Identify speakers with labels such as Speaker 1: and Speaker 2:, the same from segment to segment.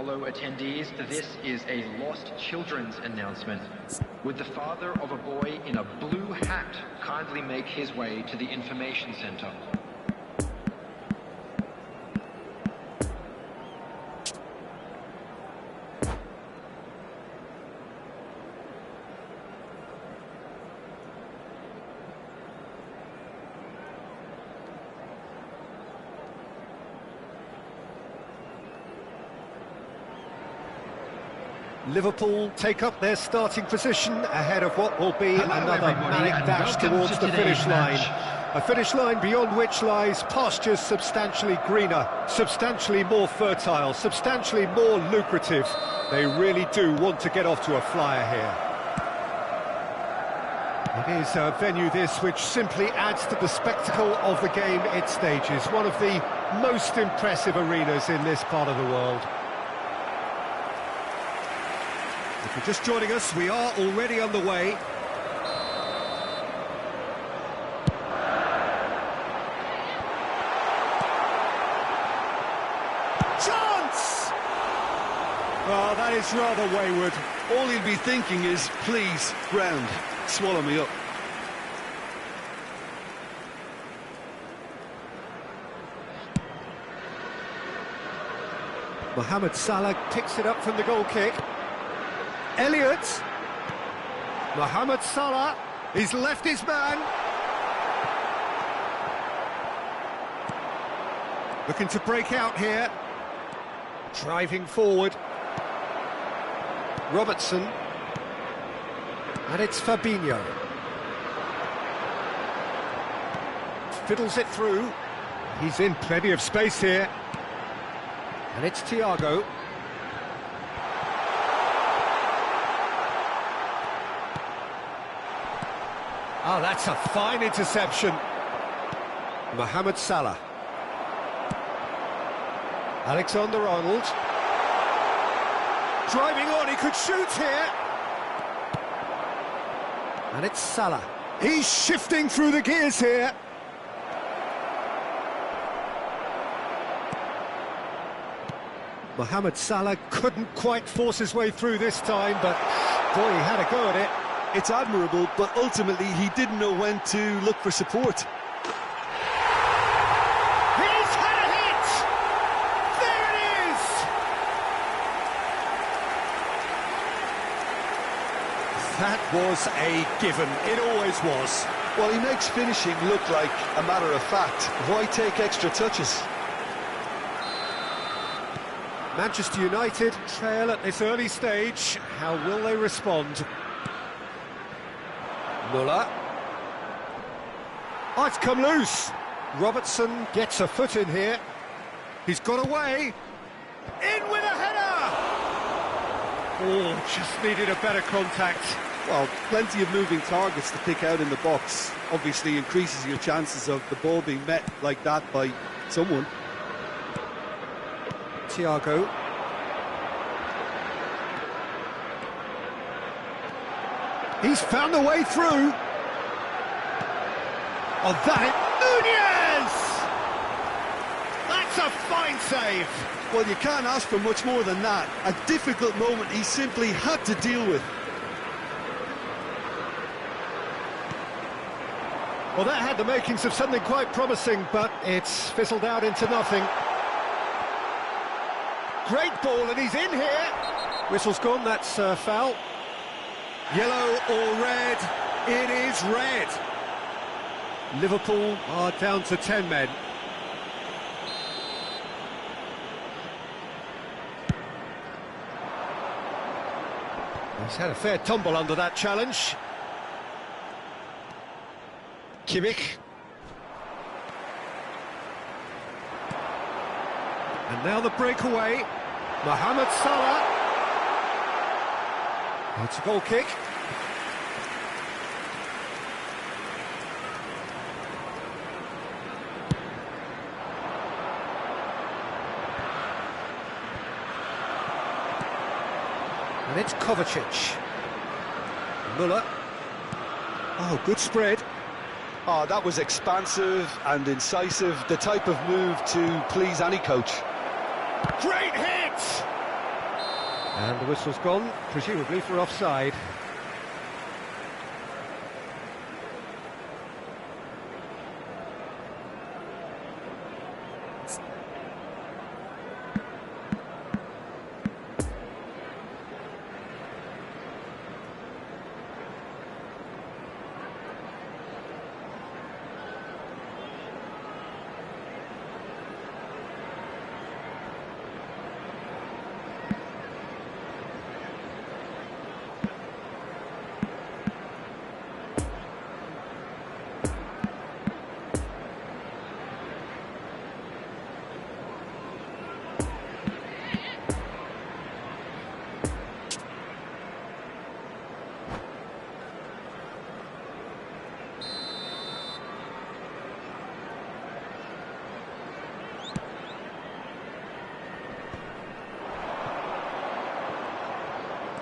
Speaker 1: Hello attendees, this is a lost children's announcement. Would the father of a boy in a blue hat kindly make his way to the information center?
Speaker 2: Liverpool take up their starting position ahead of what will be another manic dash towards the finish line. A finish line beyond which lies pastures substantially greener, substantially more fertile, substantially more lucrative. They really do want to get off to a flyer here. It is a venue this which simply adds to the spectacle of the game it stages. One of the most impressive arenas in this part of the world. If you're just joining us, we are already underway. Chance! Oh, that is rather wayward.
Speaker 3: All he'll be thinking is, please, ground, swallow me up.
Speaker 2: Mohamed Salah picks it up from the goal kick. Elliott, Mohamed Salah, he's left his man. Looking to break out here. Driving forward. Robertson. And it's Fabinho. Fiddles it through. He's in plenty of space here. And it's Thiago. Oh, that's a fine interception. Mohamed Salah. Alexander-Arnold. Driving on, he could shoot here. And it's Salah. He's shifting through the gears here. Mohamed Salah couldn't quite force his way through this time, but boy, he had a go at it.
Speaker 3: It's admirable, but ultimately he didn't know when to look for support.
Speaker 2: He's had a hit! There it is! That was a given. It always was.
Speaker 3: Well, he makes finishing look like a matter of fact. Why take extra touches?
Speaker 2: Manchester United trail at this early stage. How will they respond? Muller. Oh, it's come loose. Robertson gets a foot in here. He's got away. In with a header! Oh, just needed a better contact.
Speaker 3: Well, plenty of moving targets to pick out in the box. Obviously increases your chances of the ball being met like that by someone.
Speaker 2: Thiago. He's found a way through. Oh, that Nunez! That's a fine save.
Speaker 3: Well, you can't ask for much more than that. A difficult moment he simply had to deal with.
Speaker 2: Well, that had the makings of something quite promising, but it's fizzled out into nothing. Great ball, and he's in here. Whistle's gone, that's foul. Yellow or red? It is red. Liverpool are down to 10 men. He's had a fair tumble under that challenge. Kimmich. And now the breakaway. Mohamed Salah. It's a goal kick. And it's Kovacic. Muller. Oh, good spread.
Speaker 3: Oh, that was expansive and incisive, the type of move to please any coach.
Speaker 2: Great hit! And the whistle's gone, presumably for offside.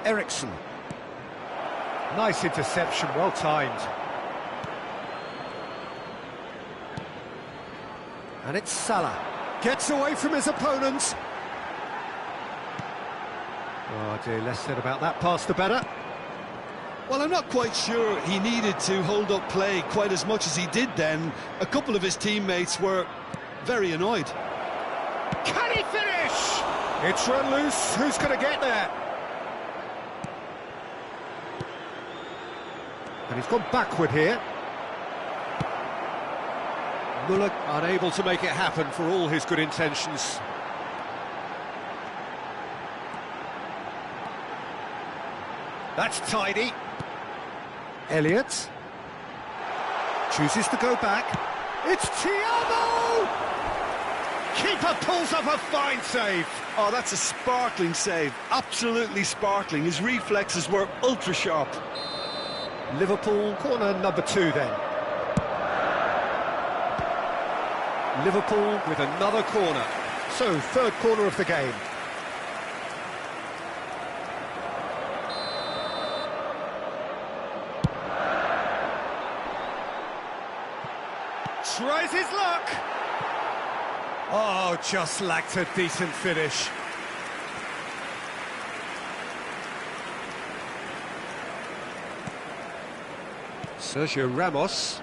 Speaker 2: Ericsson. Nice interception, well timed. And it's Salah. Gets away from his opponents. Oh dear, less said about that pass the better.
Speaker 3: Well, I'm not quite sure he needed to hold up play quite as much as he did then. A couple of his teammates were very annoyed.
Speaker 2: Can he finish? It's run loose. Who's going to get there? And he's gone backward here. Muller unable to make it happen for all his good intentions. That's tidy. Elliott chooses to go back. It's Thiago! Keeper pulls up a fine save.
Speaker 3: Oh, that's a sparkling save. Absolutely sparkling. His reflexes were ultra sharp.
Speaker 2: Liverpool corner number 2 then. Liverpool with another corner. So, third corner of the game. Tries his luck. Oh, just lacked a decent finish. Sergio Ramos.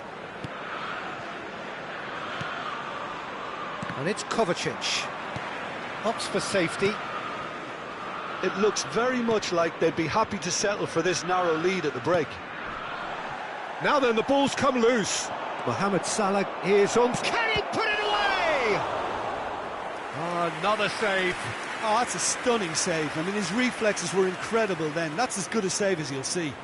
Speaker 2: And it's Kovacic. Opts for safety.
Speaker 3: It looks very much like they'd be happy to settle for this narrow lead at the break.
Speaker 2: Now then, the ball's come loose. Mohamed Salah is on. Can he put it away? Oh, another save.
Speaker 3: Oh, that's a stunning save. I mean, his reflexes were incredible then. That's as good a save as you'll see.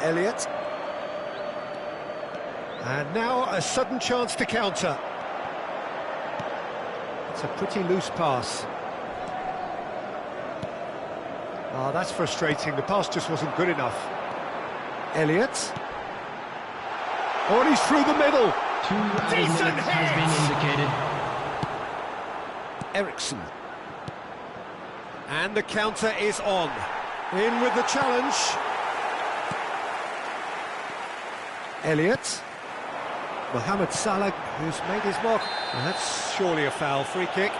Speaker 2: Elliott. And now a sudden chance to counter. It's a pretty loose pass. Oh, that's frustrating. The pass just wasn't good enough. Elliott. Oh, and he's through the middle. Decent hit!
Speaker 1: Has been indicated.
Speaker 2: Ericsson. And the counter is on. In with the challenge. Elliott. Mohamed Salah, who's made his mark. And that's surely a foul. Free kick.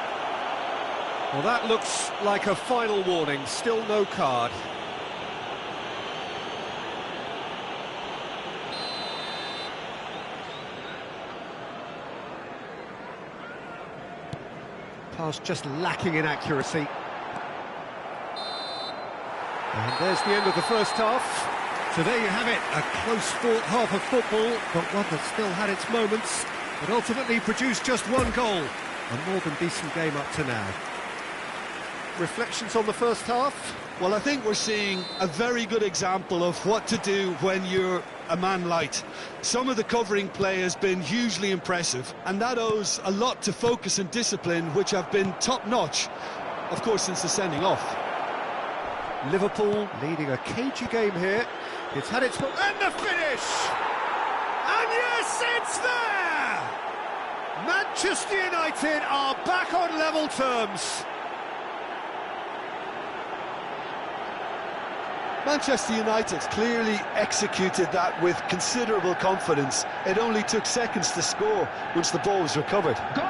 Speaker 2: Well, that looks like a final warning. Still no card. Pass just lacking in accuracy. And there's the end of the first half. So there you have it, a close-fought half of football, but one that still had its moments, but ultimately produced just one goal. A more than decent game up to now. Reflections on the first half?
Speaker 3: Well, I think we're seeing a very good example of what to do when you're a man light. Some of the covering play has been hugely impressive, and that owes a lot to focus and discipline, which have been top-notch, of course, since the sending off.
Speaker 2: Liverpool leading a cagey game here. It's had its... And the finish! And yes, it's there! Manchester United are back on level terms.
Speaker 3: Manchester United clearly executed that with considerable confidence. It only took seconds to score once the ball was recovered.
Speaker 1: Goal!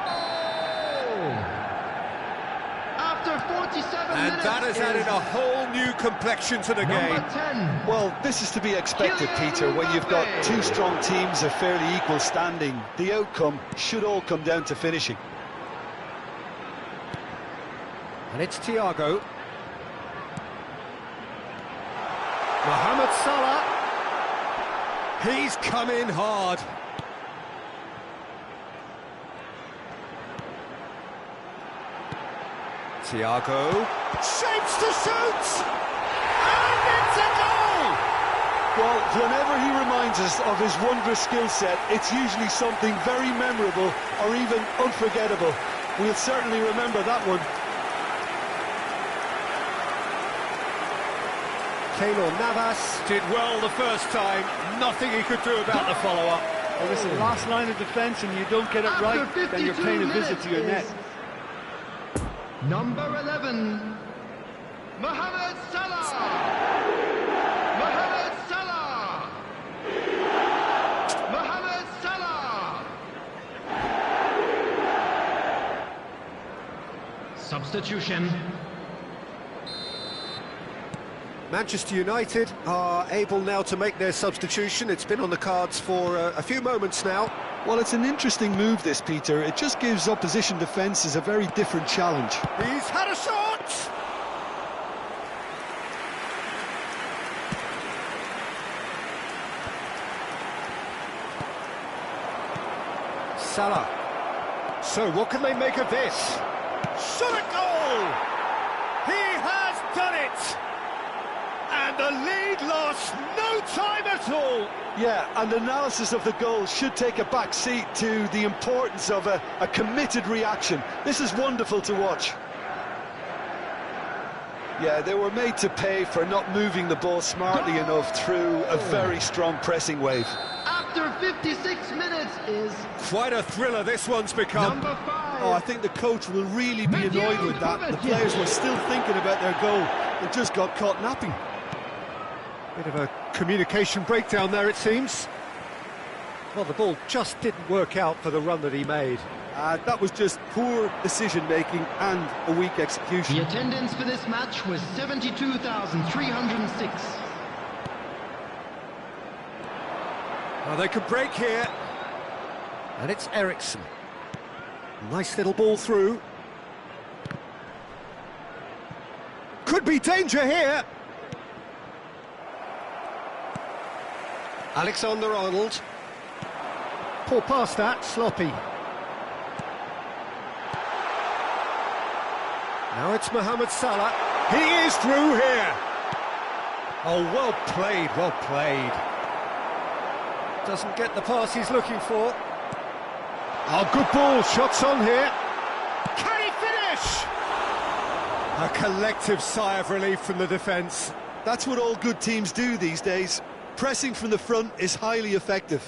Speaker 1: After 47
Speaker 2: And
Speaker 1: minutes
Speaker 2: that has added a whole new complexion to the game.
Speaker 1: number 10.
Speaker 3: Well, this is to be expected, Peter, when you've got two strong teams of fairly equal standing. The outcome should all come down to finishing.
Speaker 2: And it's Thiago. Mohamed Salah. He's come in hard. Thiago. Shapes to shoot! And it's a goal!
Speaker 3: Well, whenever he reminds us of his wondrous skill set, it's usually something very memorable or even unforgettable. We'll certainly remember that one.
Speaker 2: Keylor Navas did well the first time. Nothing he could do about the follow-up.
Speaker 3: Well, listen, last line of defence and you don't get it right, then you're paying a visit to your net.
Speaker 1: Number 11, Mohamed Salah. Mohamed Salah. Mohamed Salah. Substitution.
Speaker 2: Manchester United are able now to make their substitution. It's been on the cards for a few moments now.
Speaker 3: Well, it's an interesting move, this, Peter. It just gives opposition defences a very different challenge.
Speaker 2: He's had a shot! Salah. So what can they make of this? Shot a goal! He has done it! And the lead lost no time at all.
Speaker 3: Yeah, and analysis of the goal should take a back seat to the importance of a committed reaction. This is wonderful to watch. Yeah, they were made to pay for not moving the ball smartly enough through a very strong pressing wave.
Speaker 1: After 56 minutes is
Speaker 2: Quite a thriller this one's become.
Speaker 1: number 5.
Speaker 3: Oh, I think the coach will really be annoyed with that. The players were still thinking about their goal. They just got caught napping.
Speaker 2: Bit of a communication breakdown there, it seems. Well, the ball just didn't work out for the run that he made.
Speaker 3: That was just poor decision-making and a weak execution.
Speaker 1: The attendance for this match was 72,306.
Speaker 2: Well, they could break here. And it's Eriksen. Nice little ball through. Could be danger here. Alexander-Arnold. Poor pass that, sloppy. Now it's Mohamed Salah. He is through here. Oh, well played, well played. Doesn't get the pass he's looking for. Oh, good ball, shots on here. Can he finish? A collective sigh of relief from the defence.
Speaker 3: That's what all good teams do these days. Pressing from the front is highly effective.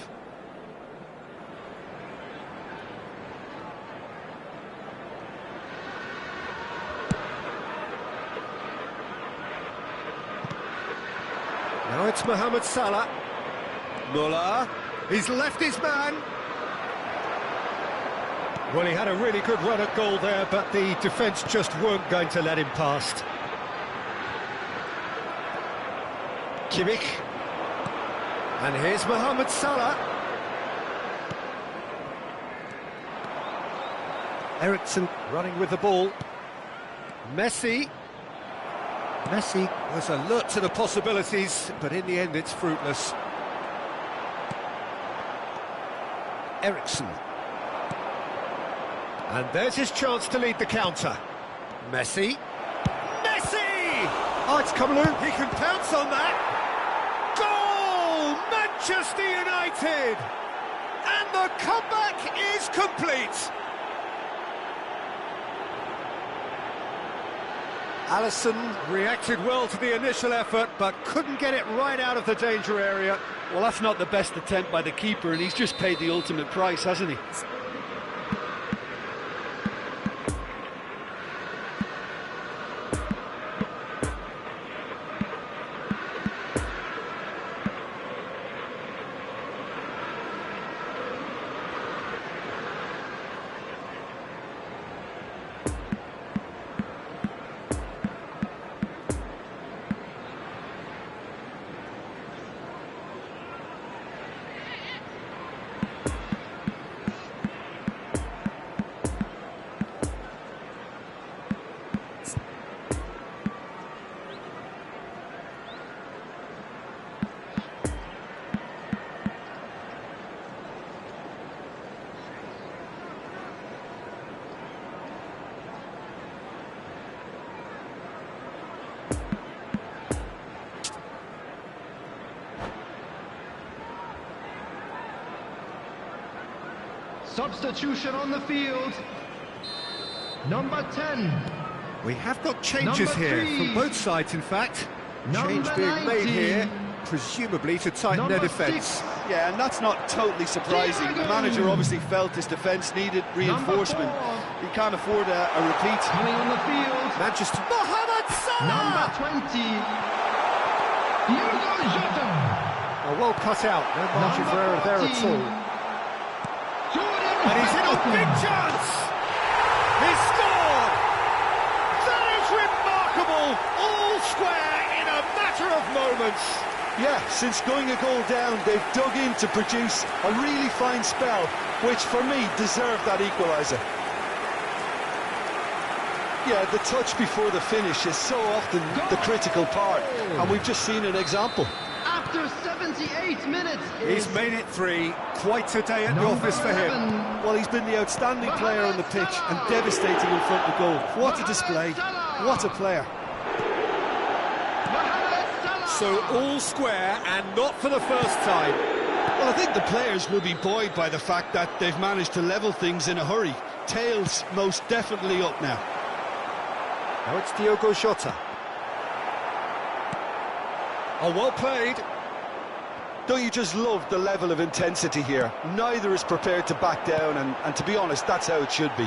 Speaker 2: Now it's Mohamed Salah. Muller, he's left his man. Well, he had a really good run at goal there, but the defence just weren't going to let him past. Kimmich. And here's Mohamed Salah. Eriksen running with the ball. Messi. Messi was alert to the possibilities, but in the end it's fruitless. Eriksen. And there's his chance to lead the counter. Messi. Messi! Oh, it's Kamlu. He can pounce on that. Goal! Manchester United! And the comeback is complete. Alisson reacted well to the initial effort, but couldn't get it right out of the danger area.
Speaker 3: Well, that's not the best attempt by the keeper, and he's just paid the ultimate price, hasn't he?
Speaker 1: Substitution on the field. Number 10.
Speaker 2: We have got changes
Speaker 1: Number
Speaker 2: here
Speaker 1: 3.
Speaker 2: from both sides, in fact. Change
Speaker 1: Number
Speaker 2: being made
Speaker 1: 19.
Speaker 2: here, presumably to tighten their
Speaker 1: Number
Speaker 2: defence.
Speaker 1: 6.
Speaker 3: Yeah, and that's not totally surprising. The manager obviously felt his defence needed reinforcement.
Speaker 1: Number 4.
Speaker 3: He can't afford a repeat.
Speaker 1: Coming on the field.
Speaker 2: Manchester. Mohamed
Speaker 1: Number
Speaker 2: Salah!
Speaker 1: 20. Diogo Jota.
Speaker 2: Oh, well cut out. No margin for error there at all. And he's in a big chance! He's scored! That is remarkable! All square in a matter of moments.
Speaker 3: Yeah, since going a goal down, they've dug in to produce a really fine spell, which for me deserved that equaliser. Yeah, the touch before the finish is so often the critical part, and we've just seen an example.
Speaker 1: After 78 minutes.
Speaker 2: He's made it 3. Quite a day at the office for him.
Speaker 3: Well, he's been the outstanding player on the pitch and devastating in front of goal. What a display, what a player.
Speaker 2: So all square and not for the first time.
Speaker 3: Well, I think the players will be buoyed by the fact that they've managed to level things in a hurry. Tails most definitely up now.
Speaker 2: Now it's Diogo Jota. Oh, well played.
Speaker 3: Don't you just love the level of intensity here? Neither is prepared to back down, and to be honest, that's how it should be.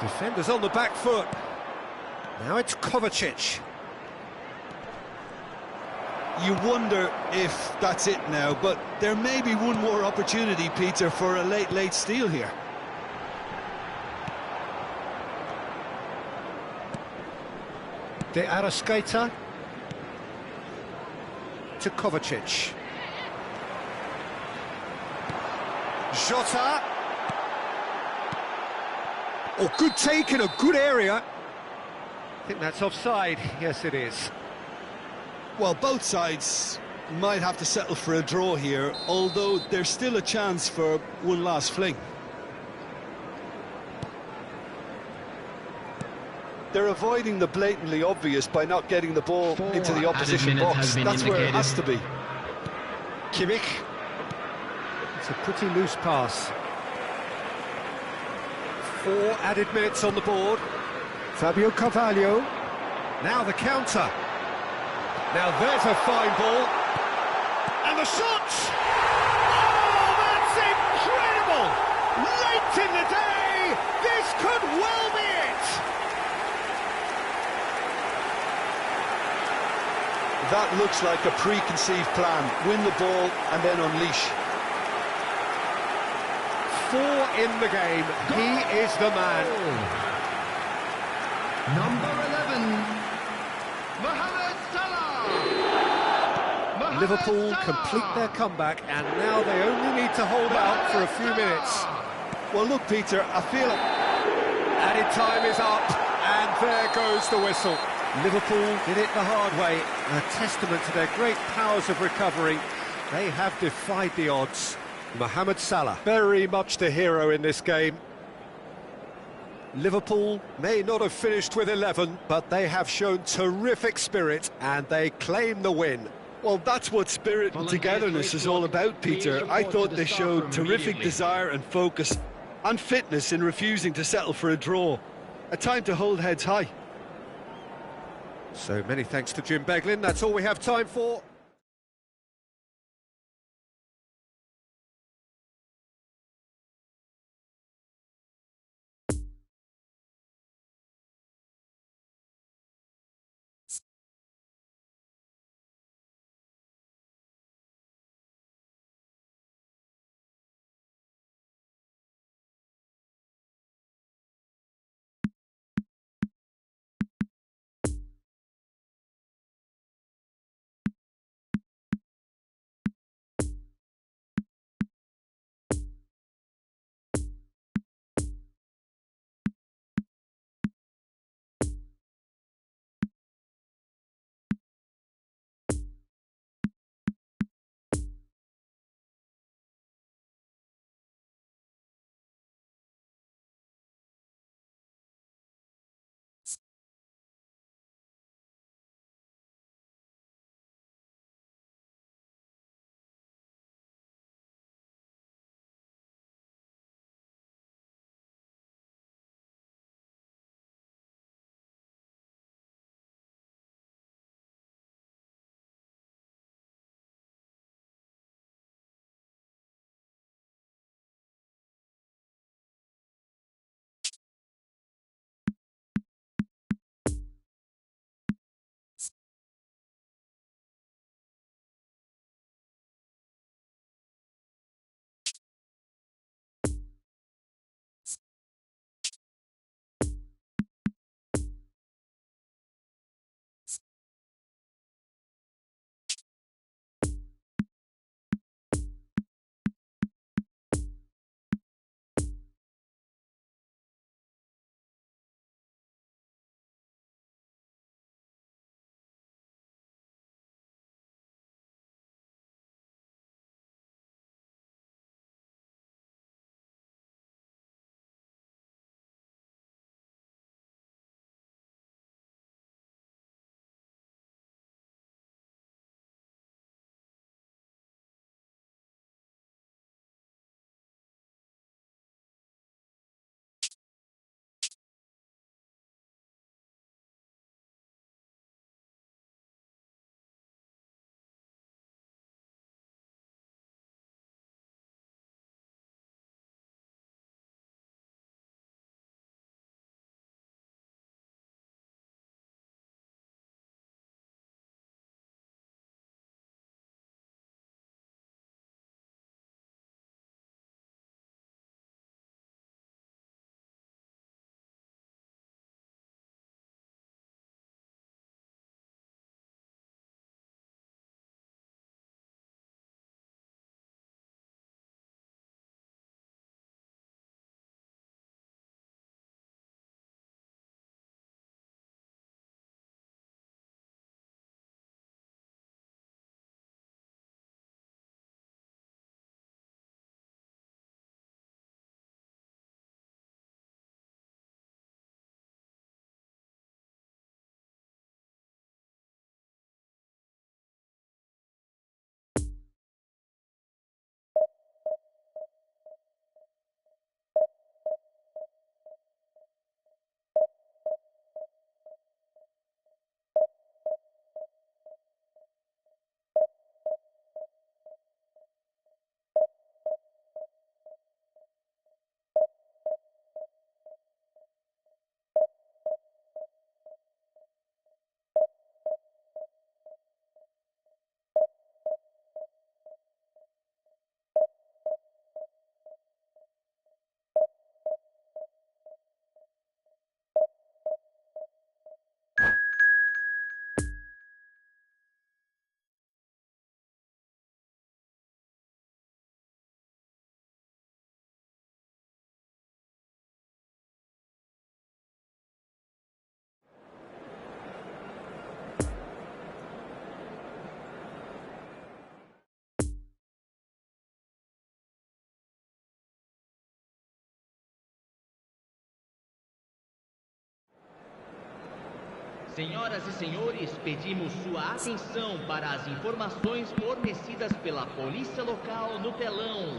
Speaker 2: Defenders on the back foot. Now it's Kovacic.
Speaker 3: You wonder if that's it now, but there may be one more opportunity, Peter, for a late steal here.
Speaker 2: De Arrascaeta to Kovacic. Jota. Oh, good take in a good area. I think that's offside. Yes, it is.
Speaker 3: Well, both sides might have to settle for a draw here, although there's still a chance for one last fling. They're avoiding the blatantly obvious by not getting the ball into the opposition box. That's where it has to be.
Speaker 2: Kimmich. It's a pretty loose pass. 4 added minutes on the board. Fabio Carvalho. Now the counter. Now there's a fine ball. And the shot! Oh, that's incredible! Late in the day, this could well be it!
Speaker 3: That looks like a preconceived plan. Win the ball and then unleash.
Speaker 2: 4 in the game. He is the man.
Speaker 1: Number 11. Mohamed Salah.
Speaker 2: Liverpool complete their comeback, and now they only need to hold out for a few minutes.
Speaker 3: Well, look, Peter, I feel
Speaker 2: Added time is up, and there goes the whistle. Liverpool did it the hard way, a testament to their great powers of recovery. They have defied the odds. Mohamed Salah, very much the hero in this game. Liverpool may not have finished with 11, but they have shown terrific spirit, and they claim the win.
Speaker 3: Well, that's what spirit and togetherness is all about, Peter. I thought they showed terrific desire and focus and fitness in refusing to settle for a draw. A time to hold heads high.
Speaker 2: So many thanks to Jim Beglin. That's all we have time for.
Speaker 4: Senhoras e senhores, pedimos sua atenção para as informações fornecidas pela polícia local no telão.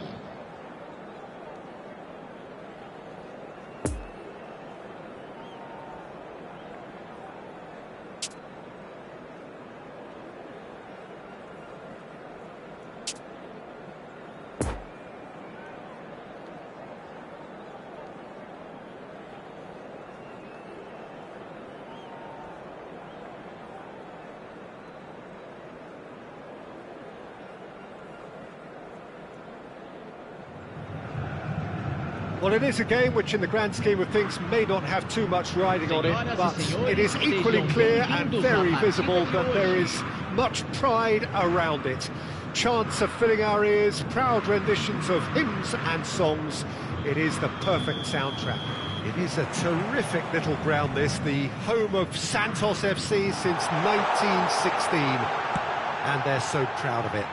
Speaker 2: Well, it is a game which, in the grand scheme of things, may not have too much riding on it, but it is equally clear and very visible that there is much pride around it. Chants are filling our ears, proud renditions of hymns and songs. It is the perfect soundtrack. It is a terrific little ground, this, the home of Santos FC since 1916, and they're so proud of it.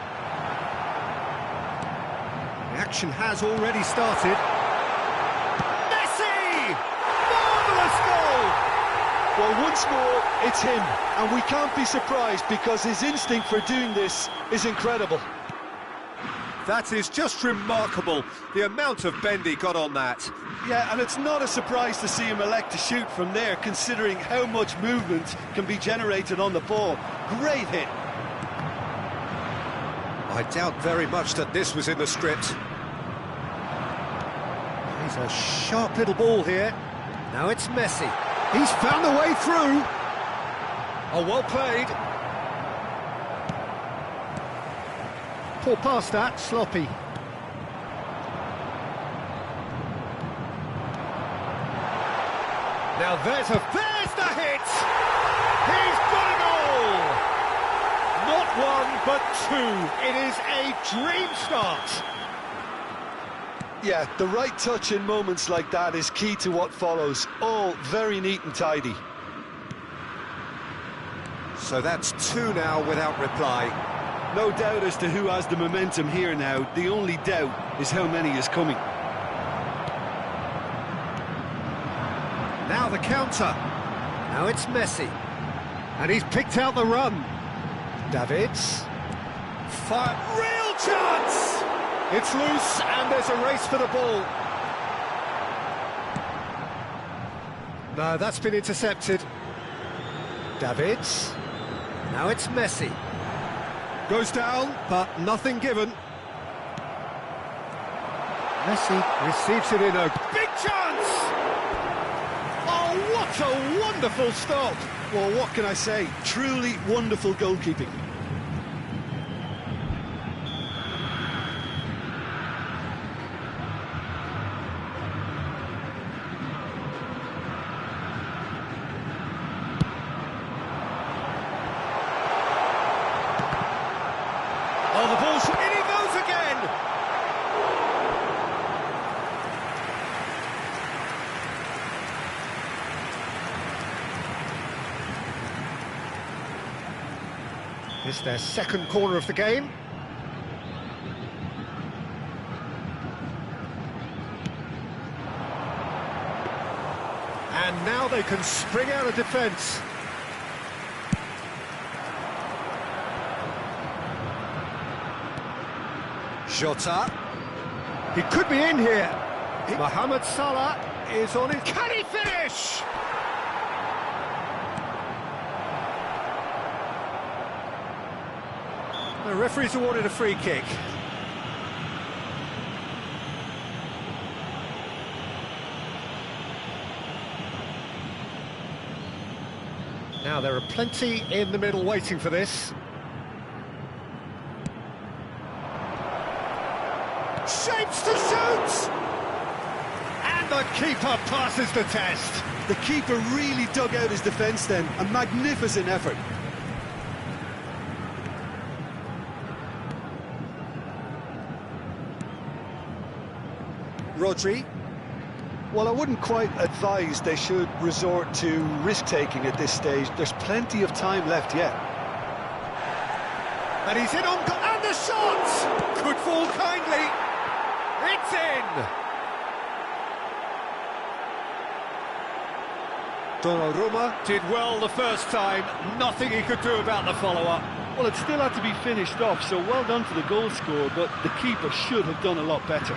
Speaker 2: The action has already started.
Speaker 3: Well, once more, it's him, and we can't be surprised because his instinct for doing this is incredible.
Speaker 2: That is just remarkable, the amount of bend he got on that.
Speaker 3: Yeah, and it's not a surprise to see him elect to shoot from there, considering how much movement can be generated on the ball. Great hit.
Speaker 2: I doubt very much that this was in the script. He's a sharp little ball here. Now it's Messi. He's found a way through. Oh, well played. Poor pass that, sloppy. Now there's the hit! He's got a goal! Not one, but two. It is a dream start.
Speaker 3: Yeah, the right touch in moments like that is key to what follows. All very neat and tidy.
Speaker 2: So that's two now without reply.
Speaker 3: No doubt as to who has the momentum here now. The only doubt is how many is coming.
Speaker 2: Now the counter. Now it's Messi. And he's picked out the run. Davids. Fire. Real chance! It's loose, and there's a race for the ball. No, that's been intercepted. Davids. Now it's Messi. Goes down, but nothing given. Messi receives it in a big chance! Oh, what a wonderful stop!
Speaker 3: Well, what can I say? Truly wonderful goalkeeping.
Speaker 2: Oh, the ball's... in he goes again! It's their second corner of the game. And now they can spring out of defence. Jota. He could be in here. Mohamed Salah is on it. Can he finish? The referee's awarded a free kick. Now there are plenty in the middle waiting for this. Shapes to shoot! And the keeper passes the test.
Speaker 3: The keeper really dug out his defence then. A magnificent effort.
Speaker 2: Rodri.
Speaker 3: Well, I wouldn't quite advise they should resort to risk-taking at this stage. There's plenty of time left yet.
Speaker 2: And he's in on goal. And the shot! Could fall kindly. It's in! Donnarumma did well the first time, nothing he could do about the follow-up.
Speaker 3: Well, it still had to be finished off, so well done to the goal scorer, but the keeper should have done a lot better.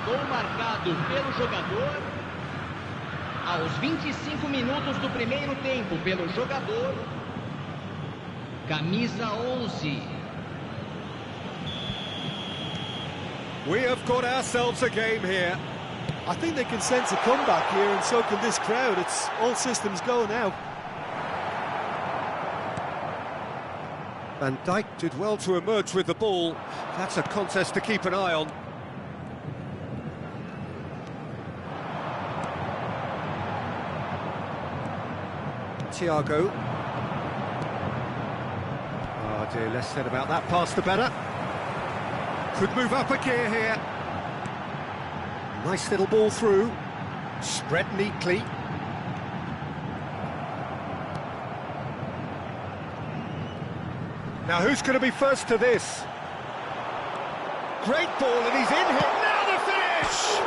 Speaker 4: Gol marcado pelo jogador aos 25 minutos do primeiro tempo pelo jogador camisa 11.
Speaker 2: We have got ourselves a game here.
Speaker 3: I think they can sense a comeback here, and so can this crowd. It's all systems go now.
Speaker 2: Van Dijk did well to emerge with the ball. That's a contest to keep an eye on. Thiago. Oh dear, less said about that pass the better. Could move up a gear here. Nice little ball through. Spread neatly. Now who's going to be first to this? Great ball, and he's in here. Now the finish!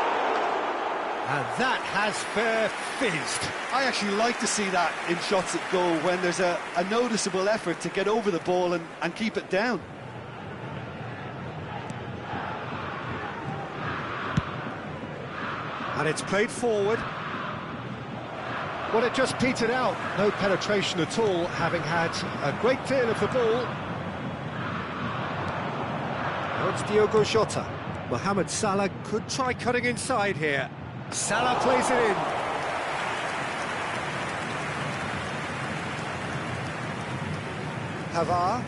Speaker 2: And that has fair fizzed.
Speaker 3: I actually like to see that in shots at goal, when there's a noticeable effort to get over the ball and keep it down.
Speaker 2: And it's played forward. Well, it just petered out. No penetration at all, having had a great deal of the ball. Now it's Diogo Jota. Mohamed Salah could try cutting inside here. Salah plays it in. Pavard.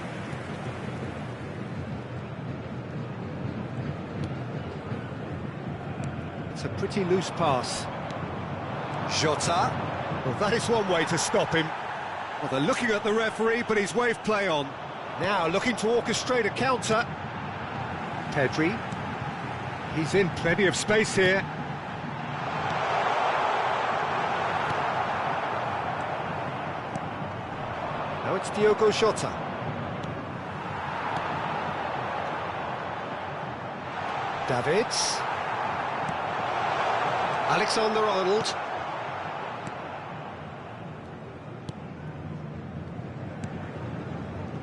Speaker 2: It's a pretty loose pass. Jota. Well, that is one way to stop him. Well, they're looking at the referee, but he's waved play on. Now looking to orchestrate a counter. Pedri. He's in plenty of space here. Now it's Diogo Jota. Davids. Alexander-Arnold.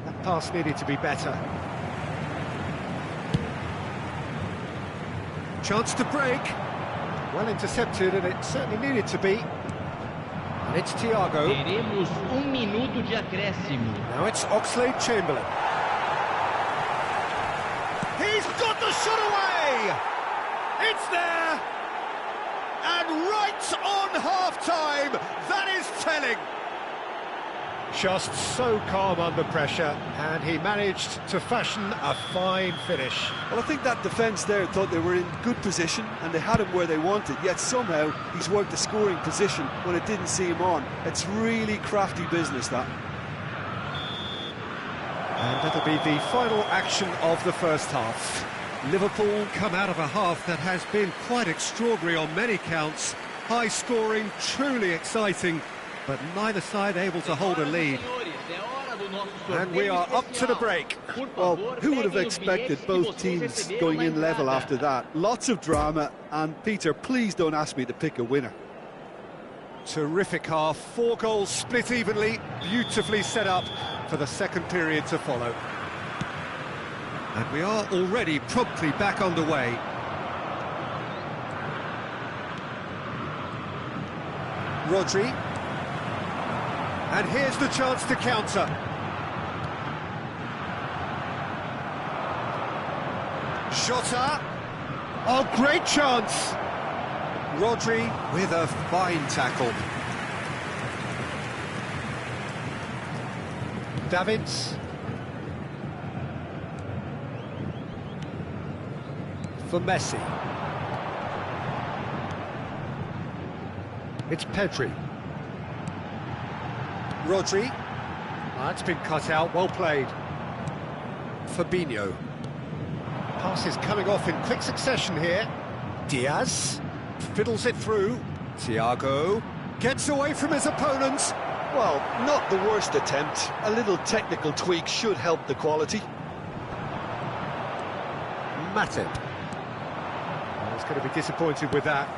Speaker 2: That pass needed to be better. Chance to break. Well intercepted, and it certainly needed to be. And it's Thiago.
Speaker 4: Teremos minuto de acréscimo.
Speaker 2: Now it's Oxlade-Chamberlain. He's got the shot away! It's there! And right on half-time, that is telling. Just so calm under pressure, and he managed to fashion a fine finish.
Speaker 3: Well, I think that defence there thought they were in good position and they had him where they wanted, yet somehow he's worked the scoring position when it didn't see him on. It's really crafty business, that.
Speaker 2: And that'll be the final action of the first half. Liverpool come out of a half that has been quite extraordinary on many counts. High scoring, truly exciting, but neither side able to hold a lead. And we are up to the break.
Speaker 3: Well, who would have expected both teams going in level after that? Lots of drama, and Peter, please don't ask me to pick a winner.
Speaker 2: Terrific half, 4 goals split evenly, beautifully set up for the second period to follow. And we are already promptly back underway. Rodri. And here's the chance to counter. Jota. Oh, great chance. Rodri with a fine tackle. Davids. For Messi. It's Pedri. Rodri. That's been cut out, well played. Fabinho. Passes coming off in quick succession here. Diaz. Fiddles it through. Thiago. Gets away from his opponents.
Speaker 3: Well, not the worst attempt. A little technical tweak should help the quality.
Speaker 2: Matip. He's going to be disappointed with that.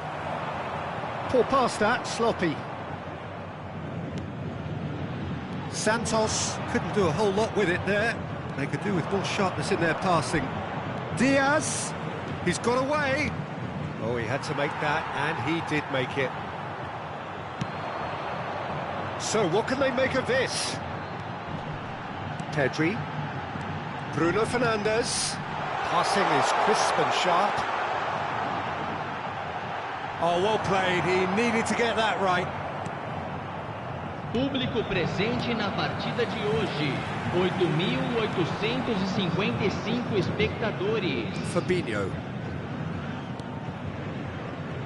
Speaker 2: Poor pass that, sloppy. Santos couldn't do a whole lot with it there. They could do with more sharpness in their passing. Diaz, he's got away. Oh, he had to make that, and he did make it. So, what can they make of this? Pedri. Bruno Fernandes. Passing is crisp and sharp. Oh, well played. He needed to get that right.
Speaker 4: Público presente na partida de hoje. 8.855 espectadores.
Speaker 2: Fabinho.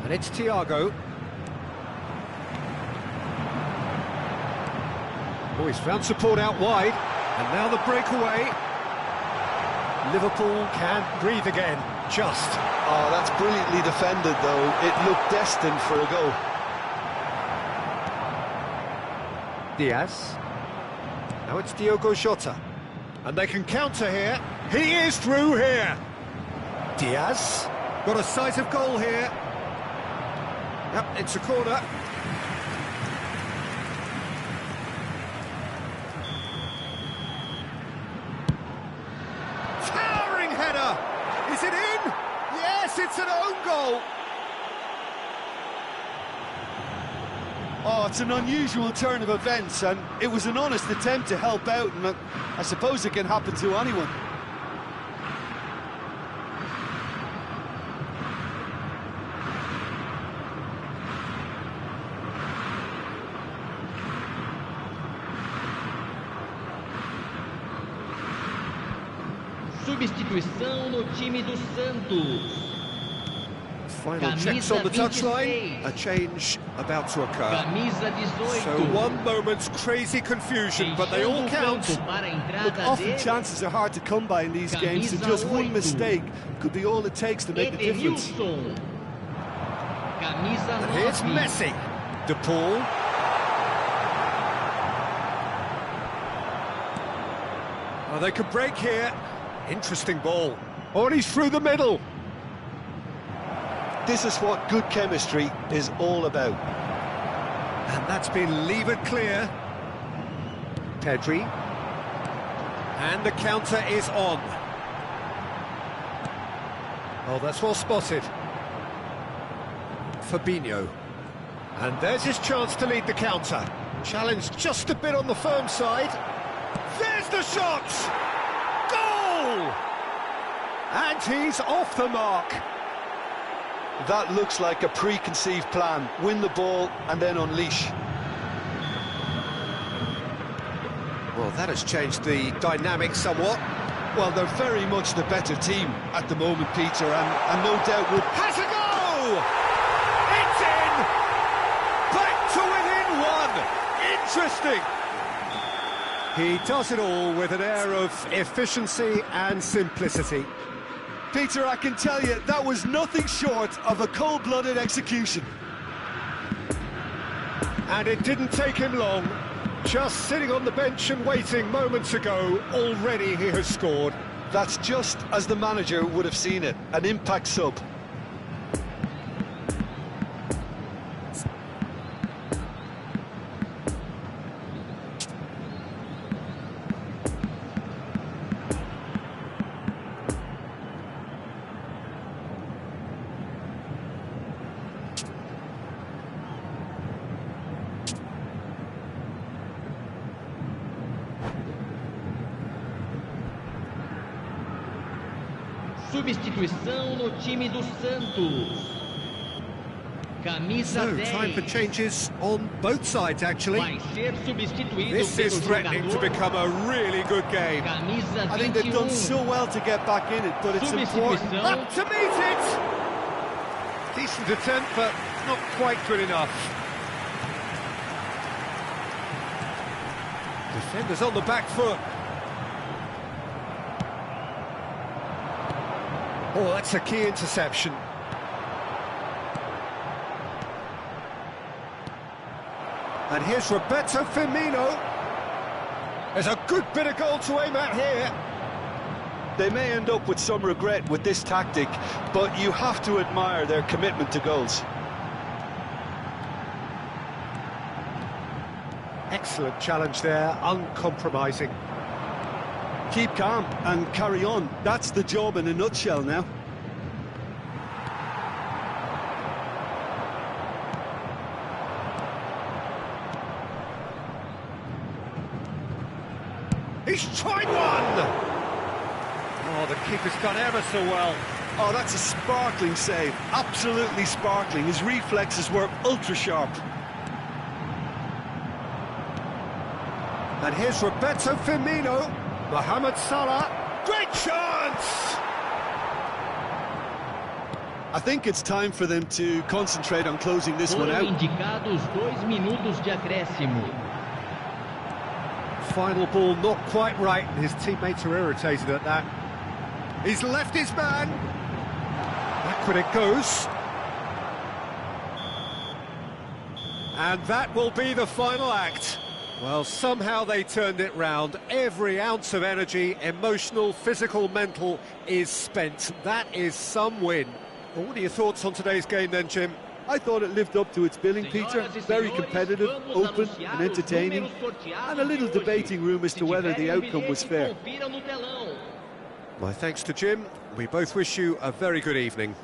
Speaker 2: And it's Thiago. Oh, he's found support out wide. And now the breakaway. Liverpool can't breathe again. Just.
Speaker 3: Oh, that's brilliantly defended, though. It looked destined for a goal.
Speaker 2: Diaz. Now it's Diogo Jota. And they can counter here. He is through here. Diaz. Got a sight of goal here. Yep, it's a corner. Towering header. Is it in? Yes, it's an own goal.
Speaker 3: Oh, it's an unusual turn of events, and it was an honest attempt to help out, and I suppose it can happen to anyone.
Speaker 4: Substituição no time do Santos.
Speaker 2: Final checks on the touchline. A change about to occur.
Speaker 4: Camisa 18.
Speaker 2: So one moment's crazy confusion, but they all count.
Speaker 3: Look, often chances are hard to come by in these games, so just one mistake could be all it takes to make the difference.
Speaker 2: And here's Messi. De Paul. Oh, they could break here. Interesting ball. Oh, and he's through the middle.
Speaker 3: This is what good chemistry is all about.
Speaker 2: And that's been levered clear. Pedri. And the counter is on. Oh, that's well spotted. Fabinho. And there's his chance to lead the counter. Challenged just a bit on the firm side. There's the shot! Goal! And he's off the mark.
Speaker 3: That looks like a preconceived plan. Win the ball and then unleash.
Speaker 2: Well, that has changed the dynamic somewhat.
Speaker 3: Well, they're very much the better team at the moment, Peter, and no doubt would...
Speaker 2: Has a go! It's in! Back to within one! Interesting! He does it all with an air of efficiency and simplicity.
Speaker 3: Peter, I can tell you, that was nothing short of a cold-blooded execution.
Speaker 2: And it didn't take him long. Just sitting on the bench and waiting moments ago, already he has scored.
Speaker 3: That's just as the manager would have seen it, an impact sub.
Speaker 4: Substituição no time do Santos. Camisa 10.
Speaker 2: Time for changes on both sides, actually.
Speaker 4: Vai ser substituído
Speaker 2: This is threatening to become a really good game.
Speaker 4: Camisa 21.
Speaker 3: I think they've done so well to get back in it, but it's important.
Speaker 2: Up to meet it! Decent attempt, but not quite good enough. Defenders on the back foot. Oh, that's a key interception. And here's Roberto Firmino. There's a good bit of goal to aim at here.
Speaker 3: They may end up with some regret with this tactic, but you have to admire their commitment to goals.
Speaker 2: Excellent challenge there, uncompromising.
Speaker 3: Keep calm and carry on. That's the job in a nutshell now.
Speaker 2: He's tried one! Oh, the keeper's done ever so well.
Speaker 3: Oh, that's a sparkling save. Absolutely sparkling. His reflexes were ultra sharp.
Speaker 2: And here's Roberto Firmino. Mohamed Salah. Great chance!
Speaker 3: I think it's time for them to concentrate on closing this one out.
Speaker 4: Indicados 2 minutos de acréscimo.
Speaker 2: Final ball not quite right, and his teammates are irritated at that. He's left his man. Backward it goes. And that will be the final act. Well, somehow they turned it round. Every ounce of energy, emotional, physical, mental, is spent. That is some win. Well, what are your thoughts on today's game then, Jim?
Speaker 3: I thought it lived up to its billing, Peter. Very competitive, open and entertaining, and a little debating room as to whether the outcome was fair.
Speaker 2: My thanks to Jim. We both wish you a very good evening.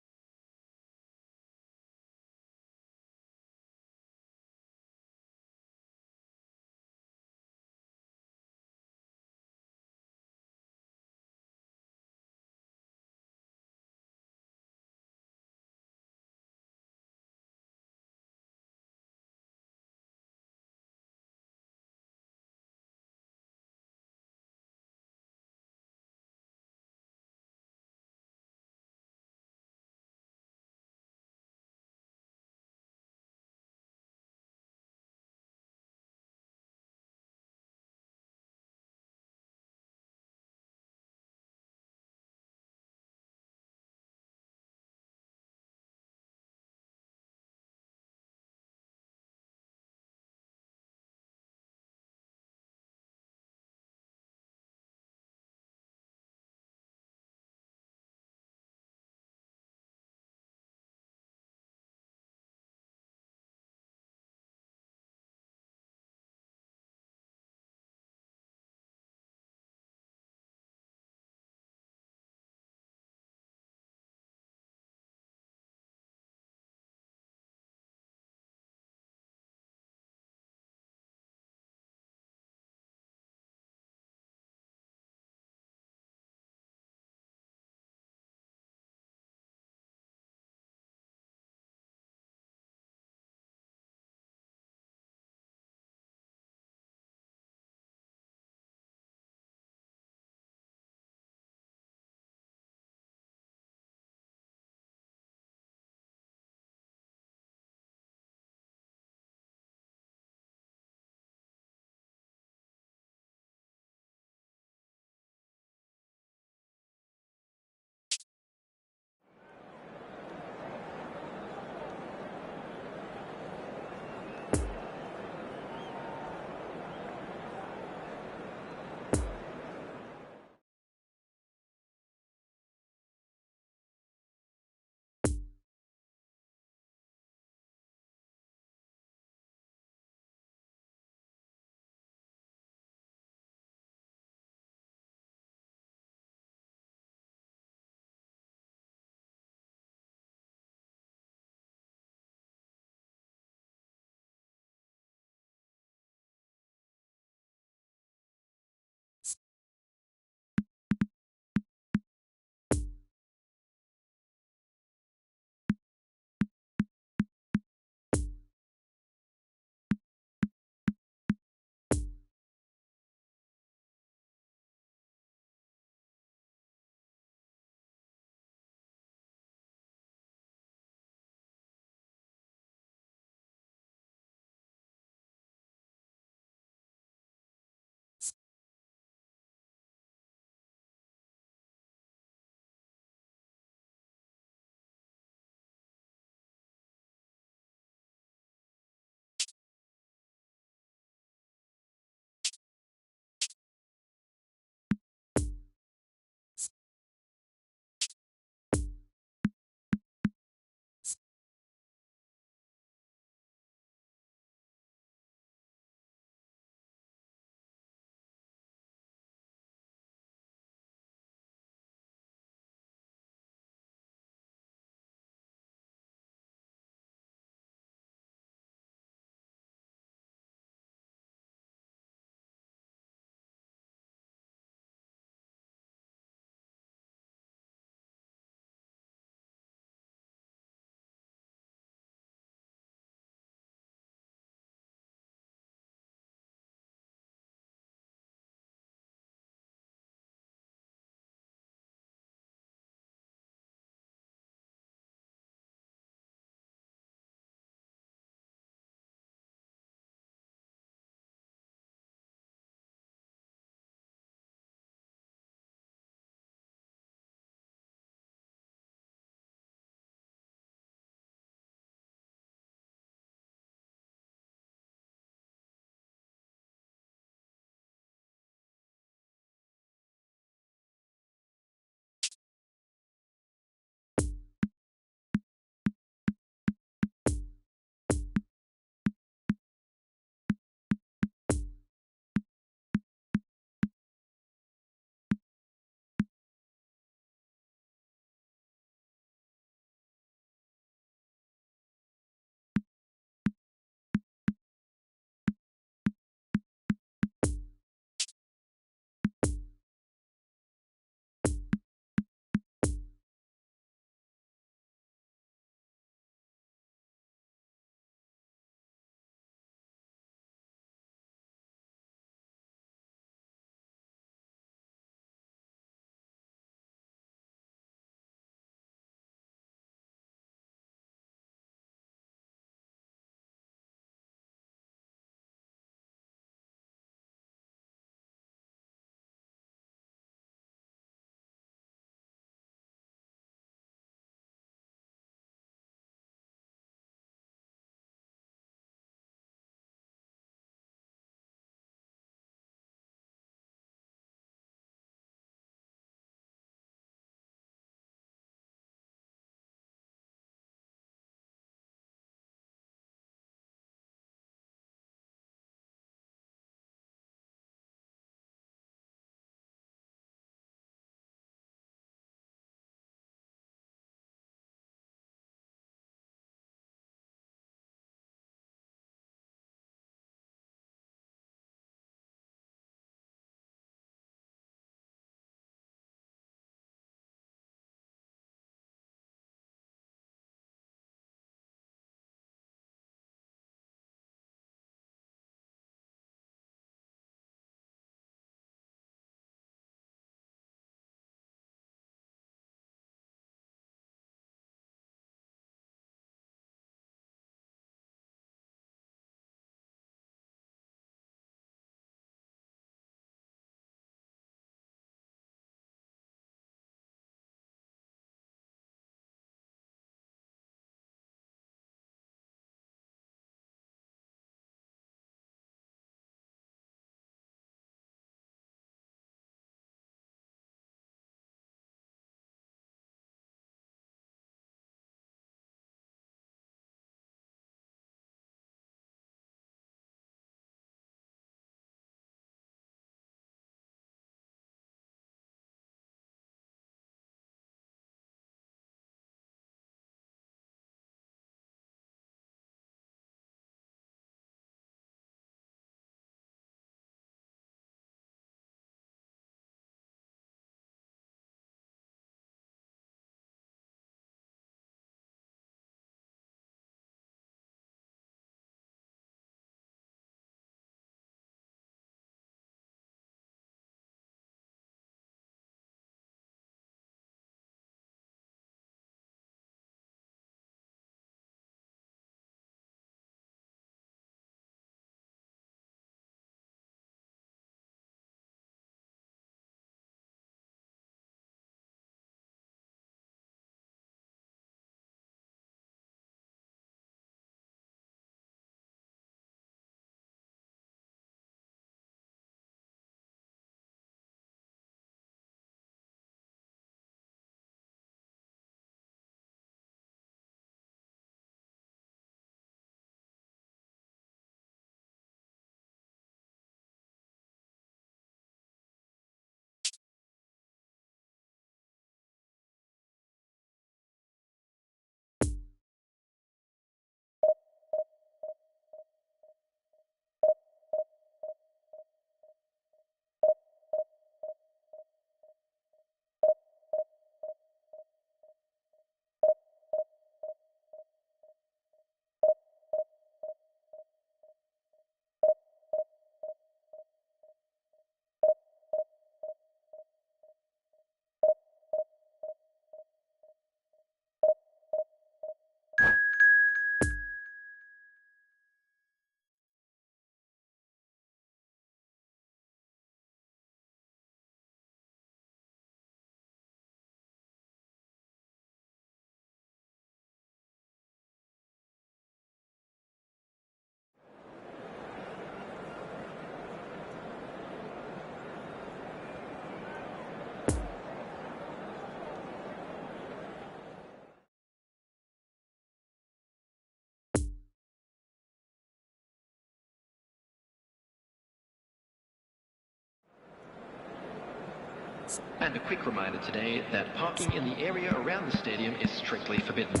Speaker 1: And a quick reminder today that parking in the area around the stadium is strictly forbidden.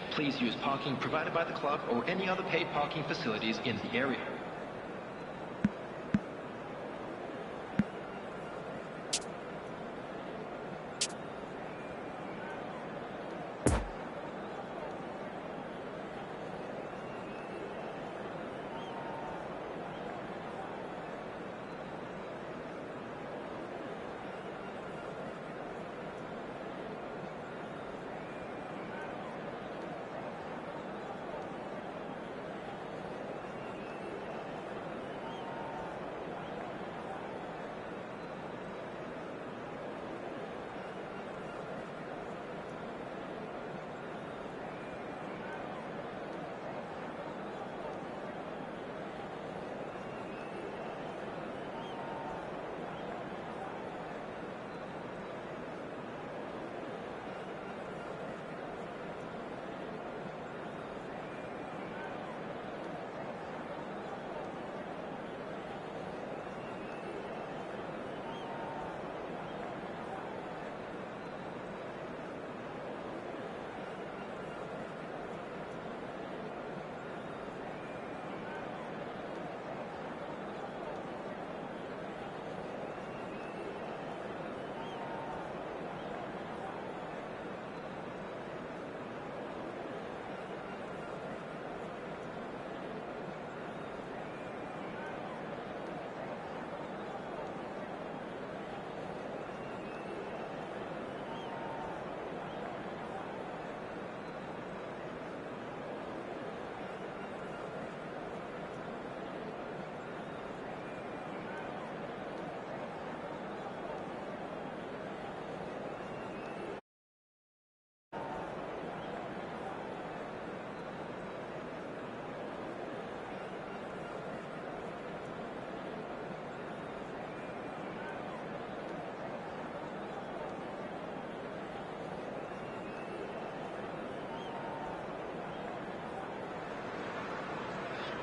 Speaker 1: Please use parking provided by the club or any other paid parking facilities in the area.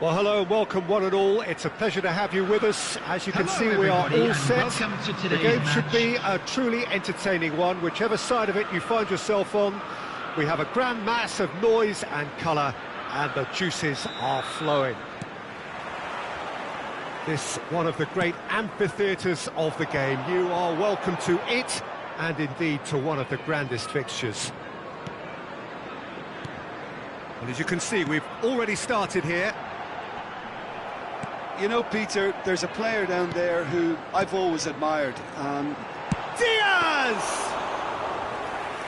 Speaker 2: Well, hello and welcome one and all. It's a pleasure to have you with us. As you can see, we are all set. The game should be a truly entertaining one, whichever side of it you find yourself on. We have a grand mass of noise and colour, and the juices are flowing. This one of the great amphitheatres of the game. You are welcome to it, and indeed to one of the grandest fixtures. And as you can see, we've already started here.
Speaker 3: You know, Peter, there's a player down there who I've always admired.
Speaker 2: Diaz!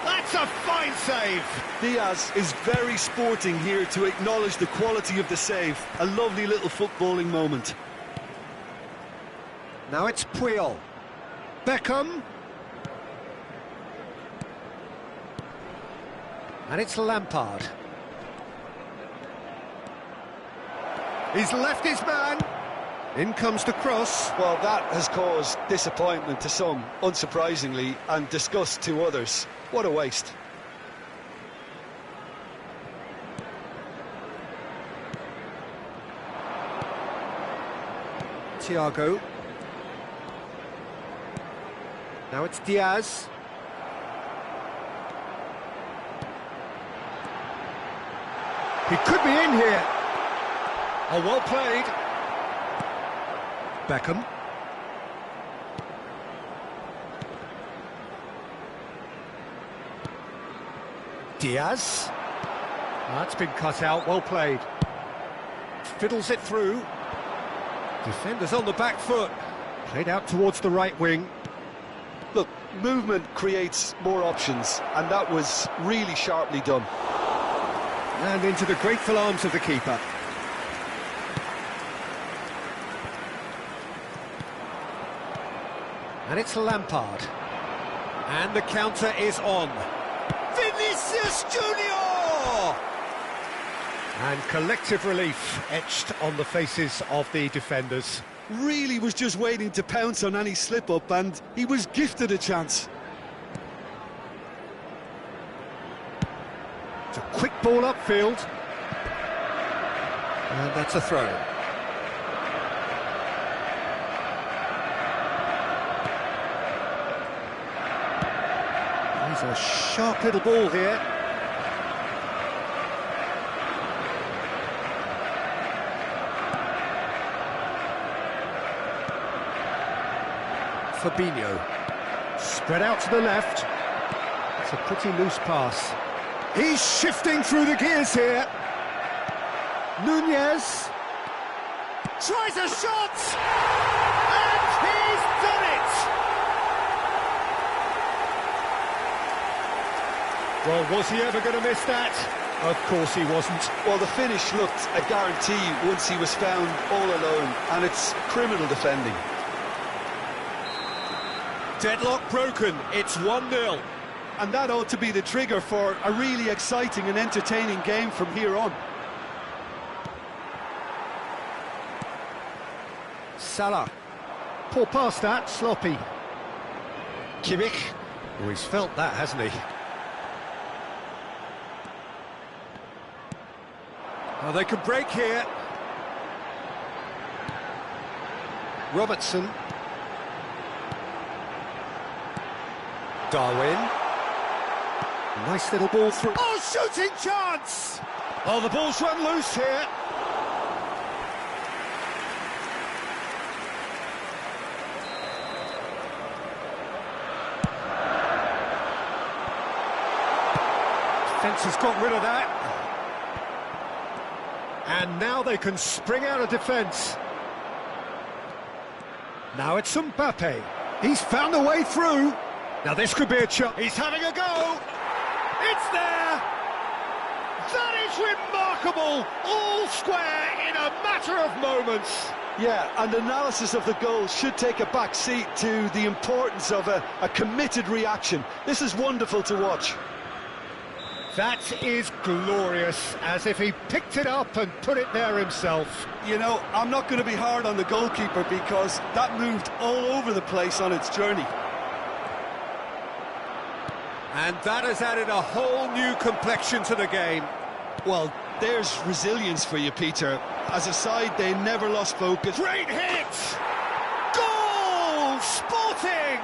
Speaker 2: That's a fine save!
Speaker 3: Diaz is very sporting here to acknowledge the quality of the save. A lovely little footballing moment.
Speaker 2: Now it's Puyol. Beckham. And it's Lampard. He's left his man. In comes the cross.
Speaker 3: Well, that has caused disappointment to some, unsurprisingly, and disgust to others. What a waste.
Speaker 2: Thiago. Now it's Diaz. He could be in here. Oh, well played. Beckham. Diaz. That's been cut out, well played. Fiddles it through. Defenders on the back foot. Played out towards the right wing.
Speaker 3: Look, movement creates more options, and that was really sharply done.
Speaker 2: And into the grateful arms of the keeper. And it's Lampard. And the counter is on. Vinicius Junior! And collective relief etched on the faces of the defenders.
Speaker 3: Really was just waiting to pounce on any slip-up, and he was gifted a chance.
Speaker 2: It's a quick ball upfield. And that's a throw. There's a sharp little ball here. Fabinho. Spread out to the left. It's a pretty loose pass. He's shifting through the gears here. Nunez tries a shot, and he's done it! Well, was he ever going to miss that? Of course he wasn't.
Speaker 3: Well, the finish looked a guarantee once he was found all alone, and it's criminal defending.
Speaker 2: Deadlock broken, it's 1-0.
Speaker 3: And that ought to be the trigger for a really exciting and entertaining game from here on.
Speaker 2: Salah. Poor pass that, sloppy. Kimmich. Oh, he's felt that, hasn't he? Oh, they could break here. Robertson. Darwin. Nice little ball through. Oh, shooting chance! Oh, the ball's run loose here. Defence has got rid of that. And now they can spring out of defence. Now it's Mbappe. He's found a way through. Now this could be a chance. He's having a go. It's there. That is remarkable. All square in a matter of moments.
Speaker 3: Yeah, and analysis of the goal should take a back seat to the importance of a committed reaction. This is wonderful to watch.
Speaker 2: That is glorious, as if he picked it up and put it there himself.
Speaker 3: You know, I'm not going to be hard on the goalkeeper because that moved all over the place on its journey.
Speaker 2: And that has added a whole new complexion to the game.
Speaker 3: Well, there's resilience for you, Peter. As a side, they never lost focus.
Speaker 2: Great hit! Goal! Sporting!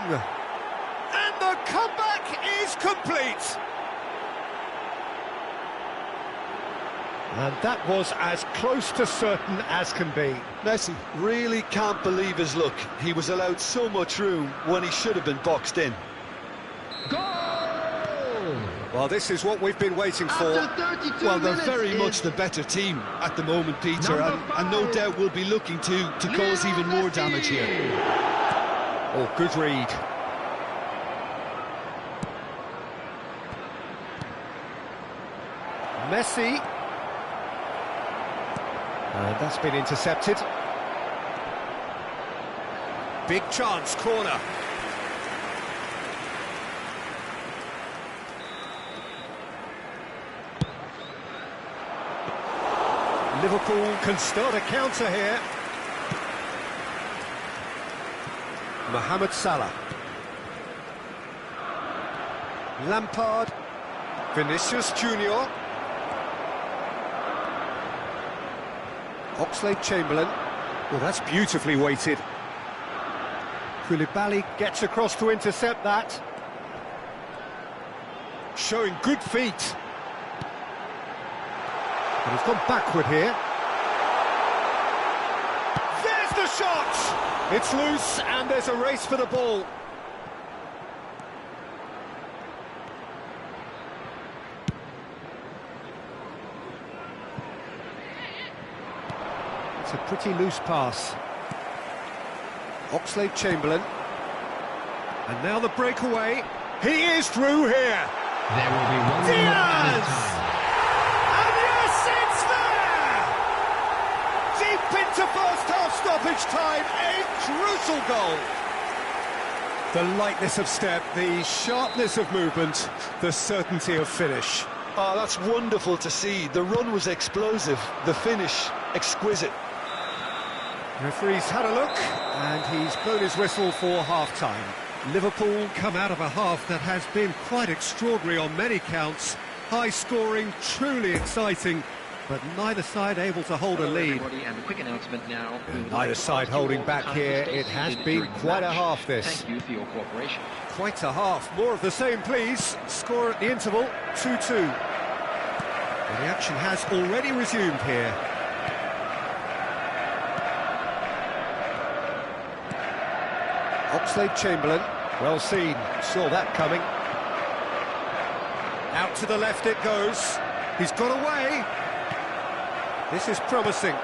Speaker 2: And the comeback is complete! And that was as close to certain as can be.
Speaker 3: Messi really can't believe his luck. He was allowed so much room when he should have been boxed in.
Speaker 2: Well, this is what we've been waiting for.
Speaker 3: Well, they're very much the better team at the moment, Peter, and no doubt will be looking to cause even more damage here.
Speaker 2: Oh, good read. Messi. And that's been intercepted. Big chance, corner. Liverpool can start a counter here. Mohamed Salah. Lampard. Vinicius Junior. Oxlade-Chamberlain. Well, that's beautifully weighted. Koulibaly gets across to intercept that. Showing good feet. But he's gone backward here. There's the shot! It's loose and there's a race for the ball. It's a pretty loose pass. Oxlade-Chamberlain. And now the breakaway. He is through here.
Speaker 4: There will be one
Speaker 2: Diaz! And yes, it's there! Deep into first-half stoppage time, a crucial goal. The lightness of step, the sharpness of movement, the certainty of finish.
Speaker 3: Oh, that's wonderful to see. The run was explosive, the finish exquisite.
Speaker 2: Referee's had a look, and he's blown his whistle for half-time. Liverpool come out of a half that has been quite extraordinary on many counts. High-scoring, truly exciting, but neither side able to hold a lead.
Speaker 1: And a quick announcement now.
Speaker 2: Neither side holding back here. It has been quite a half, this.
Speaker 1: Thank you for your cooperation.
Speaker 2: Quite a half. More of the same, please. Score at the interval, 2-2. And the action has already resumed here. Oxlade-Chamberlain, well seen, saw that coming. Out to the left it goes. He's got away. This is promising.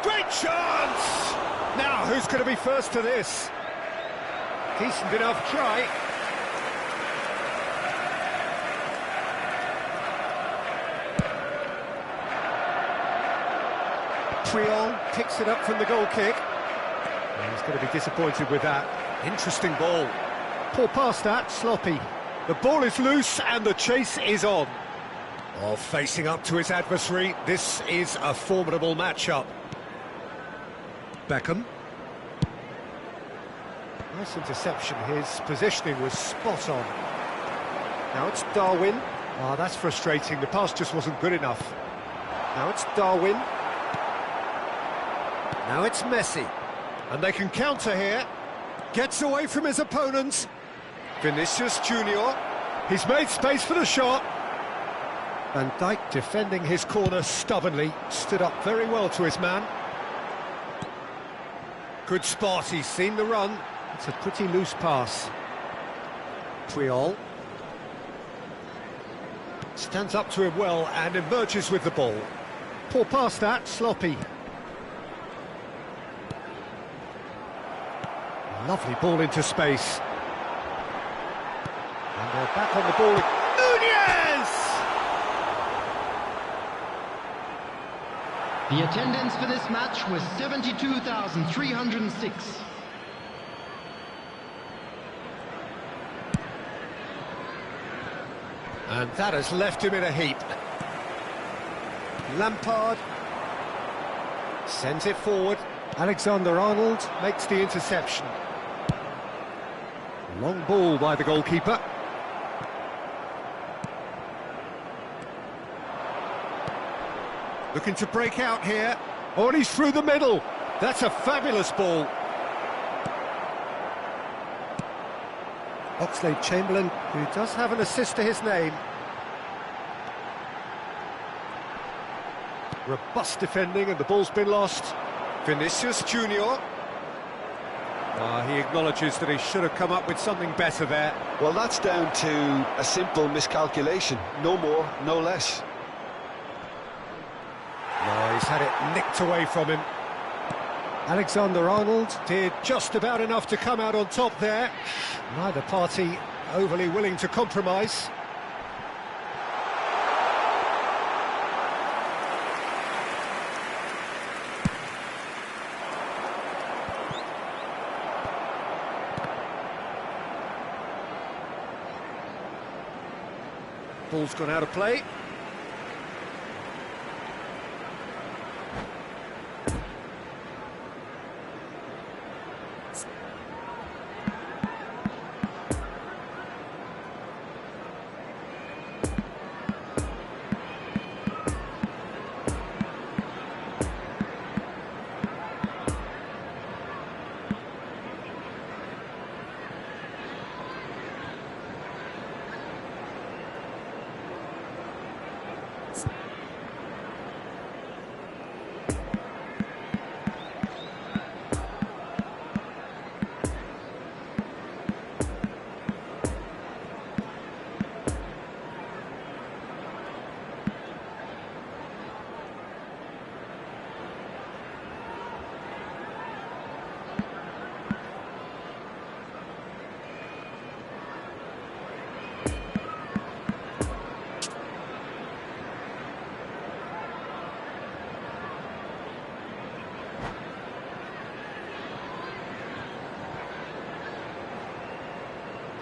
Speaker 2: Great chance! Now, who's going to be first to this? Decent enough try. Triol picks it up from the goal kick. He's going to be disappointed with that. Interesting ball. Poor pass that, sloppy. The ball is loose and the chase is on. Oh, facing up to his adversary, this is a formidable matchup. Beckham. Nice interception, his positioning was spot on. Now it's Darwin. Ah, that's frustrating, the pass just wasn't good enough. Now it's Darwin. Now it's Messi. And they can counter here. Gets away from his opponents. Vinicius Junior. He's made space for the shot. Van Dijk defending his corner stubbornly. Stood up very well to his man. Good spot, he's seen the run. It's a pretty loose pass. Triol. Stands up to him well and emerges with the ball. Poor pass that, sloppy. Lovely ball into space. And they're back on the ball. Nunez!
Speaker 4: The attendance for this match was 72,306.
Speaker 2: And that has left him in a heap. Lampard sends it forward. Alexander-Arnold makes the interception. Long ball by the goalkeeper. Looking to break out here. Oh, and he's through the middle. That's a fabulous ball. Oxlade-Chamberlain, who does have an assist to his name. Robust defending and the ball's been lost. Vinicius Junior. He acknowledges that he should have come up with something better there.
Speaker 3: Well, that's down to a simple miscalculation. No more, no less.
Speaker 2: No, he's had it nicked away from him. Alexander-Arnold did just about enough to come out on top there. Neither party overly willing to compromise. Ball's gone out of play.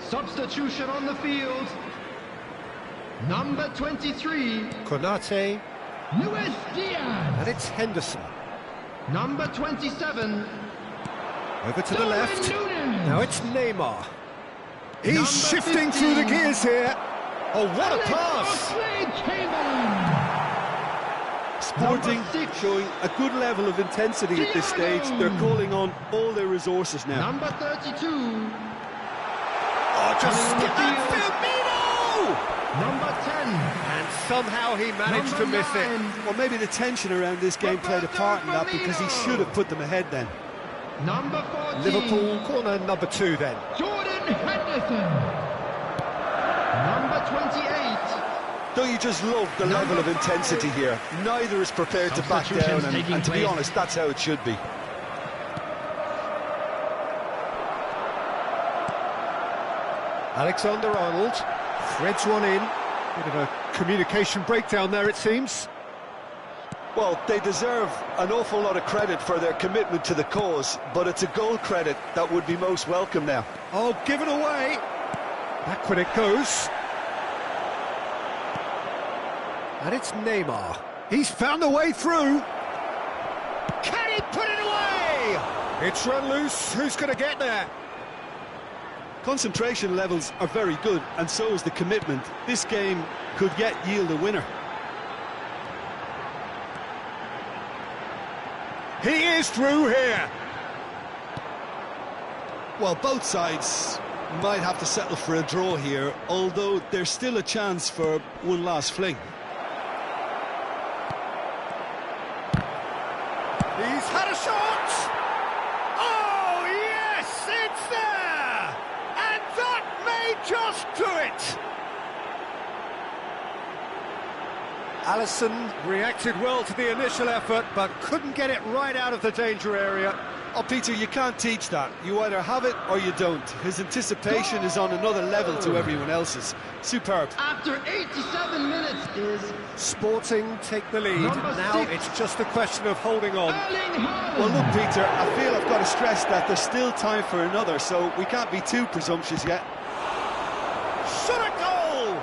Speaker 4: Substitution on the field. Number 23.
Speaker 2: Konate.
Speaker 4: Luis Diaz.
Speaker 2: And it's Henderson.
Speaker 4: Number 27.
Speaker 2: Over to the left.
Speaker 4: Nunes.
Speaker 2: Now it's Neymar. He's
Speaker 4: Number
Speaker 2: shifting
Speaker 4: 15.
Speaker 2: through the gears here. Oh, what a pass!
Speaker 3: Sporting showing a good level of intensity at this stage. They're calling on all their resources now.
Speaker 4: Number 32.
Speaker 2: Oh, just skip that, Firmino!
Speaker 4: Number 10.
Speaker 2: And somehow he managed to miss it.
Speaker 3: Well, maybe the tension around this game played a part in that, because he should have put them ahead then.
Speaker 4: Number 14.
Speaker 2: Liverpool corner number 2 then.
Speaker 4: Jordan Henderson. Number 28.
Speaker 3: Don't you just love the level of intensity here? Neither is prepared to back down, and to be honest, that's how it should be.
Speaker 2: Alexander-Arnold threads one in. Bit of a communication breakdown there, it seems.
Speaker 3: Well, they deserve an awful lot of credit for their commitment to the cause, but it's a goal credit that would be most welcome now.
Speaker 2: Oh, given away. Back when it goes. And it's Neymar. He's found a way through. Can he put it away? It's run loose. Who's going to get there?
Speaker 3: Concentration levels are very good, and so is the commitment. This game could yet yield a winner.
Speaker 2: He is through here.
Speaker 3: Well, both sides might have to settle for a draw here, although there's still a chance for one last fling.
Speaker 2: He's had a shot! Oh, yes, it's there! And that may just do it! Alisson reacted well to the initial effort, but couldn't get it right out of the danger area.
Speaker 3: Oh, Peter, you can't teach that. You either have it or you don't. His anticipation is on another level to everyone else's. Superb.
Speaker 4: After 87 minutes is...
Speaker 2: Sporting take the lead. Now it's just a question of holding on.
Speaker 3: Well, look, Peter, I feel I've got to stress that there's still time for another, so we can't be too presumptuous yet.
Speaker 2: Shot a goal!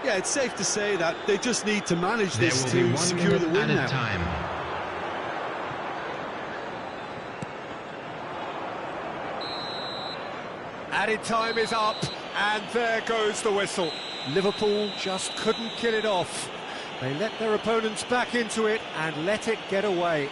Speaker 3: Yeah, it's safe to say that they just need to manage this to secure the win now.
Speaker 2: Added time is up, and there goes the whistle. Liverpool just couldn't kill it off. They let their opponents back into it and let it get away.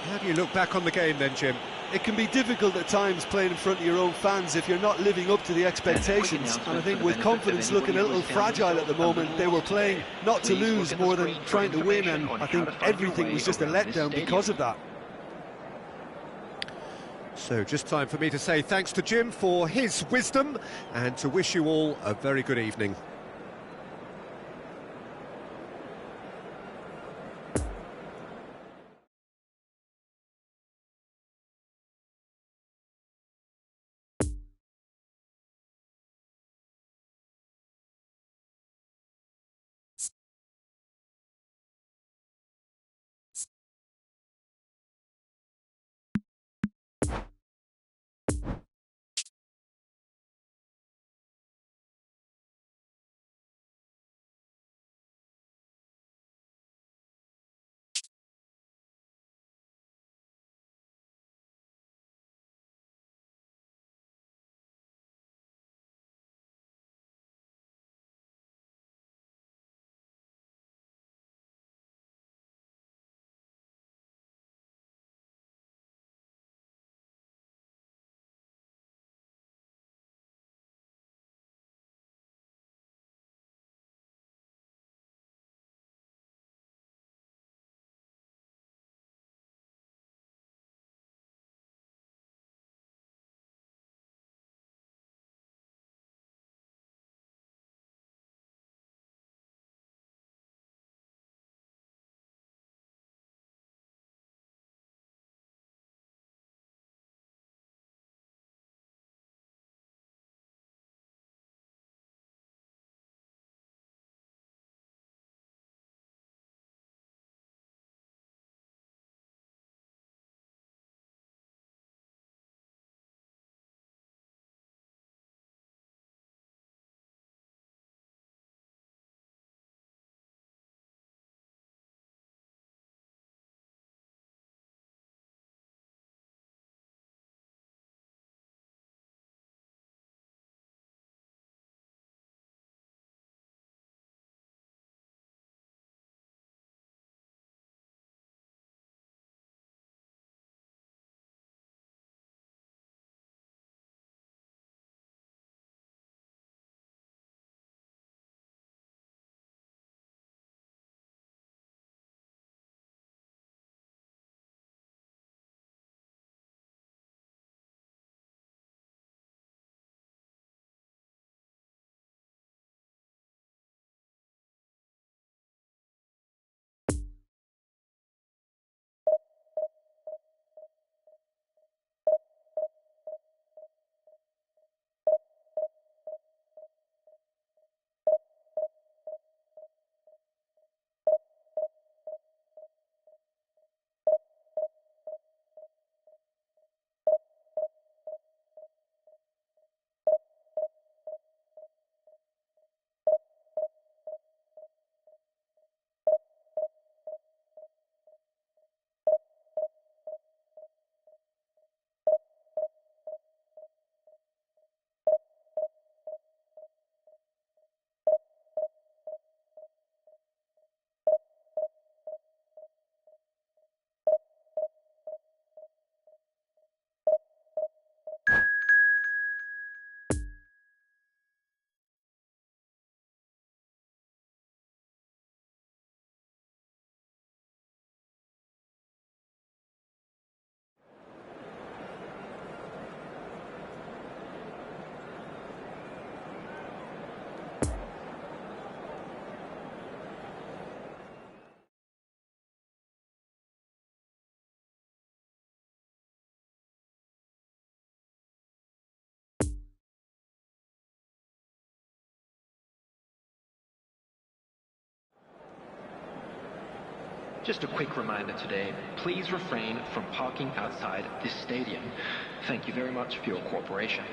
Speaker 2: How do you look back on the game then, Jim?
Speaker 3: It can be difficult at times playing in front of your own fans if you're not living up to the expectations. And I think with confidence looking a little fragile at the moment, they were playing not to lose more than trying to win, and I think everything was just a letdown because of that.
Speaker 2: So just time for me to say thanks to Jim for his wisdom and to wish you all a very good evening.
Speaker 1: Just a quick reminder today, please refrain from parking outside this stadium. Thank you very much for your cooperation.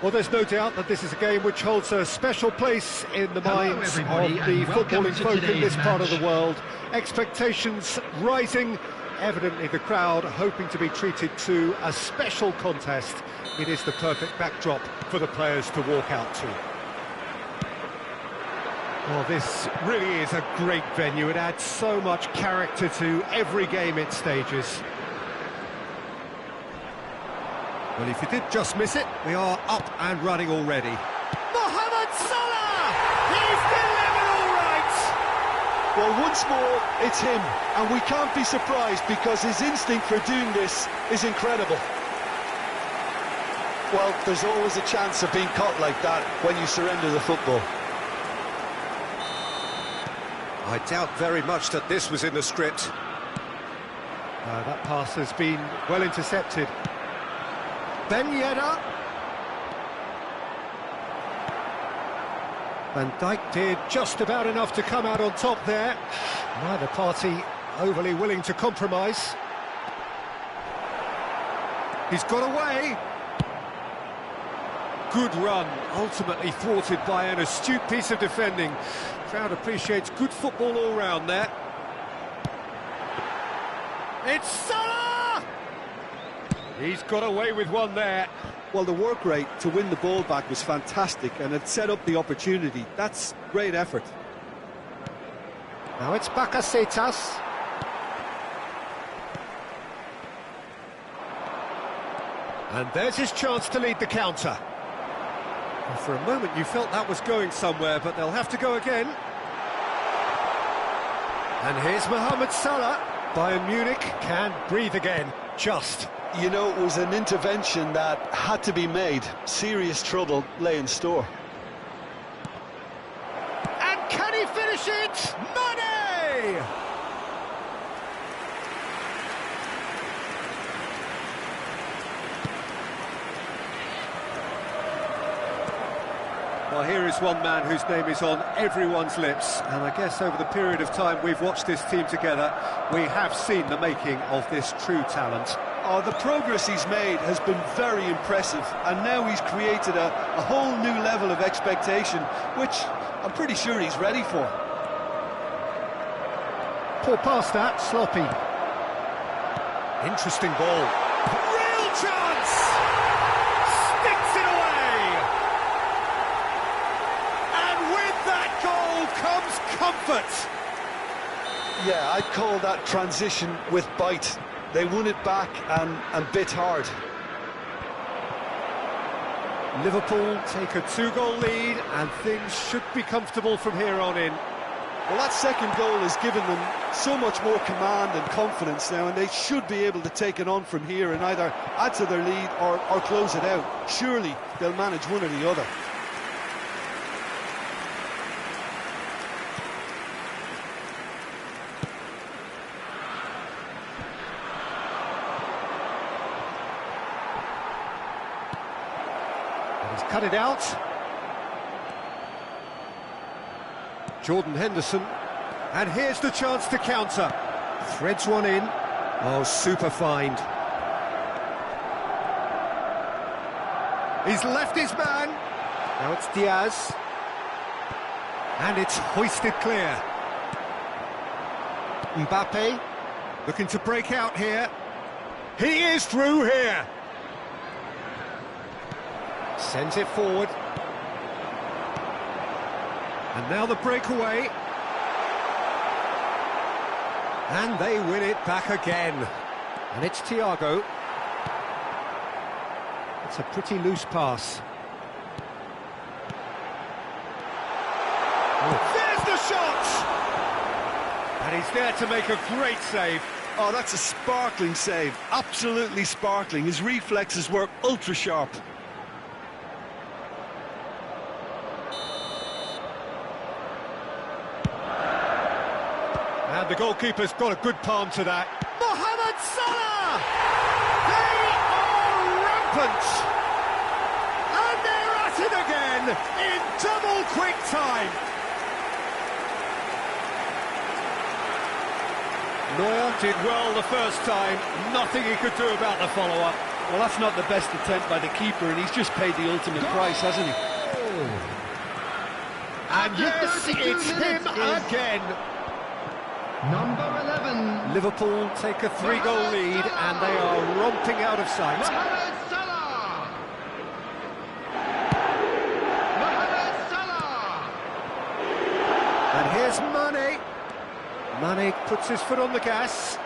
Speaker 2: Well, there's no doubt that this is a game which holds a special place in the minds of the footballing folk in this part of the world. Expectations rising, evidently the crowd hoping to be treated to a special contest. It is the perfect backdrop for the players to walk out to. Well, this really is a great venue. It adds so much character to every game it stages. Well, if you did just miss it, we are up and running already. Mohamed Salah! He's delivered all right!
Speaker 3: Well, once more, it's him, and we can't be surprised because his instinct for doing this is incredible. Well, there's always a chance of being caught like that when you surrender the football.
Speaker 2: I doubt very much that this was in the script. That pass has been well intercepted. Ben Yedder. Van Dijk did just about enough to come out on top there. Neither party overly willing to compromise. He's got away. Good run, ultimately thwarted by an astute piece of defending. Crowd appreciates good football all round there. It's Salah! He's got away with one there.
Speaker 3: Well, the work rate to win the ball back was fantastic, and it set up the opportunity. That's great effort.
Speaker 2: Now it's Bakasetas. And there's his chance to lead the counter. Well, for a moment you felt that was going somewhere, but they'll have to go again. And here's Mohamed Salah. Bayern Munich can breathe again, just.
Speaker 3: You know, it was an intervention that had to be made. Serious trouble lay in store.
Speaker 2: And can he finish it? Mane! Well, here is one man whose name is on everyone's lips, and I guess over the period of time we've watched this team together, we have seen the making of this true talent.
Speaker 3: Oh, the progress he's made has been very impressive, and now he's created a whole new level of expectation, which I'm pretty sure he's ready for.
Speaker 2: Poor pass that, sloppy. Interesting ball. Real chance! Sticks it away! And with that goal comes comfort.
Speaker 3: Yeah, I'd call that transition with bite. They won it back and bit hard.
Speaker 2: Liverpool take a 2-goal lead, and things should be comfortable from here on in.
Speaker 3: Well, that second goal has given them so much more command and confidence now, and they should be able to take it on from here and either add to their lead or close it out. Surely they'll manage one or the other.
Speaker 2: And he's cut it out. Jordan Henderson. And here's the chance to counter. Threads one in. Oh, super find. He's left his man. Now it's Diaz. And it's hoisted clear. Mbappe looking to break out here. He is through here. Sends it forward. And now the breakaway. And they win it back again. And it's Thiago. It's a pretty loose pass. Oh. There's the shot! And he's there to make a great save.
Speaker 3: Oh, that's a sparkling save. Absolutely sparkling. His reflexes were ultra sharp.
Speaker 2: And the goalkeeper's got a good palm to that. Mohamed Salah! They are rampant! And they're at it again in double quick time. Neuer did well the first time, nothing he could do about the follow-up.
Speaker 3: Well, that's not the best attempt by the keeper, and he's just paid the ultimate price, hasn't he?
Speaker 2: And yes, it's him again.
Speaker 1: Number 11.
Speaker 2: Liverpool take a 3-goal lead, and they are romping out of sight.
Speaker 1: Mohamed Salah! Mohamed Salah!
Speaker 2: And here's Mane. Mane puts his foot on the gas.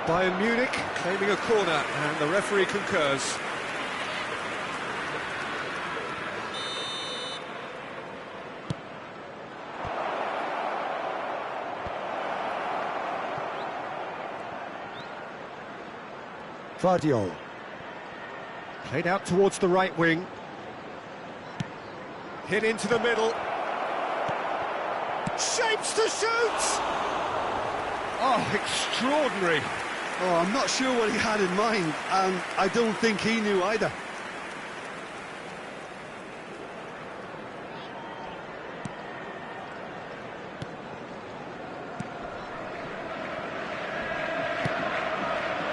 Speaker 2: Bayern Munich claiming a corner, and the referee concurs. Vardiol. Played out towards the right wing. Hit into the middle. Shapes to shoot! Oh, extraordinary.
Speaker 3: Oh, I'm not sure what he had in mind, and I don't think he knew either.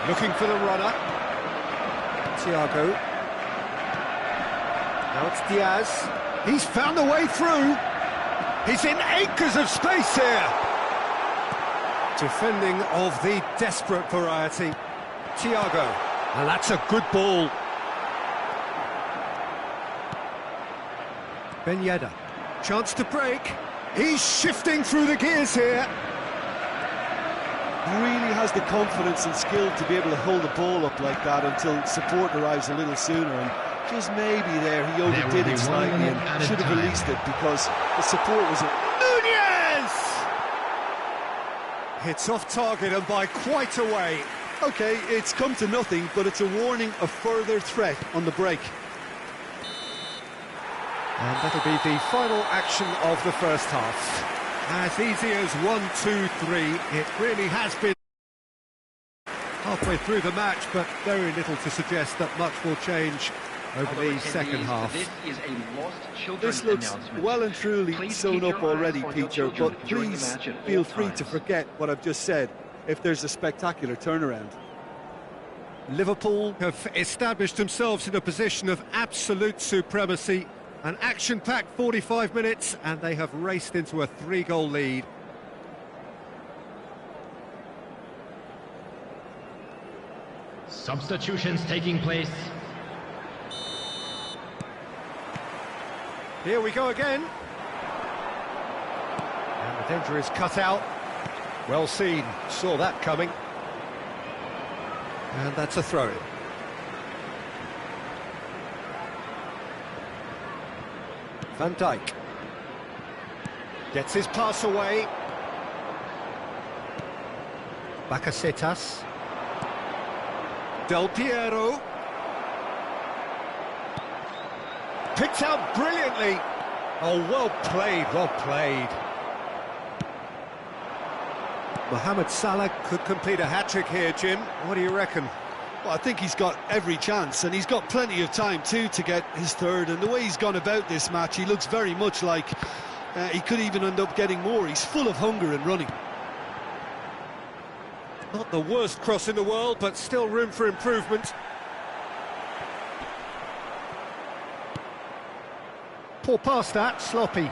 Speaker 2: Looking for the runner. Thiago. Now it's Diaz. He's found a way through. He's in acres of space here. Defending of the desperate variety. Thiago. And that's a good ball. Ben Yedder. Chance to break. He's shifting through the gears here.
Speaker 3: Really has the confidence and skill to be able to hold the ball up like that until support arrives a little sooner, and just maybe there he overdid it slightly and should have released it because the support was...
Speaker 2: Nunez! Hits off target and by quite a way.
Speaker 3: OK, it's come to nothing, but it's a warning of further threat on the break.
Speaker 2: And that'll be the final action of the first half. As easy as 1, 2, 3, it really has been halfway through the match, but very little to suggest that much will change over the second half.
Speaker 1: This is a lost children's
Speaker 3: This looks
Speaker 1: announcement.
Speaker 3: well and truly
Speaker 1: Please
Speaker 3: sewn
Speaker 1: keep
Speaker 3: up
Speaker 1: your eyes
Speaker 3: already,
Speaker 1: on your
Speaker 3: Peter,
Speaker 1: children
Speaker 3: but
Speaker 1: during the
Speaker 3: please
Speaker 1: match at
Speaker 3: feel
Speaker 1: all
Speaker 3: free to
Speaker 1: times.
Speaker 3: forget what I've just said if there's a spectacular turnaround.
Speaker 2: Liverpool have established themselves in a position of absolute supremacy. An action-packed 45 minutes, and they have raced into a 3-goal lead.
Speaker 4: Substitutions taking place.
Speaker 2: Here we go again. And the danger is cut out. Well seen, saw that coming. And that's a throw-in. Van Dijk gets his pass away. Bakasetas. Del Piero. Picked out brilliantly. Oh, well played, well played. Mohamed Salah could complete a hat-trick here, Jim. What do you reckon?
Speaker 3: Well, I think he's got every chance, and he's got plenty of time too to get his third, and the way he's gone about this match, he looks very much like He could even end up getting more. He's full of hunger and running.
Speaker 2: Not the worst cross in the world, but still room for improvement. Poor pass that, sloppy.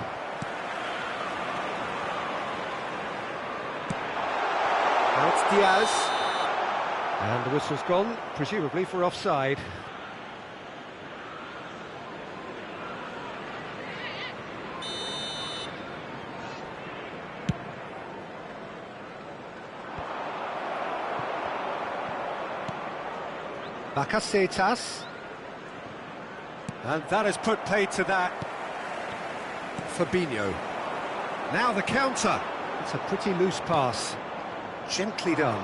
Speaker 2: Now it's Diaz. And the whistle's gone, presumably for offside. Bakasetas. And that has put paid to that. Fabinho. Now the counter. It's a pretty loose pass. Gently done.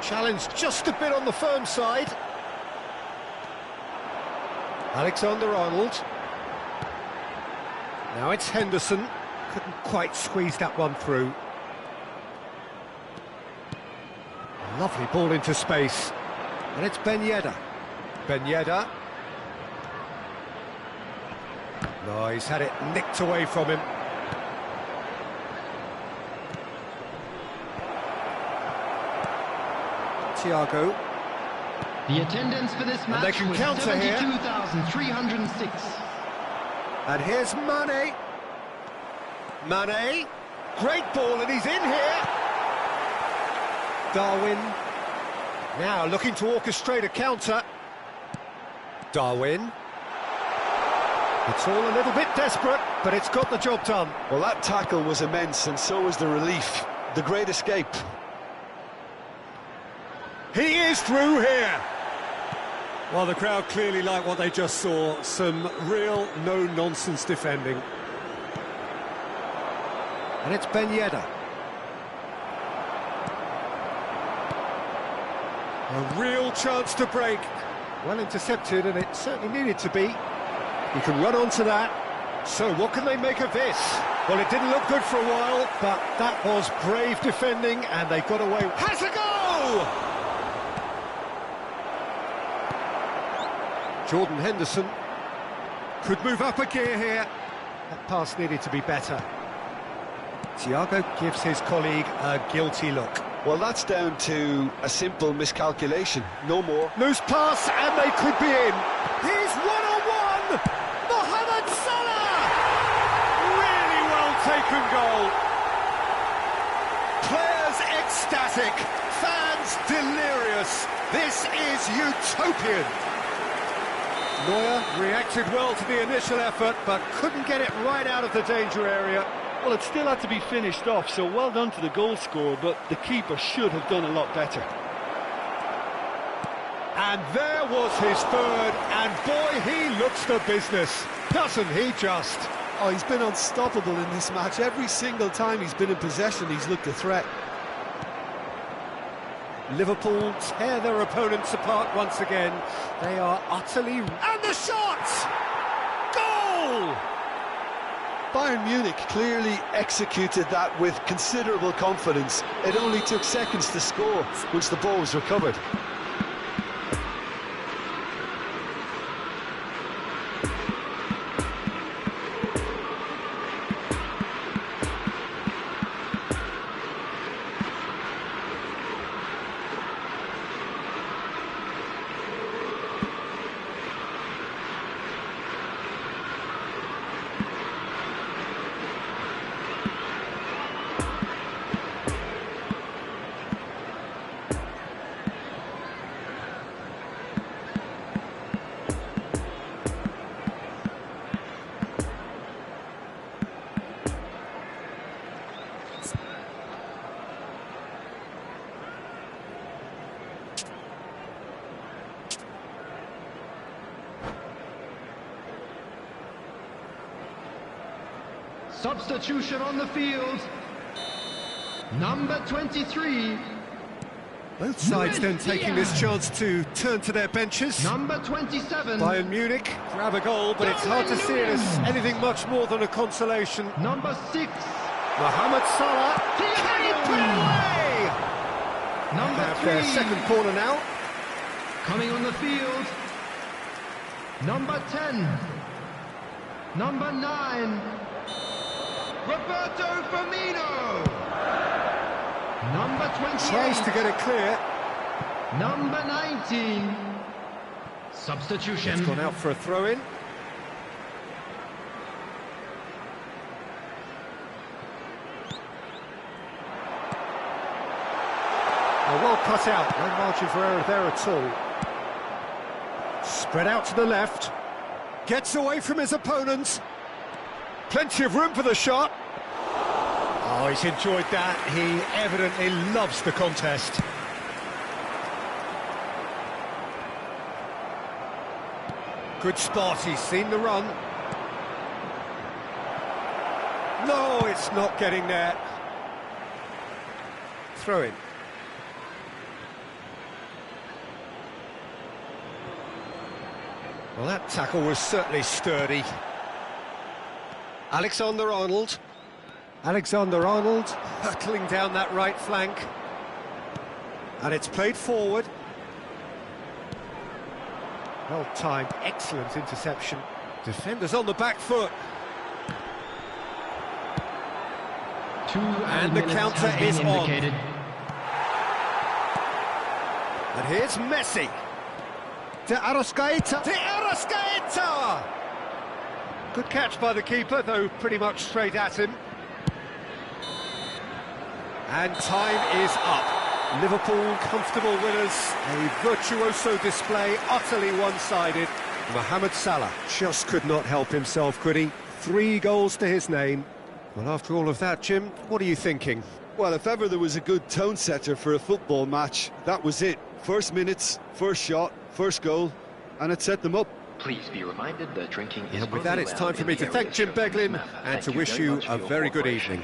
Speaker 2: Challenge just a bit on the firm side. Alexander-Arnold. Now it's Henderson. Couldn't quite squeeze that one through. Lovely ball into space. And it's Ben Yedder. Ben Yedder. No, he's had it nicked away from him. Thiago.
Speaker 1: The attendance for this match
Speaker 2: they can
Speaker 1: was
Speaker 2: counter here.
Speaker 1: 72,306.
Speaker 2: And here's Mane. Mane. Great ball, and he's in here. Darwin. Now looking to orchestrate a counter. Darwin. It's all a little bit desperate, but it's got the job done.
Speaker 3: Well, that tackle was immense, and so was the relief. The great escape.
Speaker 2: He is through here. Well, the crowd clearly like what they just saw. Some real no-nonsense defending. And it's Ben Yedder. A real chance to break. Well intercepted, and it certainly needed to be. You can run onto that. So what can they make of this? Well, it didn't look good for a while, but that was brave defending, and they got away. Has a go! Jordan Henderson could move up a gear here. That pass needed to be better. Thiago gives his colleague a guilty look.
Speaker 3: Well, that's down to a simple miscalculation, no more.
Speaker 2: Loose pass, and they could be in. He's one-on-one! Mohamed Salah! Really well taken goal. Players ecstatic, fans delirious. This is utopian. Neuer reacted well to the initial effort, but couldn't get it right out of the danger area.
Speaker 3: Well, it still had to be finished off, so well done to the goal scorer, but the keeper should have done a lot better.
Speaker 2: And there was his third, and boy, he looks the business, doesn't he just?
Speaker 3: Oh, he's been unstoppable in this match. Every single time he's been in possession, he's looked a threat.
Speaker 2: Liverpool tear their opponents apart once again. They are utterly... And the shot! Goal!
Speaker 3: Bayern Munich clearly executed that with considerable confidence. It only took seconds to score once the ball was recovered.
Speaker 1: Substitution on the field. Number 23.
Speaker 2: Both sides then taking this chance to turn to their benches.
Speaker 1: Number 27.
Speaker 2: Bayern Munich grab a goal, but it's hard to see it as anything much more than a consolation.
Speaker 1: Number 6.
Speaker 2: Mohamed Salah. Can he put it away?
Speaker 1: Number
Speaker 2: Have
Speaker 1: 3.
Speaker 2: their second corner now.
Speaker 1: Coming on the field. Number 10. Number 9.
Speaker 5: Roberto Firmino. Number 28.
Speaker 2: Tries to get it clear.
Speaker 5: Number 19. Substitution.
Speaker 2: It's gone out for a throw-in. Well cut out, no margin for error there at all. Spread out to the left. Gets away from his opponents. Plenty of room for the shot. Oh, he's enjoyed that. He evidently loves the contest. Good spot, he's seen the run. No, it's not getting there. Throw in. Well, that tackle was certainly sturdy. Alexander-Arnold. Alexander-Arnold hurtling down that right flank. And it's played forward. Well timed, excellent interception. Defenders on the back foot. And the counter is on. And here's Messi. De Arrascaeta. De Arrascaeta! Good catch by the keeper, though pretty much straight at him. And time is up. Liverpool comfortable winners. A virtuoso display, utterly one-sided. Mohamed Salah just could not help himself, could he? 3 goals to his name. Well, after all of that, Jim, what are you thinking?
Speaker 3: Well, if ever there was a good tone setter for a football match, that was it. First minutes, first shot, first goal, and it set them up.
Speaker 1: Please be reminded that drinking is
Speaker 2: And with that, it's time for me to thank Jim Beglin and to wish you a very good evening.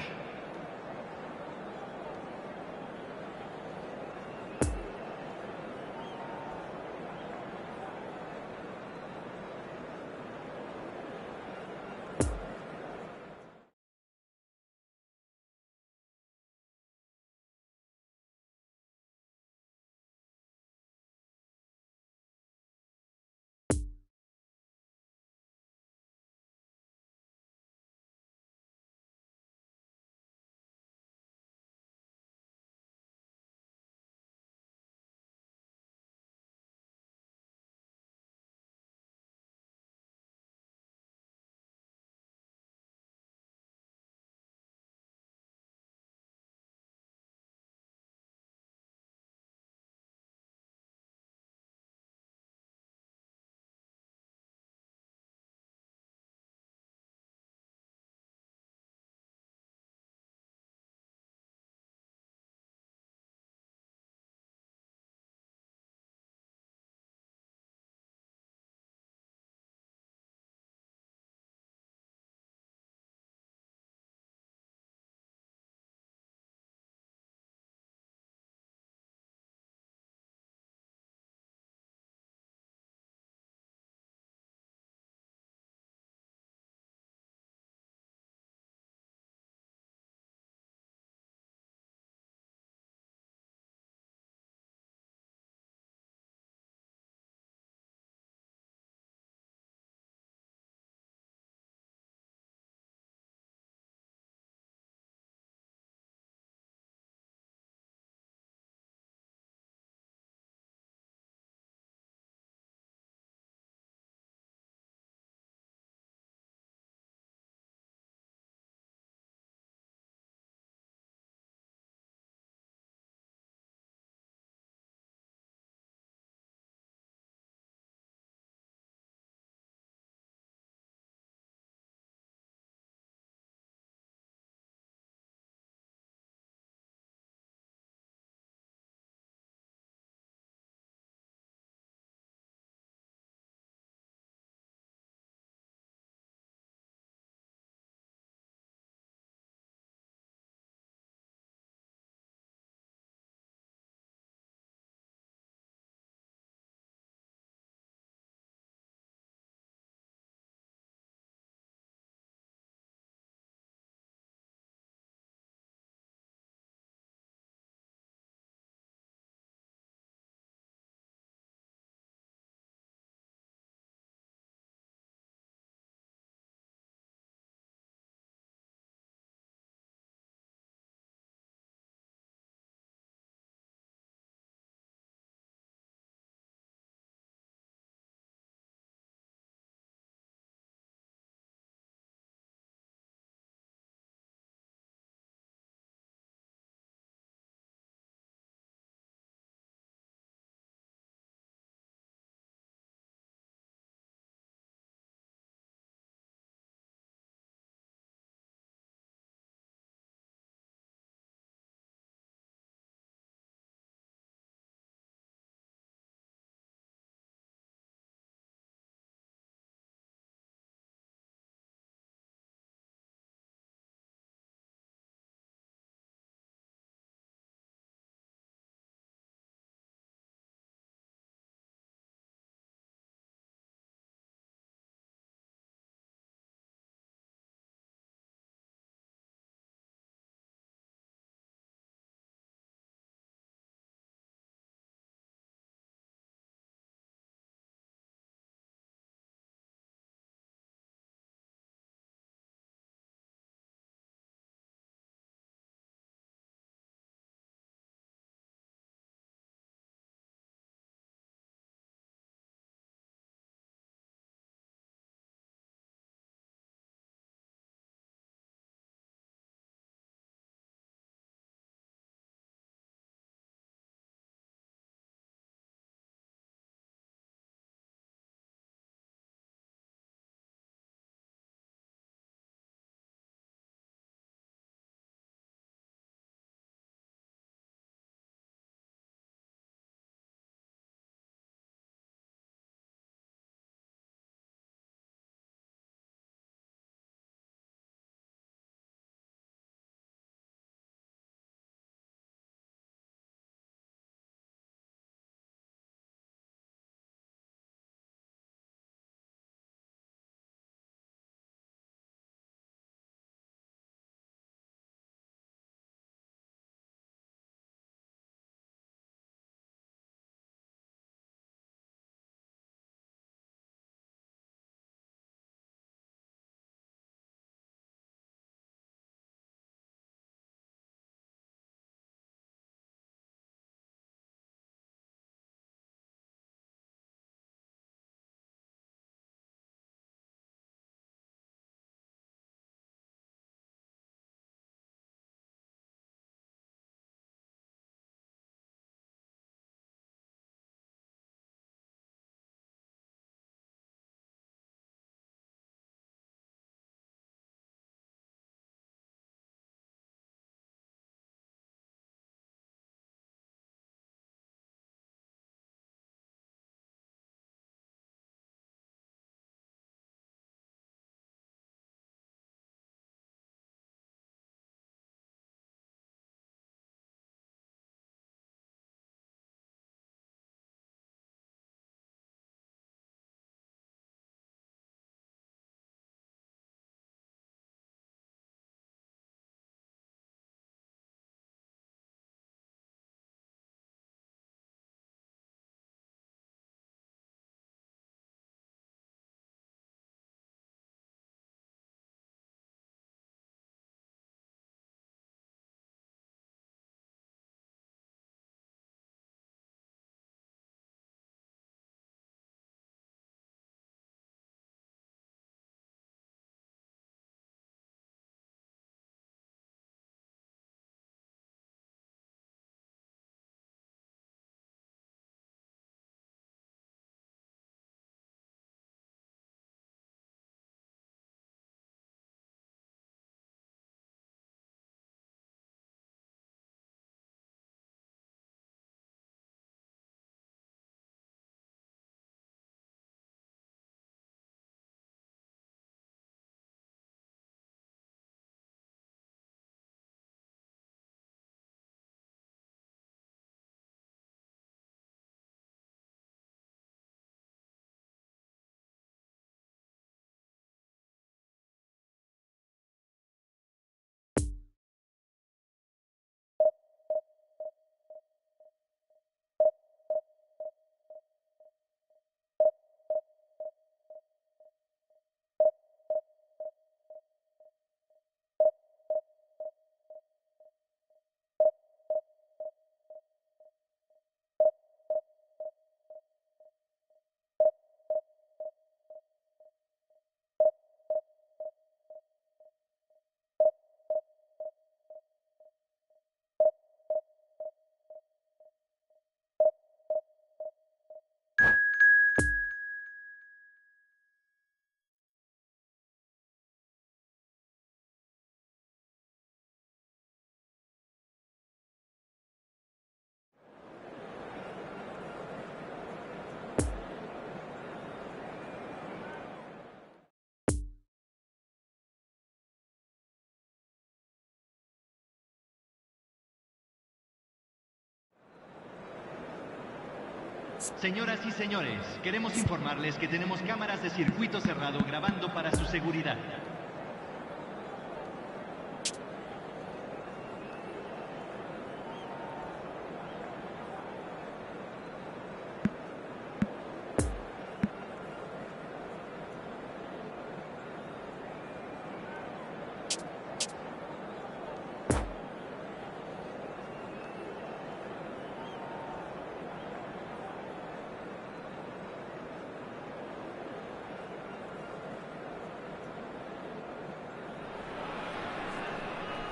Speaker 4: Señoras y señores, queremos informarles que tenemos cámaras de circuito cerrado grabando para su seguridad.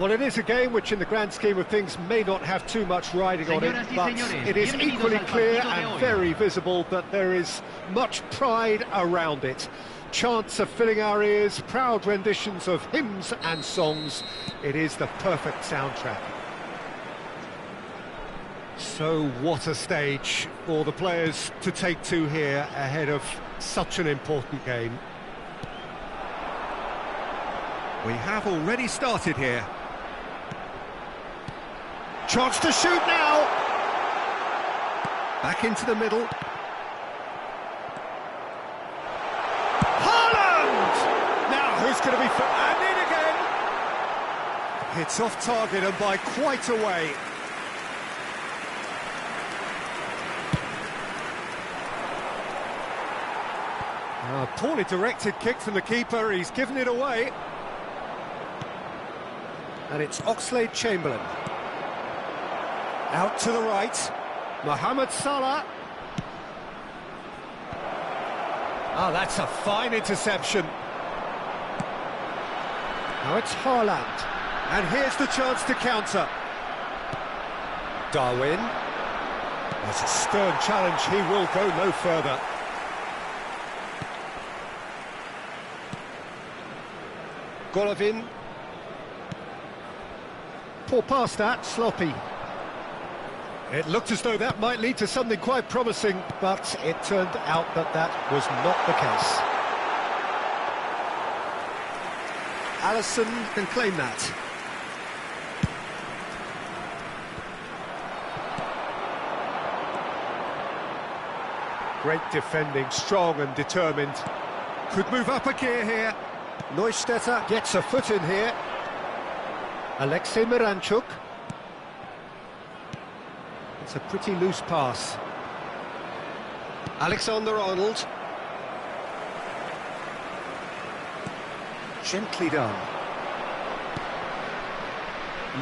Speaker 2: Well, it is a game which in the grand scheme of things may not have too much riding on it, but it is equally clear and very visible that there is much pride around it. Chants are filling our ears, proud renditions of hymns and songs. It is the perfect soundtrack. So what a stage for the players to take to here ahead of such an important game. We have already started here. Chance to shoot now! Back into the middle. Haaland! Now who's going to be... And in again! It's off target and by quite a way. A poorly directed kick from the keeper, he's given it away. And it's Oxlade-Chamberlain. Out to the right, Mohamed Salah. Oh, that's a fine interception. Now it's Haaland, and here's the chance to counter. Darwin. That's a stern challenge, he will go no further. Golovin. Poor pass that, sloppy. It looked as though that might lead to something quite promising, but it turned out that that was not the case. Alisson can claim that. Great defending, strong and determined. Could move up a gear here. Neustädter gets a foot in here. Alexei Miranchuk. It's a pretty loose pass. Alexander-Arnold. Gently done.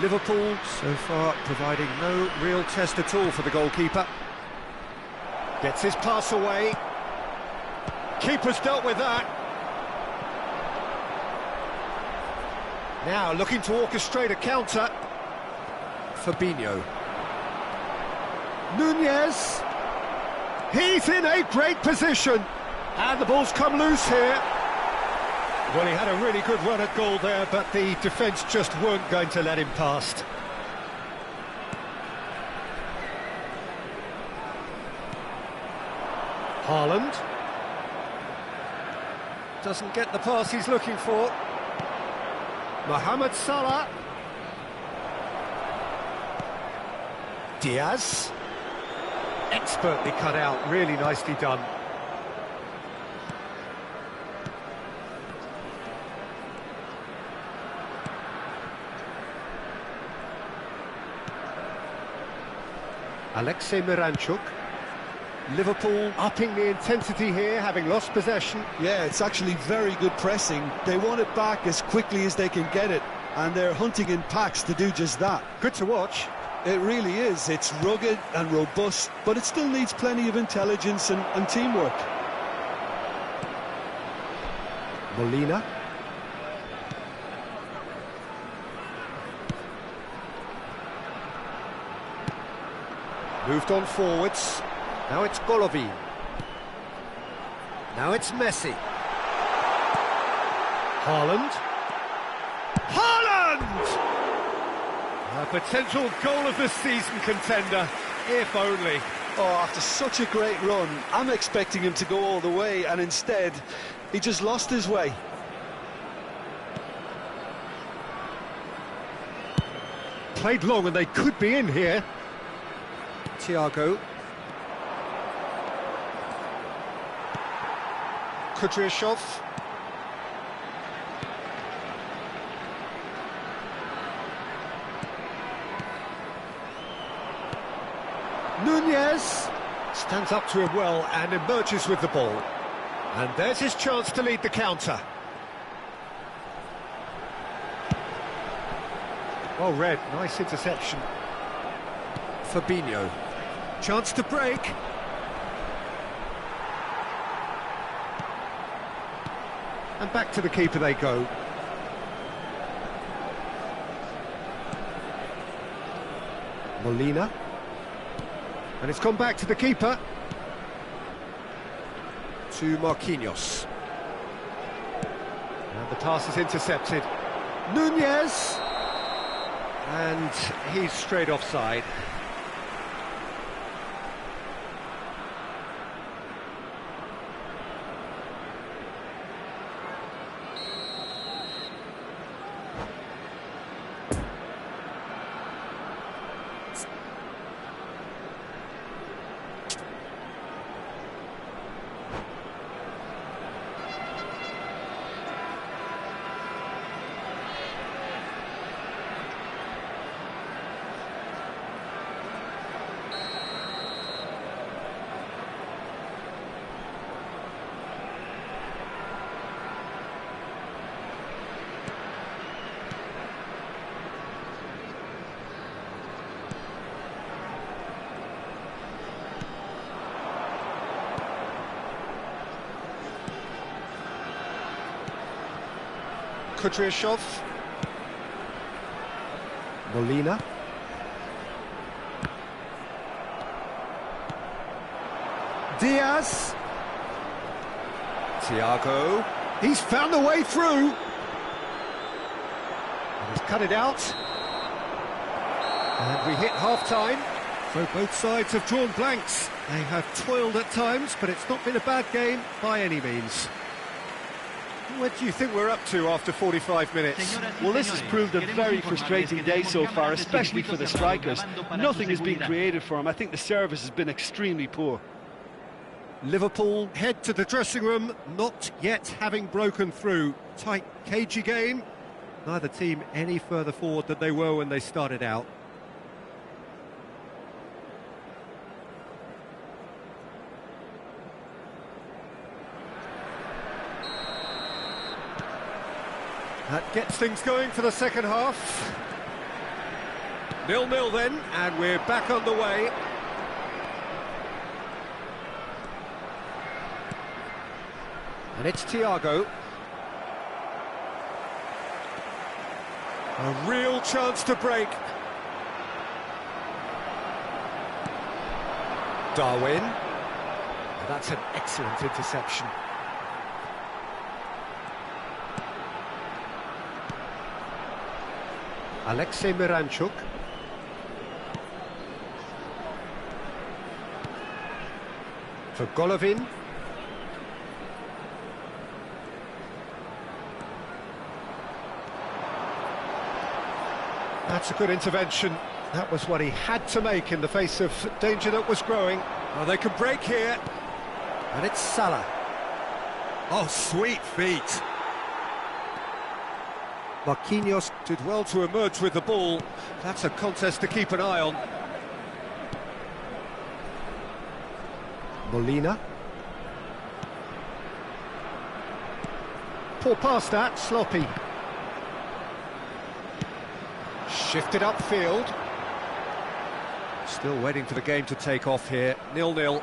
Speaker 2: Liverpool so far providing no real test at all for the goalkeeper. Gets his pass away. Keeper's dealt with that. Now looking to orchestrate a counter. Fabinho. Nunez. He's in a great position. And the ball's come loose here. Well, he had a really good run at goal there, but the defence just weren't going to let him past. Haaland. Doesn't get the pass he's looking for. Mohamed Salah. Diaz. Expertly cut out, really nicely done. Alexei Miranchuk. Liverpool upping the intensity here, having lost possession.
Speaker 3: Yeah, it's actually very good pressing. They want it back as quickly as they can get it, and they're hunting in packs to do just that.
Speaker 2: Good to watch.
Speaker 3: It really is. It's rugged and robust, but it still needs plenty of intelligence and teamwork.
Speaker 2: Molina. Moved on forwards. Now it's Golovin. Now it's Messi. Haaland. Haaland! A potential goal of the season contender, if only.
Speaker 3: Oh, after such a great run, I'm expecting him to go all the way, and instead, he just lost his way.
Speaker 2: Played long and they could be in here. Thiago. Kudryashov. Nunez stands up to him well and emerges with the ball. And there's his chance to lead the counter. Well read, nice interception. Fabinho. Chance to break. And back to the keeper they go. Molina. And it's gone back to the keeper. To Marquinhos. And the pass is intercepted. Nunez. And he's straight offside. Kudryashov. Molina. Diaz. Thiago. He's found the way through. And he's cut it out. And we hit half-time. So both sides have drawn blanks. They have toiled at times, but it's not been a bad game by any means. What do you think we're up to after 45 minutes?
Speaker 3: Well, this has proved a very frustrating day so far, especially for the strikers. Nothing has been created for them. I think the service has been extremely poor.
Speaker 2: Liverpool head to the dressing room, not yet having broken through. Tight, cagey game. Neither team any further forward than they were when they started out. That gets things going for the second half. 0-0 then, and we're back on the way. And it's Thiago. A real chance to break. Darwin. That's an excellent interception. Alexei Miranchuk. For Golovin. That's a good intervention. That was what he had to make in the face of danger that was growing. Oh, they can break here. And it's Salah. Oh, sweet feet. Marquinhos did well to emerge with the ball. That's a contest to keep an eye on. Molina. Poor pass that, sloppy. Shifted upfield. Still waiting for the game to take off here. 0-0.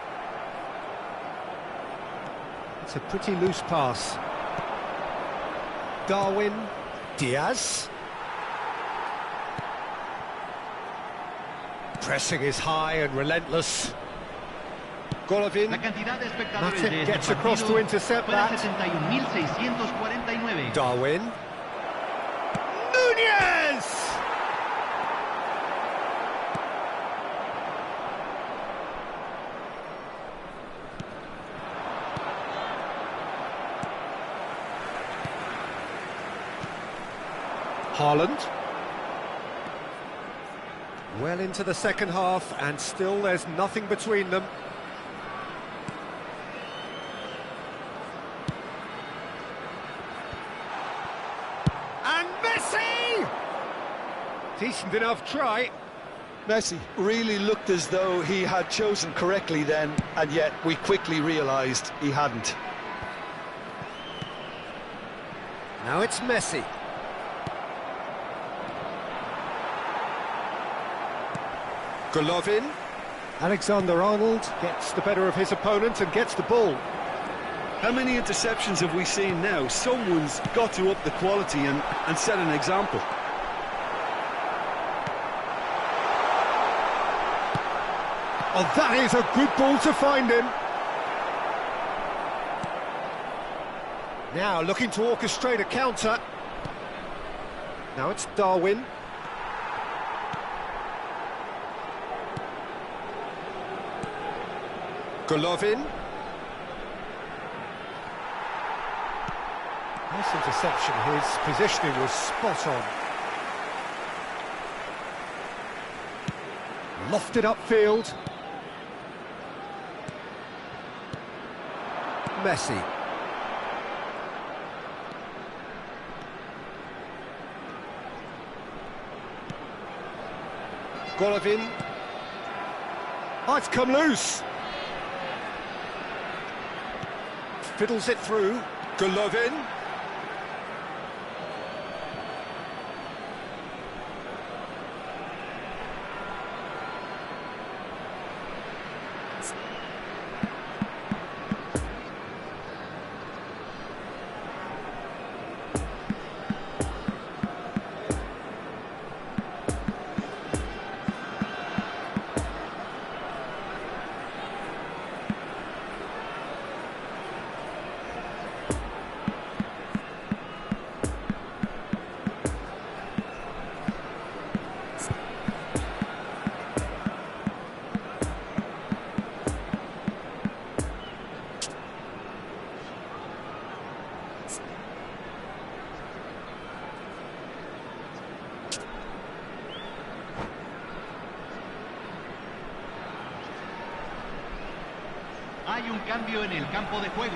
Speaker 2: It's a pretty loose pass. Darwin. Diaz. Pressing is high and relentless. Golovin. Matip gets across to intercept that. Darwin. Nunez! Haaland. Well into the second half, and still there's nothing between them. Decent enough try.
Speaker 3: Messi really looked as though he had chosen correctly then, and yet we quickly realised he hadn't.
Speaker 2: Now it's Messi. Golovin. Alexander-Arnold gets the better of his opponent and gets the ball.
Speaker 3: How many interceptions have we seen now? Someone's got to up the quality and set an example.
Speaker 2: Oh, that is a good ball to find him. Now looking to orchestrate a counter. Now it's Darwin. Golovin. Nice interception, his positioning was spot on. Lofted upfield. Messi. Golovin. Oh, it's come loose. Fiddles it through. Golovin.
Speaker 4: Hay un cambio en el campo de juego.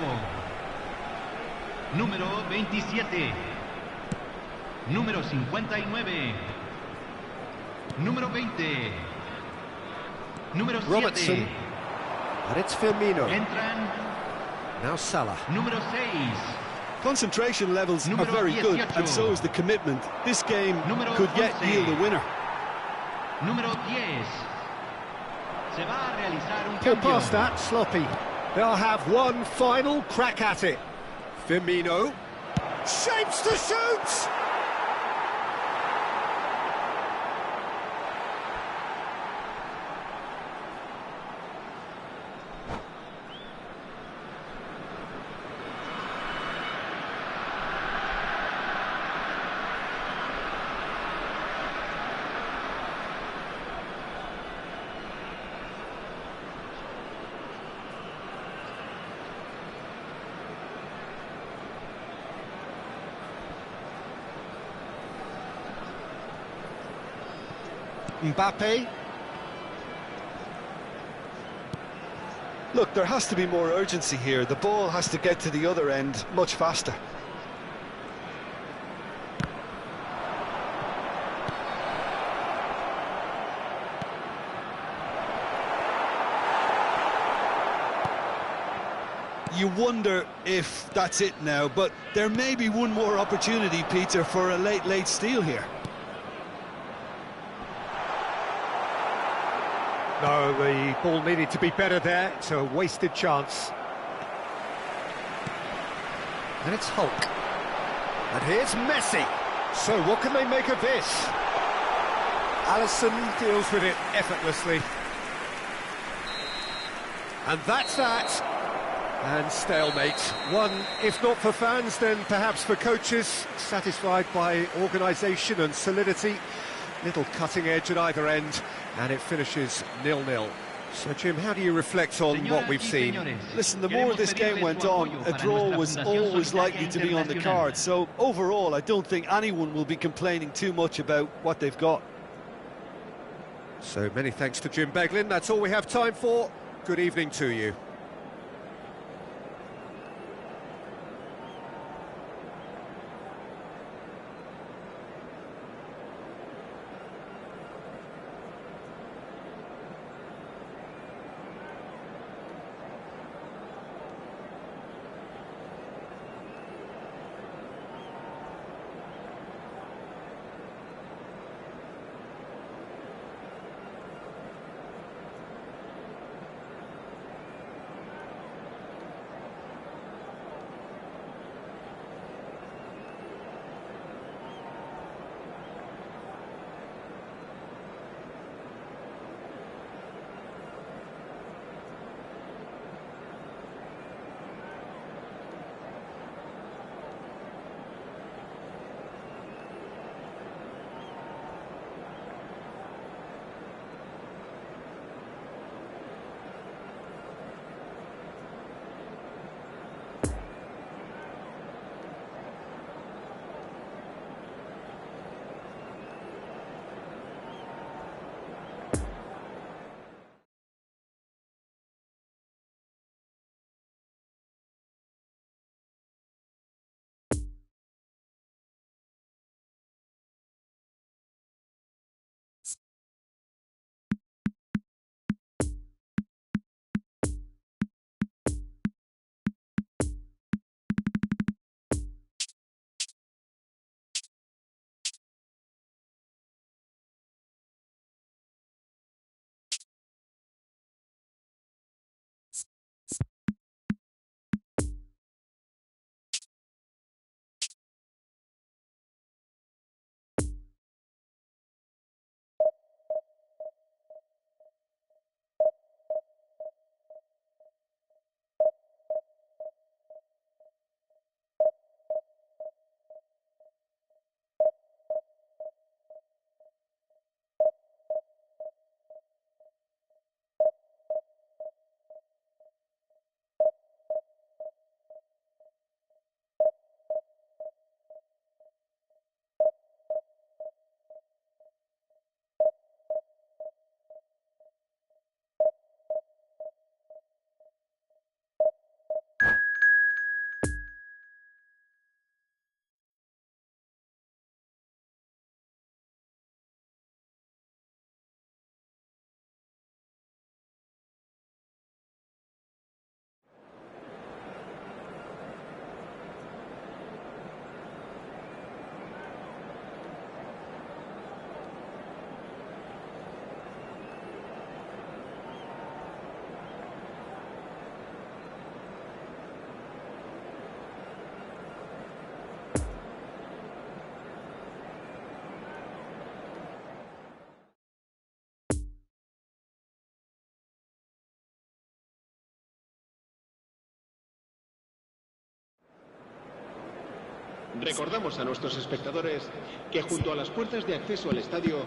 Speaker 4: Número 27. Número 59. Número 20. Número 7.
Speaker 2: Robertson. And it's Firmino.
Speaker 4: Entran.
Speaker 2: Now Salah.
Speaker 4: Número 6.
Speaker 3: Concentration levels are
Speaker 4: Número
Speaker 3: very good,
Speaker 4: 18.
Speaker 3: and so is the commitment. This game
Speaker 4: Número
Speaker 3: could yet
Speaker 4: 11.
Speaker 3: yield a winner.
Speaker 4: Número 10. Se va a realizar un
Speaker 2: Pull
Speaker 4: cambio.
Speaker 2: past that, sloppy. They'll have one final crack at it. Firmino. Shapes to shoot! Mbappe.
Speaker 3: Look, there has to be more urgency here. The ball has to get to the other end much faster. You wonder if that's it now, but there may be one more opportunity, Peter, for a late steal here.
Speaker 2: No, the ball needed to be better there. It's a wasted chance. And it's Hulk. And here's Messi. So what can they make of this? Alisson deals with it effortlessly. And that's that. And stalemate. One, if not for fans, then perhaps for coaches, satisfied by organisation and solidity. Little cutting edge at either end, and it finishes 0-0. So, Jim, how do you reflect on what we've seen?
Speaker 3: Listen, the more this game went on, a draw was always likely to be on the card. So, overall, I don't think anyone will be complaining too much about what they've got.
Speaker 2: So, many thanks to Jim Beglin. That's all we have time for. Good evening to you.
Speaker 6: Recordamos a nuestros espectadores que junto a las puertas de acceso al estadio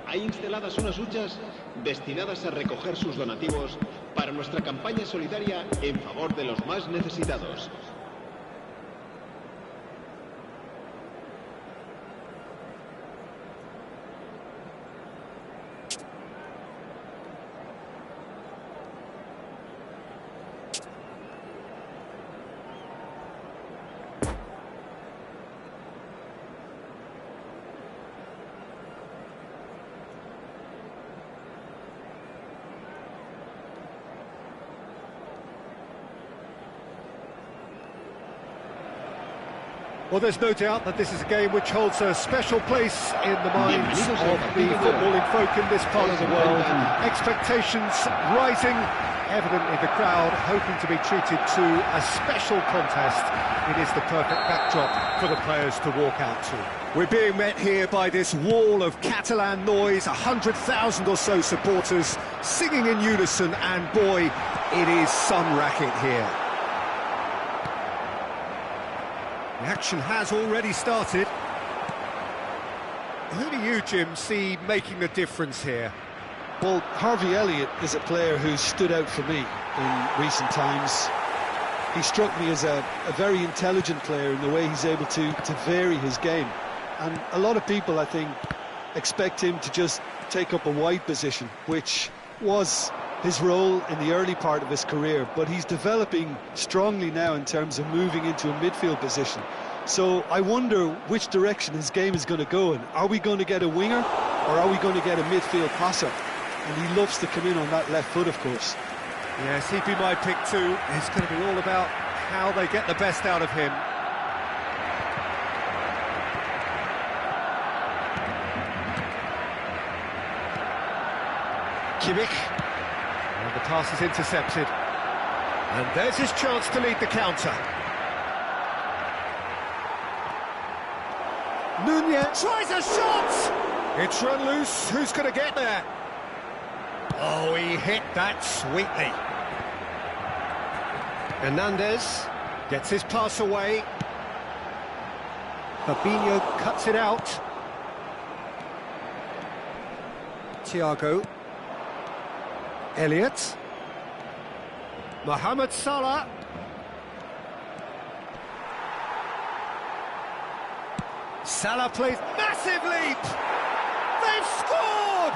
Speaker 6: hay instaladas unas huchas destinadas a recoger sus donativos para nuestra campaña solidaria en favor de los más necesitados.
Speaker 2: Well, there's no doubt that this is a game which holds a special place in the minds of the footballing folk in this part of the world. Expectations rising, evidently the crowd hoping to be treated to a special contest. It is the perfect backdrop for the players to walk out to. We're being met here by this wall of Catalan noise, 100,000 or so supporters singing in unison, and boy, it is some racket here. The action has already started. Who do you, Jim, see making the difference here?
Speaker 3: Well, Harvey Elliott is a player who's stood out for me in recent times. He struck me as a very intelligent player in the way he's able to vary his game. And a lot of people, I think, expect him to just take up a wide position, which was his role in the early part of his career, but he's developing strongly now in terms of moving into a midfield position. So I wonder which direction his game is going to go in. Are we going to get a winger, or are we going to get a midfield passer? And he loves to come in on that left foot, of course.
Speaker 2: Yes, he'd be my pick too. It's going to be all about how they get the best out of him. Kimmich. And the pass is intercepted. And there's his chance to lead the counter. Nunez tries a shot! It's run loose. Who's going to get there? Oh, he hit that sweetly. Hernandez gets his pass away. Fabinho cuts it out. Thiago. Elliott. Mohamed Salah. Salah plays massive leap. They've scored!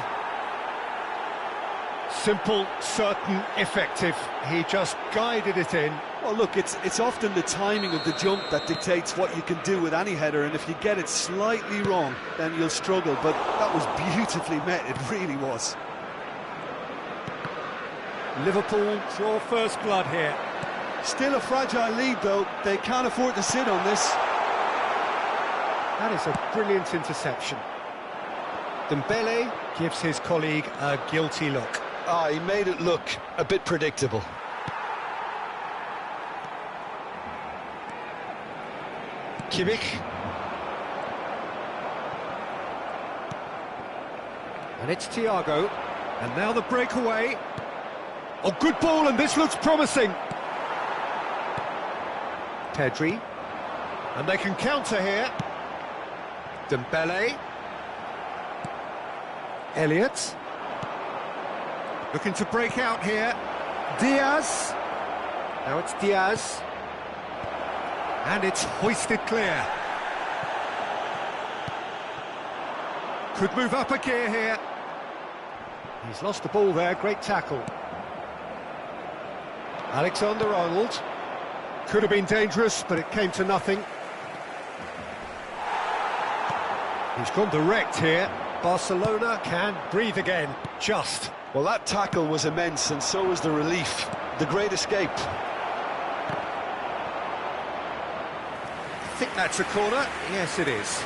Speaker 2: Simple, certain, effective. He just guided it in.
Speaker 3: Well, look, it's often the timing of the jump that dictates what you can do with any header, and if you get it slightly wrong, then you'll struggle. But that was beautifully met, it really was.
Speaker 2: Liverpool draw first blood here.
Speaker 3: Still a fragile lead, though. They can't afford to sit on this.
Speaker 2: That is a brilliant interception. Dembele gives his colleague a guilty look.
Speaker 3: Ah, he made it look a bit predictable.
Speaker 2: Kimmich. And it's Thiago. And now the breakaway. Oh, good ball, and this looks promising. Pedri. And they can counter here. Dembele. Elliott. Looking to break out here. Diaz. Now it's Diaz. And it's hoisted clear. Could move up a gear here. He's lost the ball there, great tackle. Alexander-Arnold. Could have been dangerous, but it came to nothing. He's gone direct here. Barcelona can breathe again, just.
Speaker 3: Well, that tackle was immense, and so was the relief. The great escape.
Speaker 2: I think that's a corner. Yes, it is.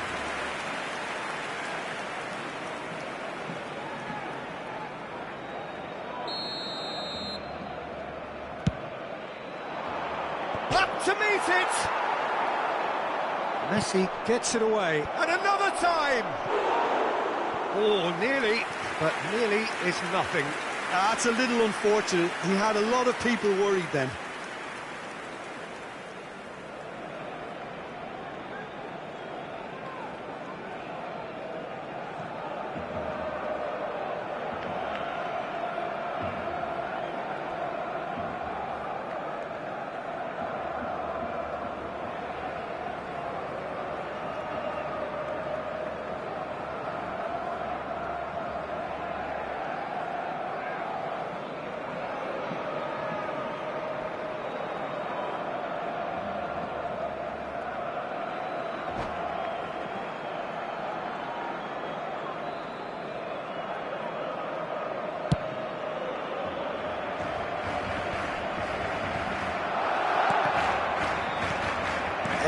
Speaker 2: Up to meet it! Messi gets it away. And another time! Oh, nearly, but nearly is nothing.
Speaker 3: That's a little unfortunate. He had a lot of people worried then.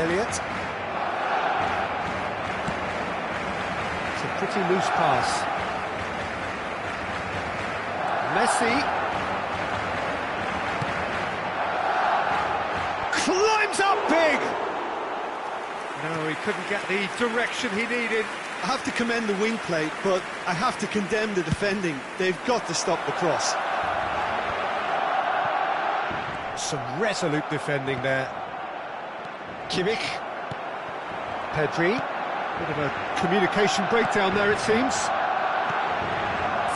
Speaker 2: Elliott. It's a pretty loose pass. Messi. Climbs up big! No, he couldn't get the direction he needed.
Speaker 3: I have to commend the wing play, but I have to condemn the defending. They've got to stop the cross.
Speaker 2: Some resolute defending there. Kimmich. Pedri. Bit of a communication breakdown there, it seems.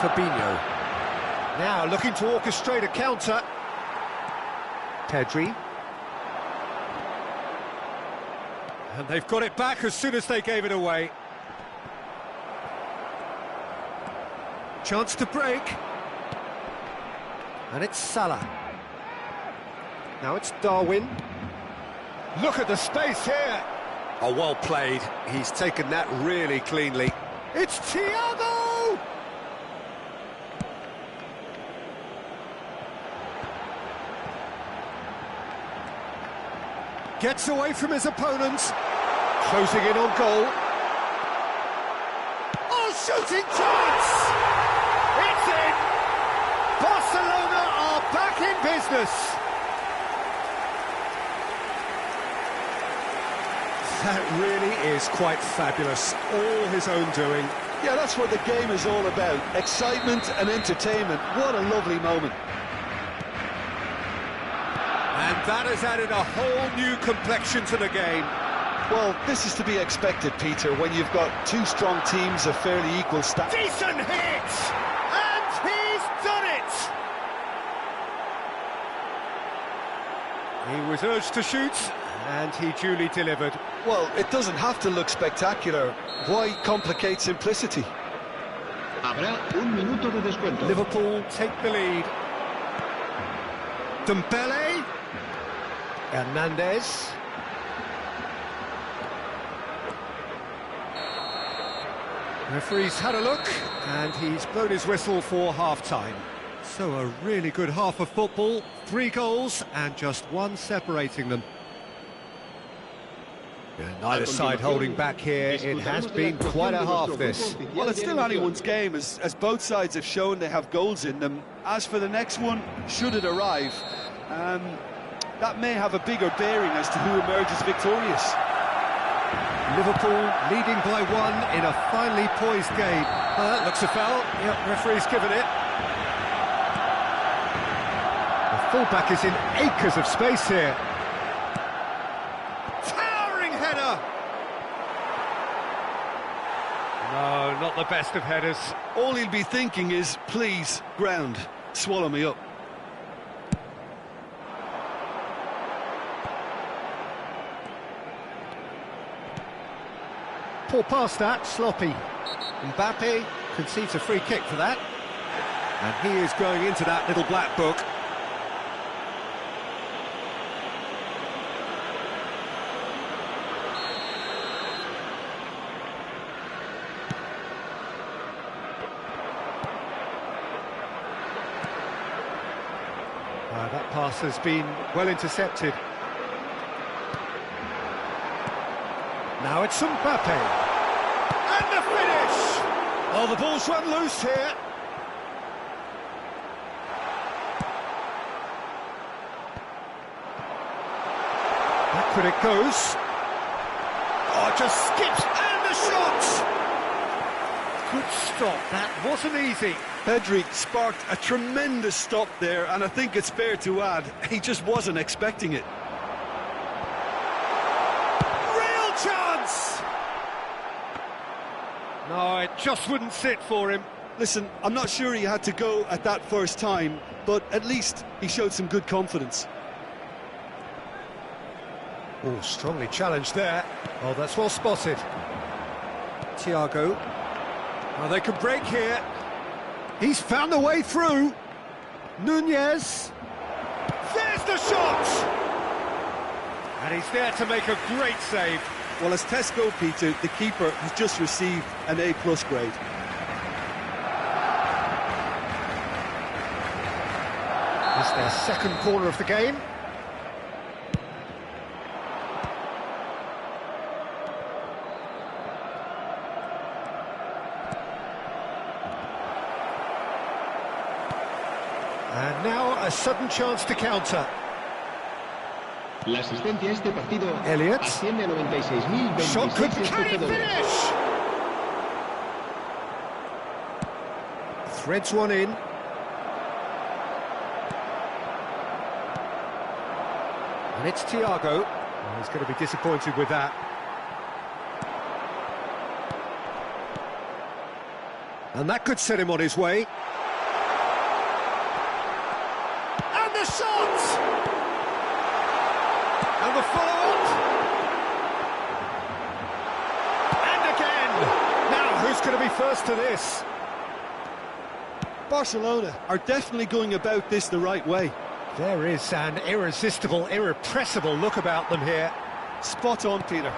Speaker 2: Fabinho. Now looking to orchestrate a counter. Pedri. And they've got it back as soon as they gave it away. Chance to break. And it's Salah. Now it's Darwin. Look at the space here. Oh, well played. He's taken that really cleanly. It's Thiago! Gets away from his opponents. Closing in on goal. Oh, shooting chance! It's in! Barcelona are back in business. That really is quite fabulous. All his own doing.
Speaker 3: Yeah, that's what the game is all about. Excitement and entertainment. What a lovely moment.
Speaker 2: And that has added a whole new complexion to the game.
Speaker 3: Well, this is to be expected, Peter, when you've got two strong teams of fairly equal stats.
Speaker 2: Decent hit! And he's done it! He was urged to shoot, and he duly delivered.
Speaker 3: Well, it doesn't have to look spectacular. Why complicate simplicity?
Speaker 6: Habrá un minuto de descuento.
Speaker 2: Liverpool take the lead. Dembele. Hernandez. Referee's had a look, and he's blown his whistle for half-time. So a really good half of football, 3 goals, and just one separating them. Neither side holding back here. It has been quite a half, this.
Speaker 3: Well, it's still anyone's game, as both sides have shown they have goals in them. As for the next one, should it arrive, that may have a bigger bearing as to who emerges victorious.
Speaker 2: Liverpool leading by 1 in a finely poised game. Looks a foul. Yep, referee's given it. The fullback is in acres of space here. Towering header! No, not the best of headers.
Speaker 3: All he'll be thinking is, please, ground, swallow me up.
Speaker 2: Poor pass that, sloppy. Mbappe concedes a free kick for that. And he is going into that little black book. That pass has been well intercepted. Now it's Mbappe. And the finish! Oh, the ball's run loose here. Back it goes. Oh, it just skips, and the shot! Good stop, that wasn't easy.
Speaker 3: Pedri sparked a tremendous stop there, and I think it's fair to add, he just wasn't expecting it.
Speaker 2: Chance! No, it just wouldn't sit for him.
Speaker 3: Listen, I'm not sure he had to go at that first time, but at least he showed some good confidence.
Speaker 2: Oh, strongly challenged there. Oh, that's well spotted. Thiago. Oh, they could break here. He's found a way through. Nunez. There's the shot! And he's there to make a great save.
Speaker 3: Well, as tests go, Peter, the keeper has just received an A+ grade.
Speaker 2: It's their second corner of the game. And now a sudden chance to counter.
Speaker 6: La asistencia a este partido
Speaker 2: Elliot.
Speaker 6: asciende a 96.026
Speaker 2: Shot could... Can he
Speaker 6: espectadores.
Speaker 2: finish? Threads one in. And it's Thiago. Oh, he's going to be disappointed with that. And that could set him on his way. And the shot! And the follow-up! And again! Now, who's going to be first to this?
Speaker 3: Barcelona are definitely going about this the right way.
Speaker 2: There is an irresistible, irrepressible look about them here.
Speaker 3: Spot on, Peter.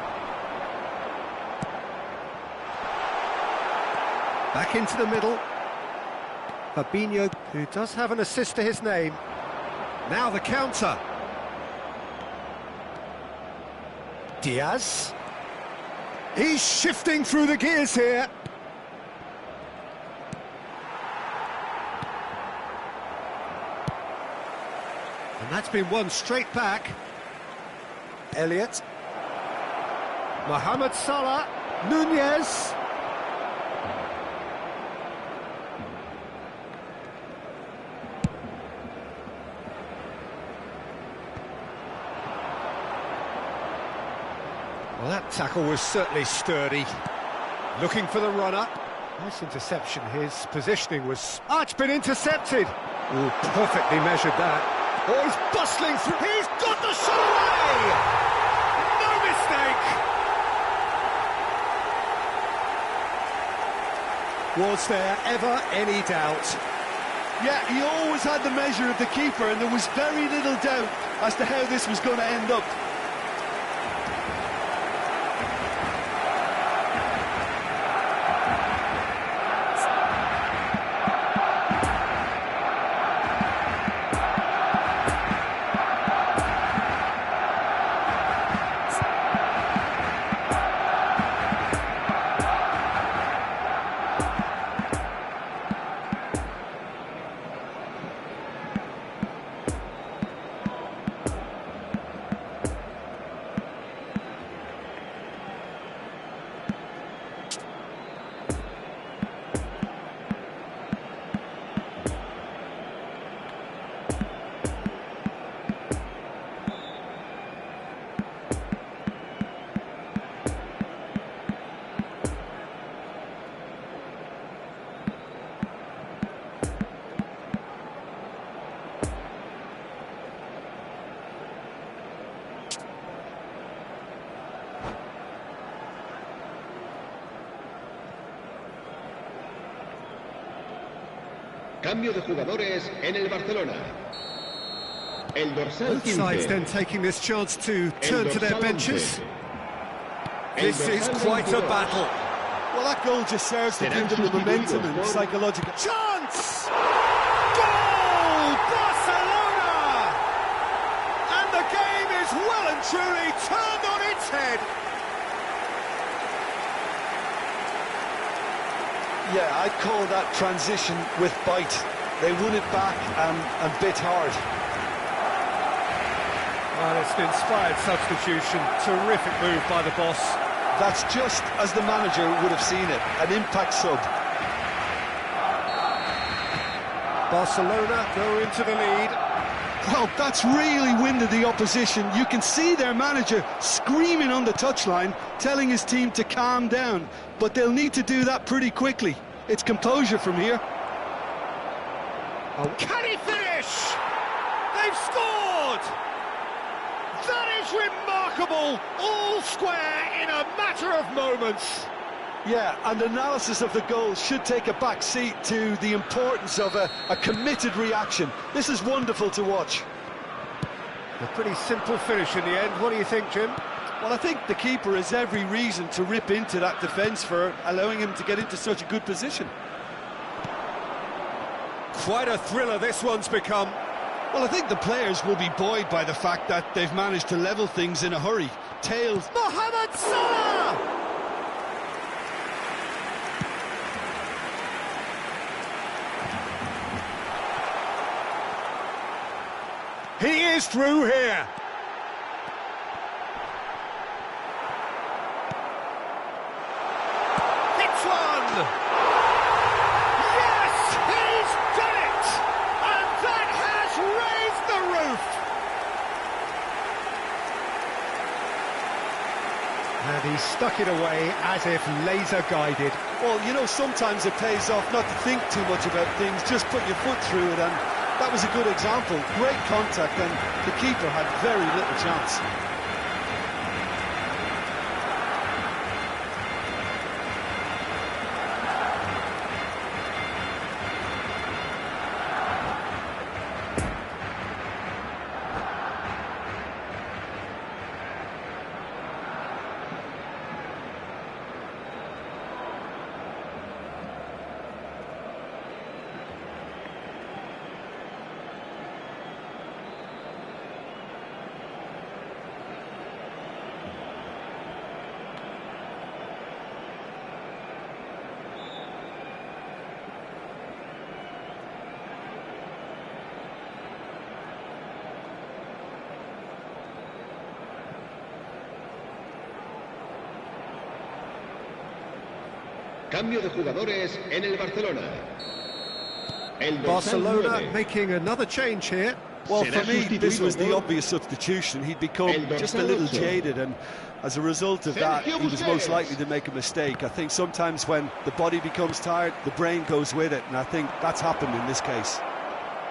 Speaker 2: Back into the middle. Fabinho, who does have an assist to his name. Now the counter. Diaz. He's shifting through the gears here. And that's been won straight back. Elliot. Mohamed Salah. Nunez. Well, that tackle was certainly sturdy. Looking for the runner. Nice interception. His positioning was... Oh, it's been intercepted. Oh, perfectly measured that. Oh, he's bustling through. He's got the shot away! No mistake! Was there ever any doubt?
Speaker 3: Yeah, he always had the measure of the keeper, and there was very little doubt as to how this was going to end up.
Speaker 6: Cambio de jugadores en el Barcelona. El dorsal
Speaker 2: Both sides
Speaker 6: 15.
Speaker 2: then taking this chance to turn to their
Speaker 6: dorsal
Speaker 2: benches.
Speaker 6: 11.
Speaker 2: This is quite a battle.
Speaker 3: Well, that goal just serves to give them the momentum and psychological...
Speaker 2: Chance! Goal! Barcelona! And the game is well and truly turned on its head.
Speaker 3: Yeah, I'd call that transition with bite. They won it back and bit hard.
Speaker 2: Well, it's an inspired substitution. Terrific move by the boss.
Speaker 3: That's just as the manager would have seen it, an impact sub.
Speaker 2: Barcelona go into the lead.
Speaker 3: Well, that's really winded the opposition. You can see their manager screaming on the touchline, telling his team to calm down. But they'll need to do that pretty quickly. It's composure from here.
Speaker 2: Oh, can he finish? They've scored! That is remarkable! All square in a matter of moments.
Speaker 3: Yeah, and analysis of the goal should take a back seat to the importance of a committed reaction. This is wonderful to watch.
Speaker 2: A pretty simple finish in the end. What do you think, Jim?
Speaker 3: Well, I think the keeper has every reason to rip into that defence for allowing him to get into such a good position.
Speaker 2: Quite a thriller this one's become.
Speaker 3: Well, I think the players will be buoyed by the fact that they've managed to level things in a hurry. Tails.
Speaker 2: Mohamed Salah! He is through here. Hits one! Yes, he's done it! And that has raised the roof! And he stuck it away as if laser-guided.
Speaker 3: Well, you know, sometimes it pays off not to think too much about things, just put your foot through it, and that was a good example. Great contact, and the keeper had very little chance.
Speaker 6: Cambio de jugadores en el Barcelona. El
Speaker 2: Barcelona making another change here.
Speaker 3: Well, for me, this was the obvious substitution. He'd become just a little jaded, and as a result of that, he was most likely to make a mistake. I think sometimes when the body becomes tired, the brain goes with it, and I think that's happened in this case.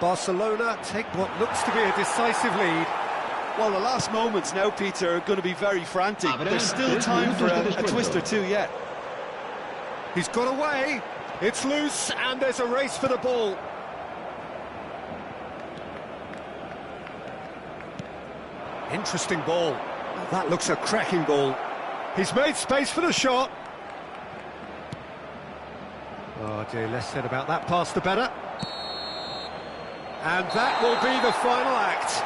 Speaker 2: Barcelona take what looks to be a decisive lead.
Speaker 3: Well, the last moments now, Peter, are going to be very frantic. There's still time for a twist or two yet.
Speaker 2: He's got away, it's loose, and there's a race for the ball. Interesting ball. That looks a cracking ball. He's made space for the shot. Oh dear, less said about that pass the better. And that will be the final act.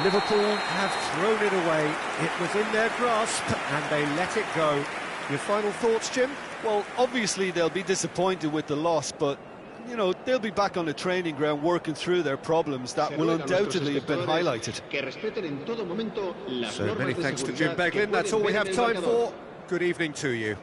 Speaker 2: Liverpool have thrown it away. It was in their grasp, and they let it go. Your final thoughts, Jim?
Speaker 3: Well, obviously they'll be disappointed with the loss, but, you know, they'll be back on the training ground working through their problems that will undoubtedly have been highlighted.
Speaker 2: So many thanks to Jim Beglin. That's all we have time for. Good evening to you.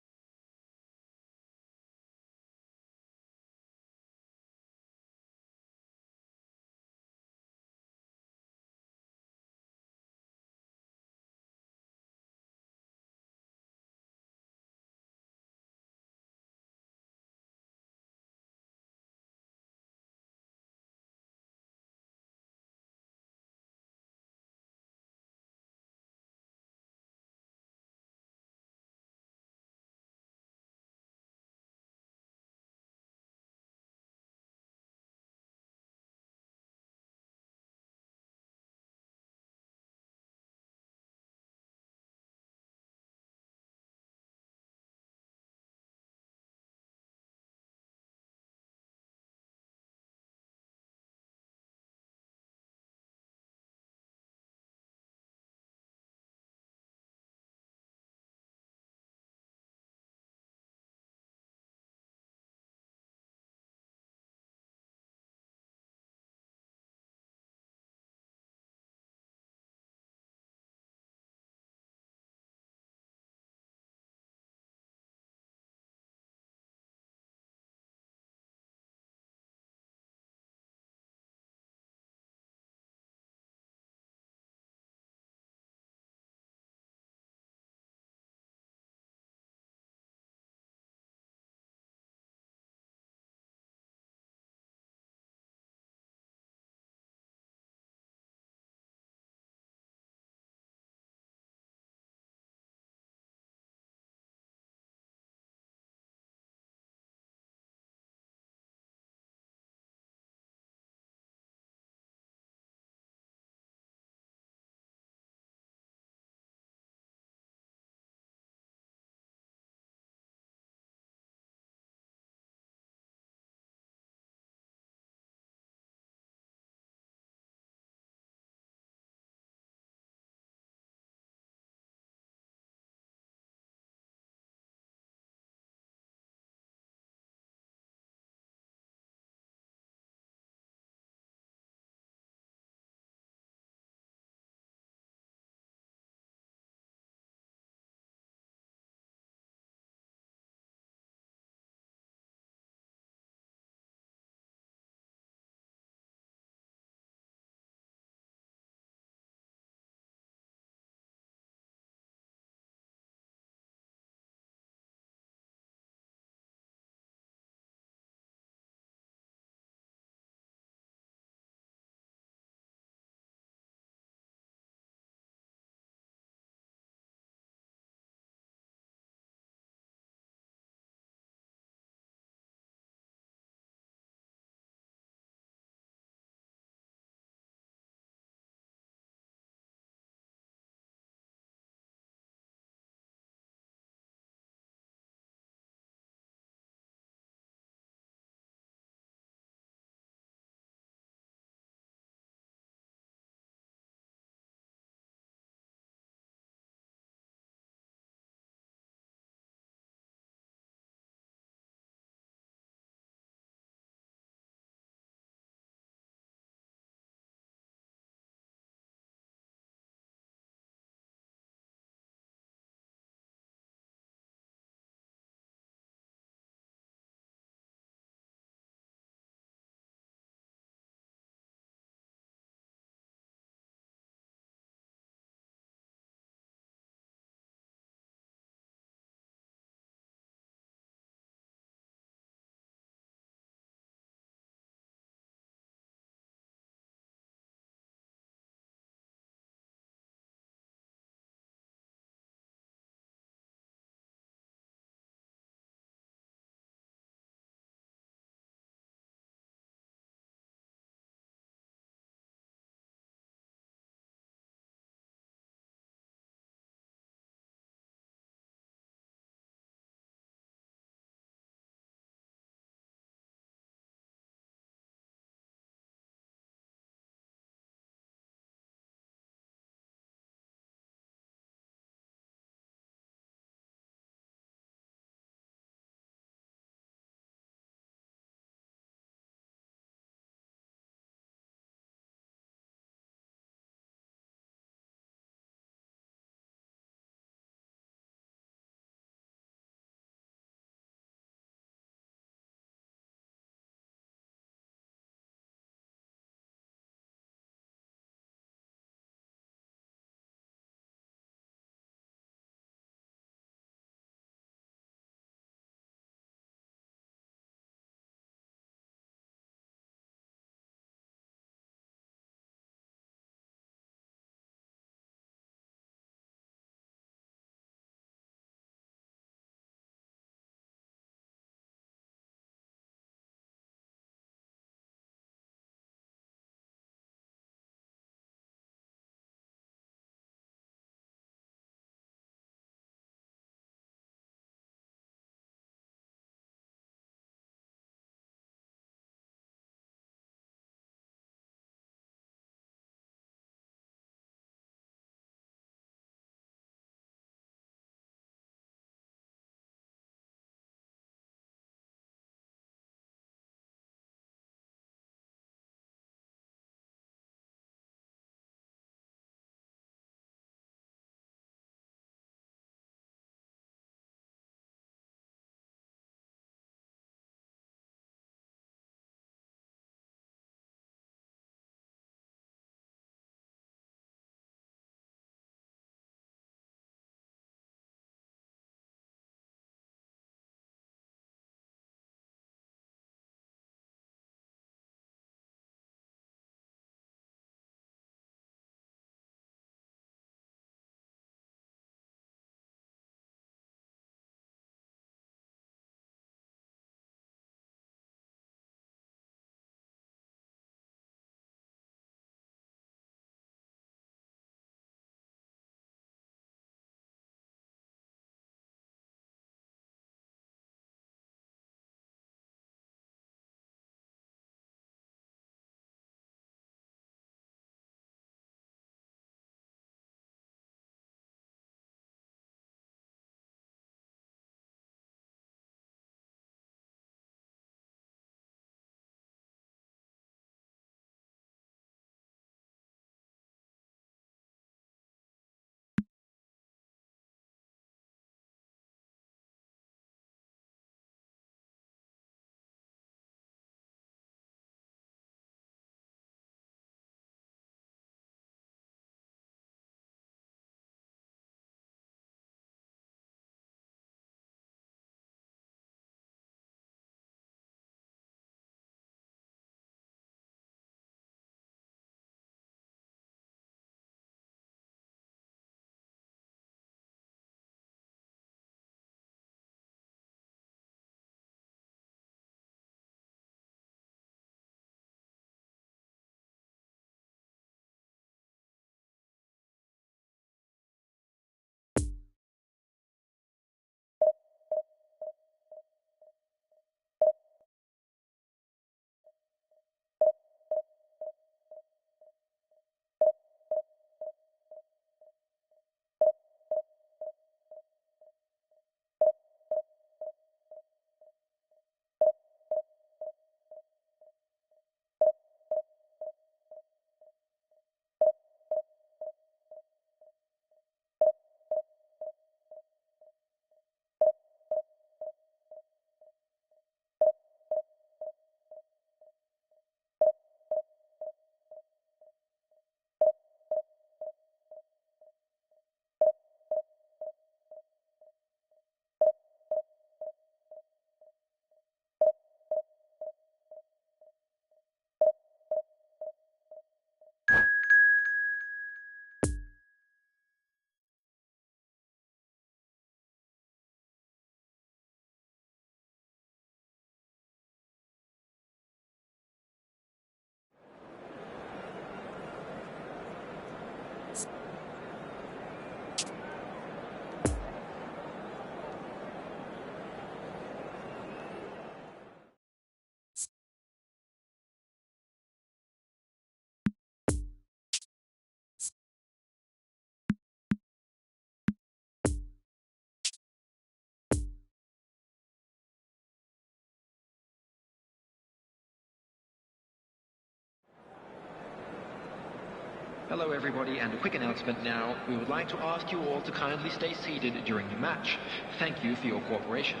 Speaker 1: Hello everybody, and a quick announcement now. We would like to ask you all to kindly stay seated during the match. Thank you for your cooperation.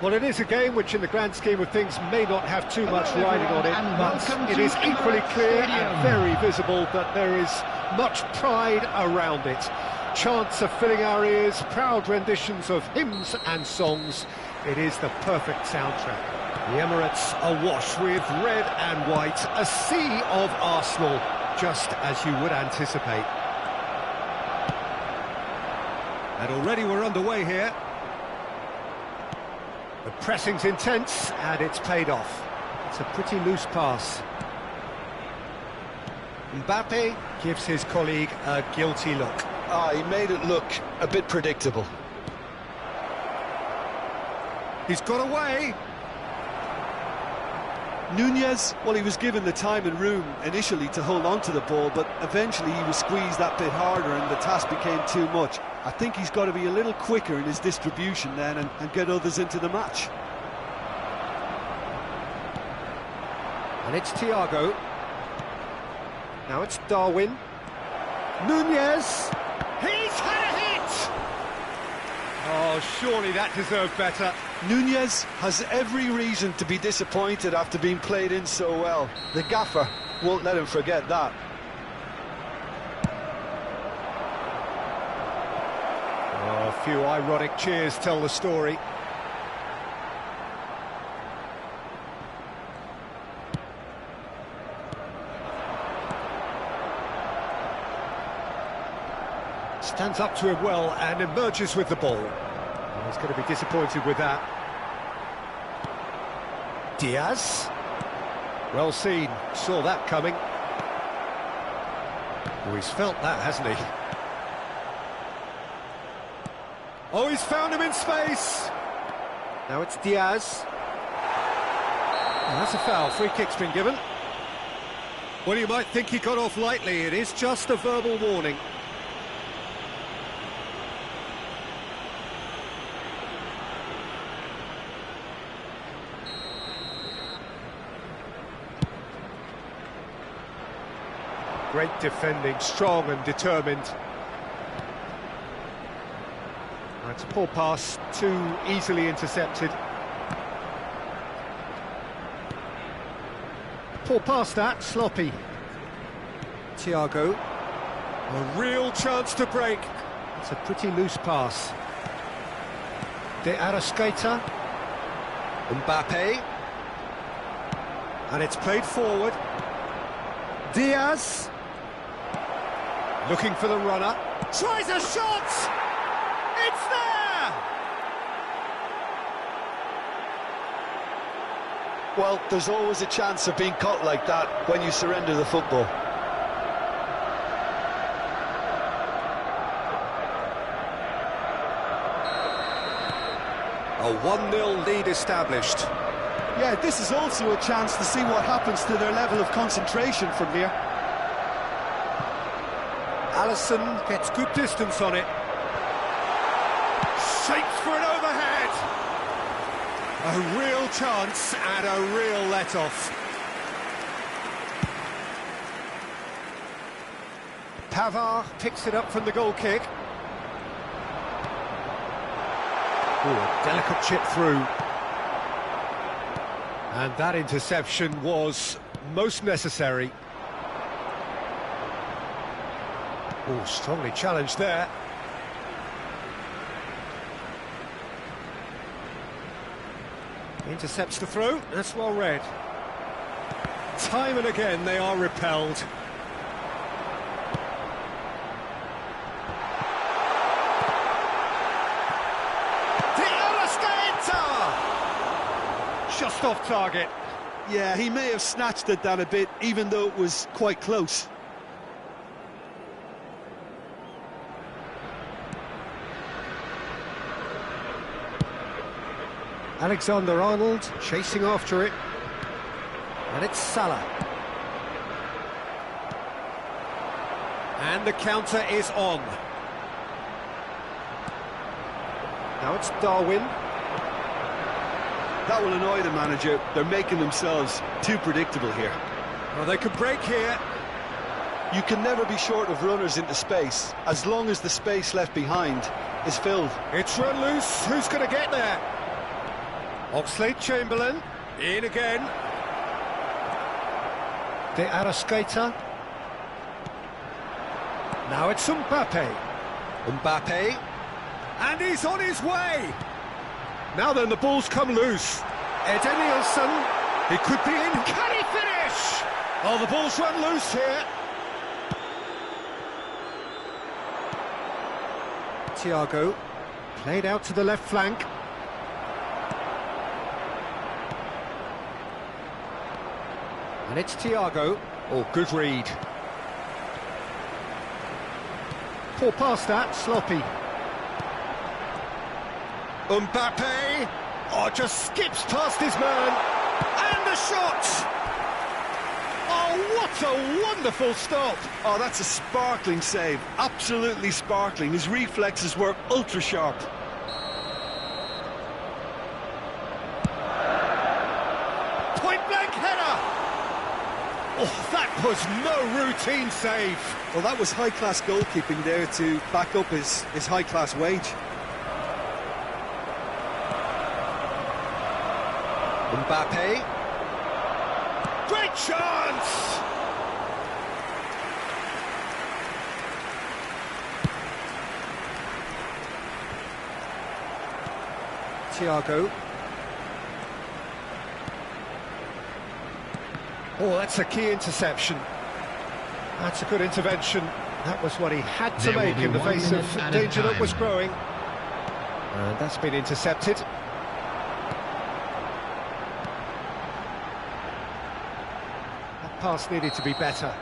Speaker 2: Well, it is a game which, in the grand scheme of things, may not have too much riding on it, but it is equally clear and very visible that there is much pride around it. Chants are filling our ears, proud renditions of hymns and songs. It is the perfect soundtrack. The Emirates awash with red and white, a sea of Arsenal, just as you would anticipate. And already we're underway here. The pressing's intense, and it's paid off. It's a pretty loose pass. Mbappe gives his colleague a guilty look.
Speaker 3: He made it look a bit predictable.
Speaker 2: He's got away.
Speaker 3: Nunez, well, he was given the time and room initially to hold on to the ball, but eventually he was squeezed that bit harder and the task became too much. I think he's got to be a little quicker in his distribution then and get others into the match.
Speaker 2: And it's Thiago. Now it's Darwin. Nunez. He's had a hit! Oh, surely that deserved better.
Speaker 3: Nunez has every reason to be disappointed after being played in so well. The gaffer won't let him forget that.
Speaker 2: Oh, a few ironic cheers tell the story. Stands up to him well and emerges with the ball. Oh, he's going to be disappointed with that. Diaz. Well seen, saw that coming. Oh, he's felt that, hasn't he? Oh, he's found him in space. Now it's Diaz. Oh, that's a foul. Free kick's been given. Well, you might think he got off lightly. It is just a verbal warning. Great defending, strong and determined. That's a poor pass, too easily intercepted. Poor pass that, sloppy. Thiago. A real chance to break. It's a pretty loose pass. De Arrascaeta. Mbappe. And it's played forward. Diaz. Looking for the runner. Tries a shot! It's there!
Speaker 3: Well, there's always a chance of being caught like that when you surrender the football.
Speaker 2: A 1-0 lead established.
Speaker 3: Yeah, this is also a chance to see what happens to their level of concentration from here.
Speaker 2: Alisson gets good distance on it. Shapes for an overhead. A real chance and a real let-off. Pavard picks it up from the goal kick. Ooh, a delicate chip through. And that interception was most necessary. Oh, strongly challenged there. Intercepts the throw, that's well read. Time and again they are repelled. De Arrascaeta! just off target.
Speaker 3: Yeah, he may have snatched at that a bit, even though it was quite close.
Speaker 2: Alexander-Arnold chasing after it. And it's Salah. And the counter is on. Now it's Darwin.
Speaker 3: That will annoy the manager. They're making themselves too predictable here.
Speaker 2: Well, they could break here.
Speaker 3: You can never be short of runners into space, as long as the space left behind is filled.
Speaker 2: It's run loose. Who's going to get there? Oxlade-Chamberlain. In again. De Arrascaeta. Now it's Mbappe. Mbappe. And he's on his way. Now then, the ball's come loose. Edenilson. He could be in. Can he finish? Oh, the ball's run loose here. Thiago. Played out to the left flank. And it's Thiago. Oh, good read. Poor pass that, sloppy. Mbappe. Oh, just skips past his man. And the shot! Oh, what a wonderful stop!
Speaker 3: Oh, that's a sparkling save. Absolutely sparkling. His reflexes were ultra sharp.
Speaker 2: Point-blank header! Oh, that was no routine save.
Speaker 3: Well, that was high-class goalkeeping there to back up his high-class wage.
Speaker 2: Mbappe. Great chance! Thiago. Oh, that's a key interception. That's a good intervention. That was what he had to make in the face of danger that was growing. And that's been intercepted. That pass needed to be better.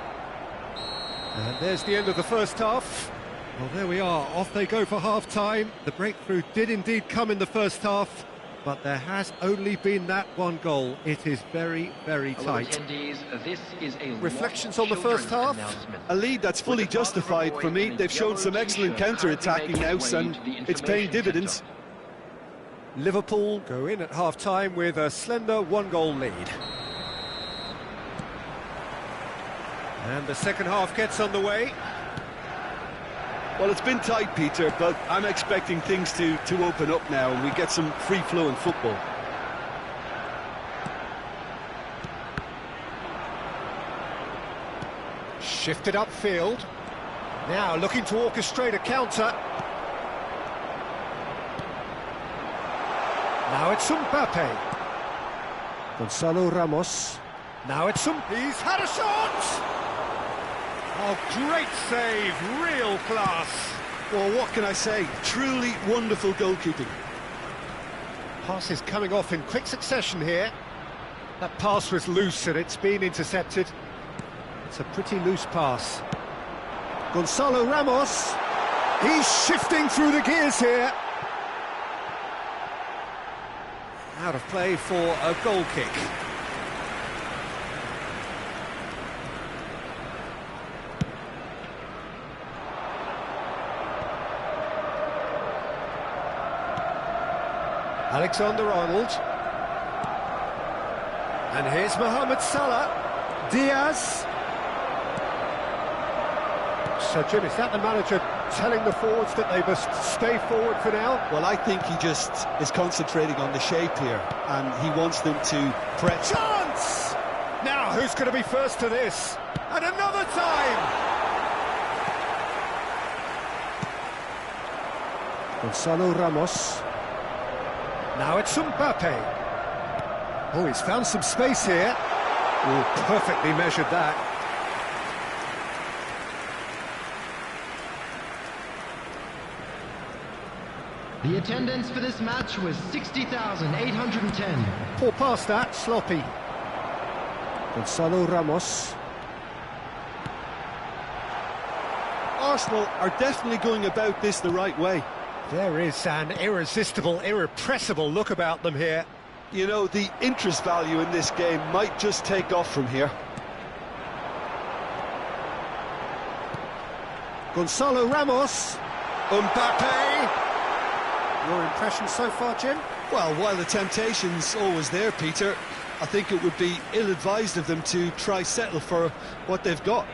Speaker 2: And there's the end of the first half. Well, there we are. Off they go for half-time. The breakthrough did indeed come in the first half, but there has only been that one goal. It is very, very tight.
Speaker 1: This is a
Speaker 2: Reflections on the first half?
Speaker 3: A lead that's fully justified for me. They've shown some excellent counter-attacking now, and it's paying dividends.
Speaker 2: Liverpool go in at half-time with a slender one-goal lead. And the second half gets underway.
Speaker 3: Well, it's been tight, Peter, but I'm expecting things to open up now and we get some free-flowing football.
Speaker 2: Shifted upfield. Now looking to orchestrate a counter. Now it's Mbappe. Gonzalo Ramos. Now it's He's had a shot! Oh, great save, real class.
Speaker 3: Well, what can I say? Truly wonderful goalkeeping.
Speaker 2: Pass is coming off in quick succession here. That pass was loose and it's been intercepted. It's a pretty loose pass. Gonzalo Ramos. He's shifting through the gears here. Out of play for a goal kick. Alexander-Arnold. And here's Mohamed Salah. Diaz. So, Jim, is that the manager telling the forwards that they must stay forward for now?
Speaker 3: Well, I think he just is concentrating on the shape here, and he wants them to press.
Speaker 2: Chance! Now, who's going to be first to this? And another time! Gonzalo Ramos. Now it's Mbappe. Oh, he's found some space here. Oh, perfectly measured that.
Speaker 5: The attendance for this match was 60,810.
Speaker 2: Poor pass that, sloppy. Gonzalo Ramos.
Speaker 3: Arsenal are definitely going about this the right way.
Speaker 2: There is an irresistible, irrepressible look about them here.
Speaker 3: You know, the interest value in this game might just take off from here.
Speaker 2: Gonzalo Ramos. Mbappe. Your impression so far, Jim?
Speaker 3: Well, while the temptation's always there, Peter, I think it would be ill-advised of them to try settle for what they've got.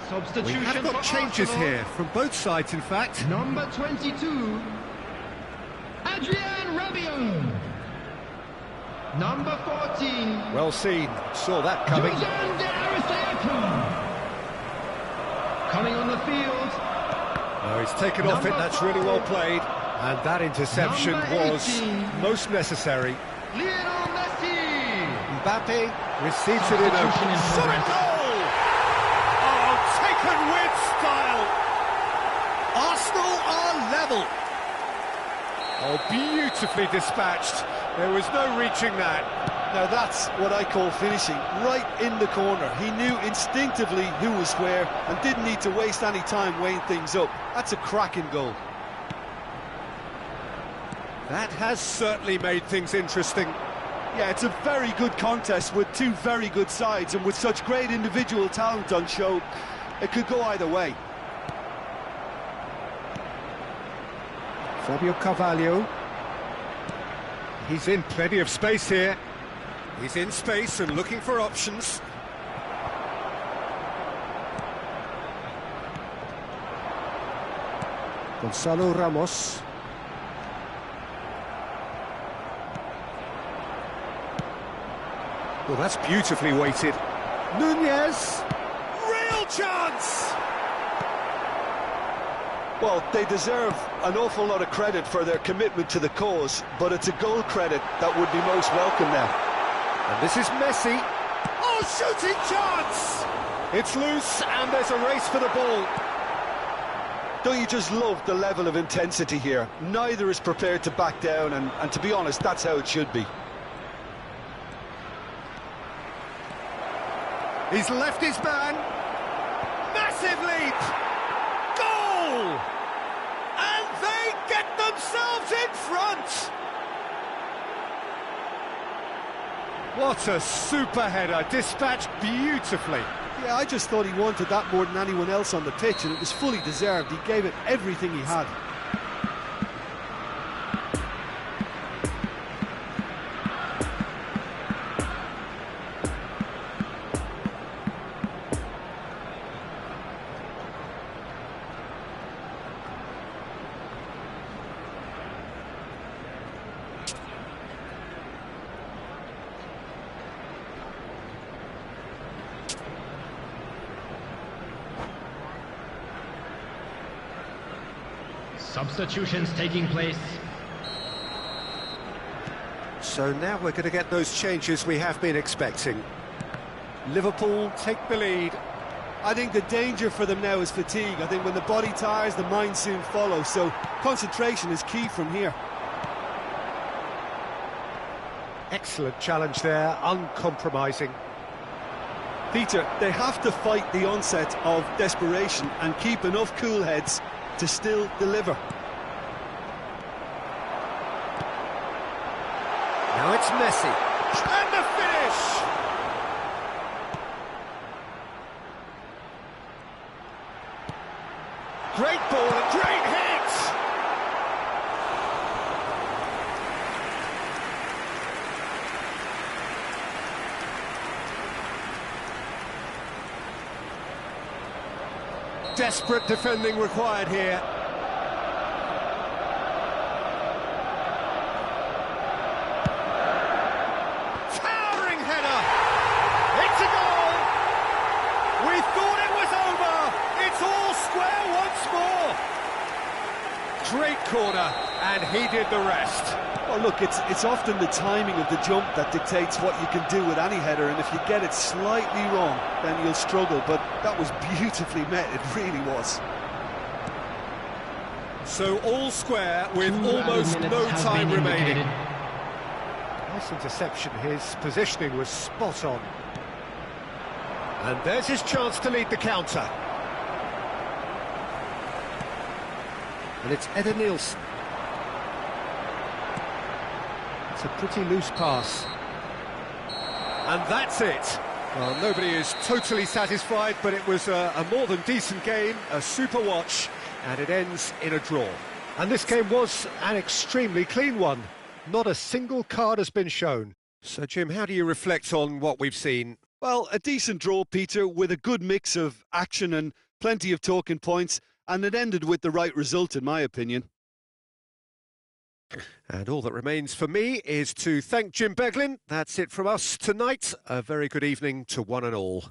Speaker 5: Substitution
Speaker 2: We have got
Speaker 5: for
Speaker 2: changes
Speaker 5: Arsenal.
Speaker 2: here, from both sides in fact.
Speaker 5: Number 22, Adrien Rabiot. Number 14,
Speaker 2: Well seen, saw that coming.
Speaker 5: Dusan de Aristeaku. Coming on the field,
Speaker 2: No, he's taken off it,
Speaker 5: Number
Speaker 2: that's really well
Speaker 5: 5.
Speaker 2: played. And that interception
Speaker 5: Number
Speaker 2: was
Speaker 5: 18.
Speaker 2: most necessary.
Speaker 5: Lionel Messi.
Speaker 2: Mbappe receives it in a
Speaker 5: Substitution in
Speaker 2: solid
Speaker 5: progress.
Speaker 2: goal! Oh, taken with style! Arsenal are level. Oh, beautifully dispatched. There was no reaching that.
Speaker 3: Now that's what I call finishing, right in the corner. He knew instinctively who was where and didn't need to waste any time weighing things up. That's a cracking goal.
Speaker 2: That has certainly made things interesting.
Speaker 3: Yeah, it's a very good contest with two very good sides, and with such great individual talent on show, it could go either way.
Speaker 2: Fabio Carvalho. He's in plenty of space here. He's in space and looking for options. Gonzalo Ramos. Well, that's beautifully weighted. Nunez. Real chance!
Speaker 3: Well, they deserve an awful lot of credit for their commitment to the cause, but it's a goal credit that would be most welcome now.
Speaker 2: And this is Messi. Oh, shooting chance! It's loose and there's a race for the ball.
Speaker 3: Don't you just love the level of intensity here? Neither is prepared to back down, and to be honest, that's how it should be.
Speaker 2: He's left his man. Massive leap. Goal! And they get themselves in front. What a super header, dispatched beautifully.
Speaker 3: Yeah, I just thought he wanted that more than anyone else on the pitch, and it was fully deserved. He gave it everything he had.
Speaker 5: Substitutions taking place.
Speaker 2: So now we're going to get those changes we have been expecting. Liverpool take the lead.
Speaker 3: I think the danger for them now is fatigue. I think when the body tires, the mind soon follows, so concentration is key from here.
Speaker 2: Excellent challenge there, uncompromising.
Speaker 3: Peter, they have to fight the onset of desperation and keep enough cool heads to still deliver.
Speaker 2: Now it's Messi. And the finish! Great ball and great hit! Desperate defending required here. Towering header! It's a goal! We thought it was over! It's all square once more! Great corner, and he did the rest.
Speaker 3: Well, look, it's often the timing of the jump that dictates what you can do with any header, and if you get it slightly wrong, then you'll struggle, but that was beautifully met, it really was.
Speaker 2: So all square with almost no time remaining. Nice interception, his positioning was spot on. And there's his chance to lead the counter. And it's Eder Nielsen. It's a pretty loose pass. And that's it. Well, nobody is totally satisfied, but it was a more than decent game, a super watch, and it ends in a draw. And this game was an extremely clean one. Not a single card has been shown. So, Jim, how do you reflect on what we've seen?
Speaker 3: Well, a decent draw, Peter, with a good mix of action and plenty of talking points, and it ended with the right result, in my opinion.
Speaker 2: And all that remains for me is to thank Jim Beglin. That's it from us tonight. A very good evening to one and all.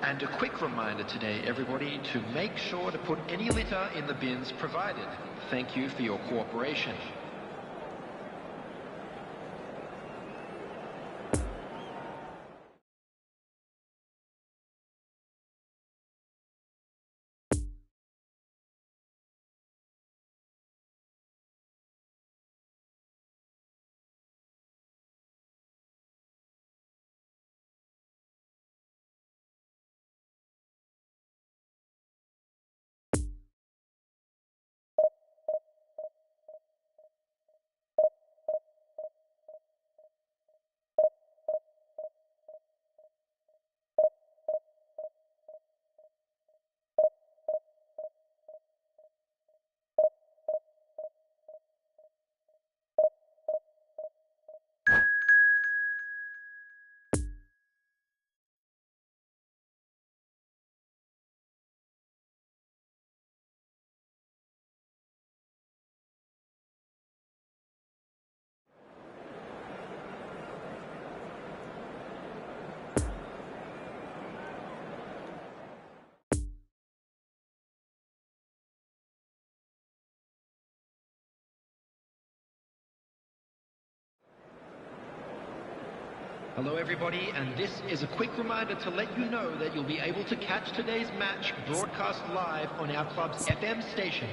Speaker 1: And a quick reminder today, everybody, to make sure to put any litter in the bins provided. Thank you for your cooperation. Hello everybody, and this is a quick reminder to let you know that you'll be able to catch today's match broadcast live on our club's FM station.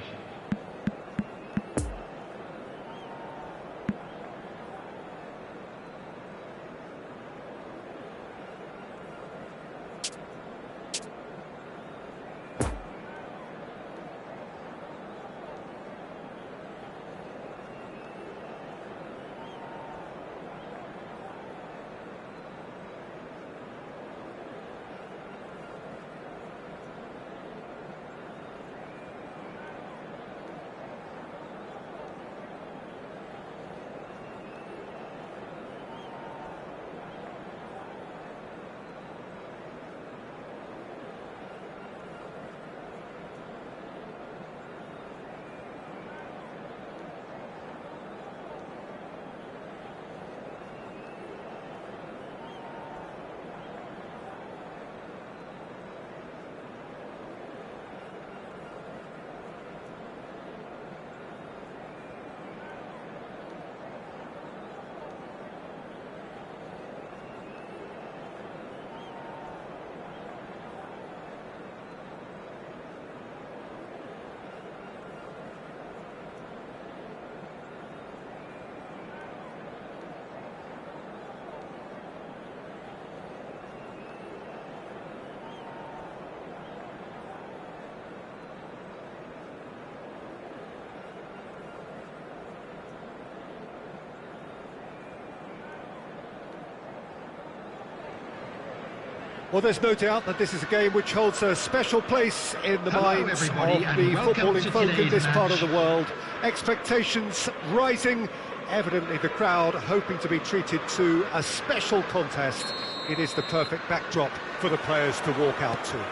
Speaker 2: Well, there's no doubt that this is a game which holds a special place in the minds of the footballing folk in this part of the world. Expectations rising, evidently the crowd hoping to be treated to a special contest. It is the perfect backdrop for the players to walk out to.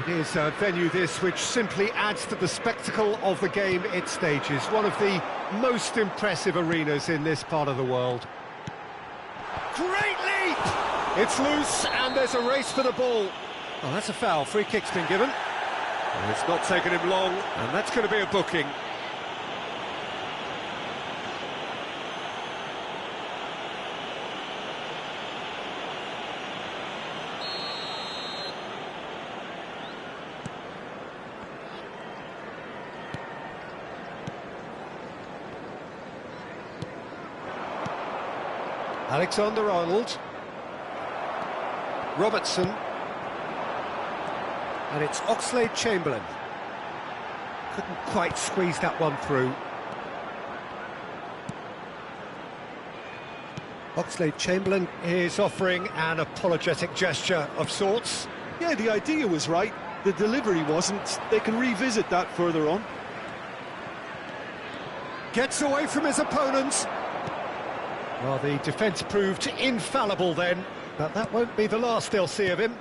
Speaker 2: It is a venue this which simply adds to the spectacle of the game it stages. One of the most impressive arenas in this part of the world. Great leap! It's loose and there's a race for the ball. Oh, that's a foul. Free kick's been given. And it's not taken him long, and that's going to be a booking. Alexander-Arnold, Robertson, and it's Oxlade-Chamberlain. Couldn't quite squeeze that one through. Oxlade-Chamberlain is offering an apologetic gesture of sorts.
Speaker 3: Yeah, the idea was right, the delivery wasn't. They can revisit that further on.
Speaker 2: Gets away from his opponents. Well, the defence proved infallible then, but that won't be the last they'll see of him.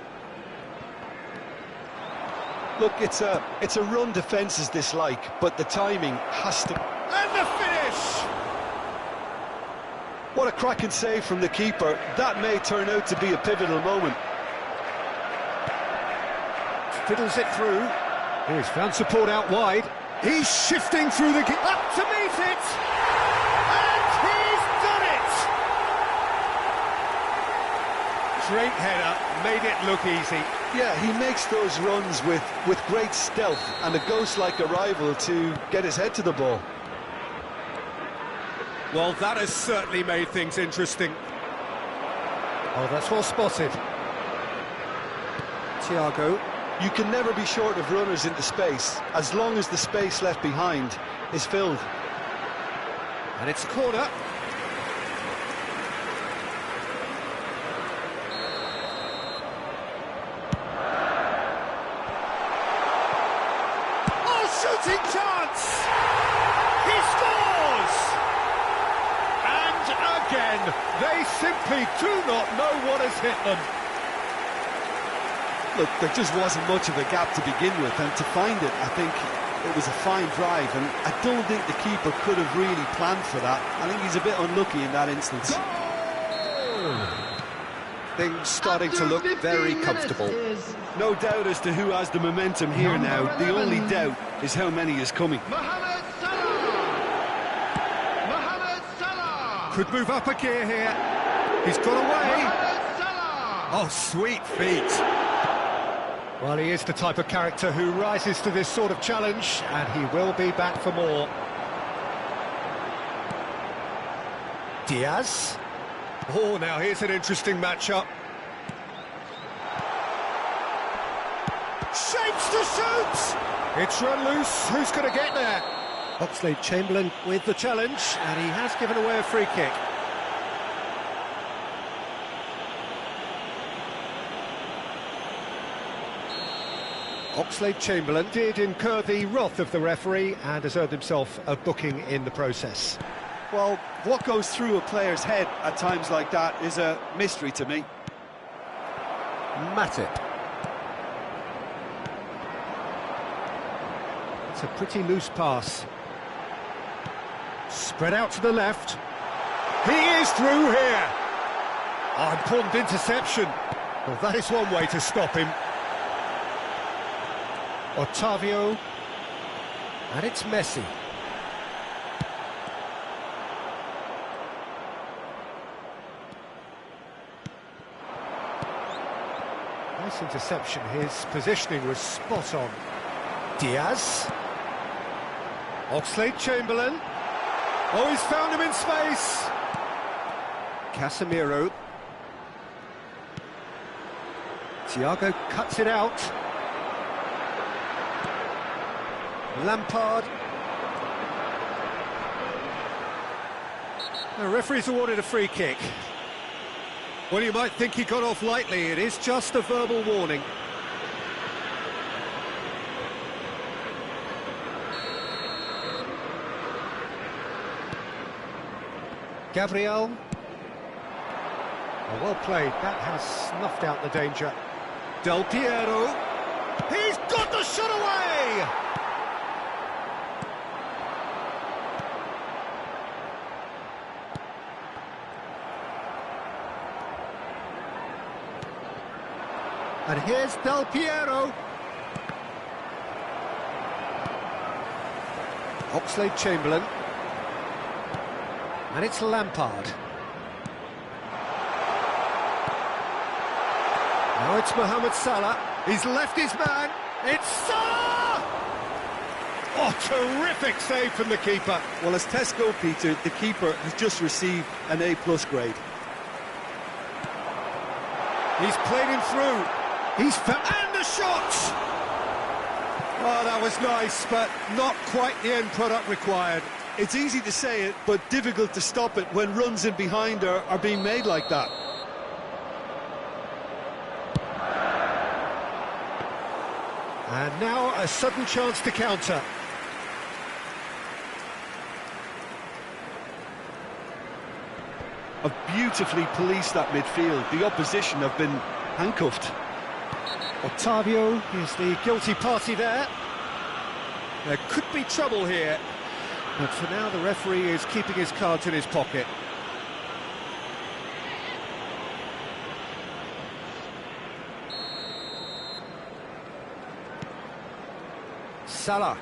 Speaker 3: Look, it's a run defence is dislike, but the timing has to...
Speaker 2: And the finish!
Speaker 3: What a cracking save from the keeper. That may turn out to be a pivotal moment.
Speaker 2: fiddles it through. He's found support out wide. He's shifting through the... Up to meet it! And he's done it! Great header, made it look easy.
Speaker 3: Yeah, he makes those runs with great stealth and a ghost-like arrival to get his head to the ball.
Speaker 2: Well, that has certainly made things interesting. Oh, that's well spotted. Thiago.
Speaker 3: You can never be short of runners into space, as long as the space left behind is filled.
Speaker 2: And it's a corner. Oh, shooting chance! He scores! And again, they simply do not know what has hit them.
Speaker 3: Look, there just wasn't much of a gap to begin with, and to find it, I think it was a fine drive, and I don't think the keeper could have really planned for that. I think he's a bit unlucky in that instance.
Speaker 2: Things starting to look very comfortable.
Speaker 3: No doubt as to who has the momentum here now. The only doubt is how many is coming.
Speaker 5: Mohamed Salah! Mohamed Salah!
Speaker 2: Could move up a gear here. He's got away.
Speaker 5: Mohamed Salah!
Speaker 2: Oh, sweet feet. Well, he is the type of character who rises to this sort of challenge, and he will be back for more. Diaz. Oh, now here's an interesting matchup. Shapes to shoot! It's run loose. Who's going to get there? Oxlade-Chamberlain with the challenge, and he has given away a free kick. Oxlade-Chamberlain did incur the wrath of the referee and has earned himself a booking in the process.
Speaker 3: Well, what goes through a player's head at times like that is a mystery to me.
Speaker 2: Matip. It's a pretty loose pass. Spread out to the left. He is through here. Oh, important interception. Well, that is one way to stop him. Otavio, and it's Messi. Nice interception, his positioning was spot on. Diaz. Oxlade-Chamberlain. Oh, he's found him in space. Casemiro. Thiago cuts it out. Lampard. The referee's awarded a free kick. Well, you might think he got off lightly. It is just a verbal warning. Gabriel. Oh, well played. That has snuffed out the danger. Del Piero. He's got the shot away! And here's Del Piero. Oxlade-Chamberlain. And it's Lampard. Now it's Mohamed Salah. He's left his man. It's Salah! Oh, terrific save from the keeper.
Speaker 3: Well, as tests go, Peter, the keeper has just received an A+ grade.
Speaker 2: He's played him through. He's found... And the shot! Oh, that was nice, but not quite the end product required.
Speaker 3: It's easy to say it, but difficult to stop it when runs in behind are being made like that.
Speaker 2: And now a sudden chance to counter.
Speaker 3: Have beautifully policed that midfield. The opposition have been handcuffed.
Speaker 2: Otavio is the guilty party there. There could be trouble here, but for now the referee is keeping his cards in his pocket. Salah.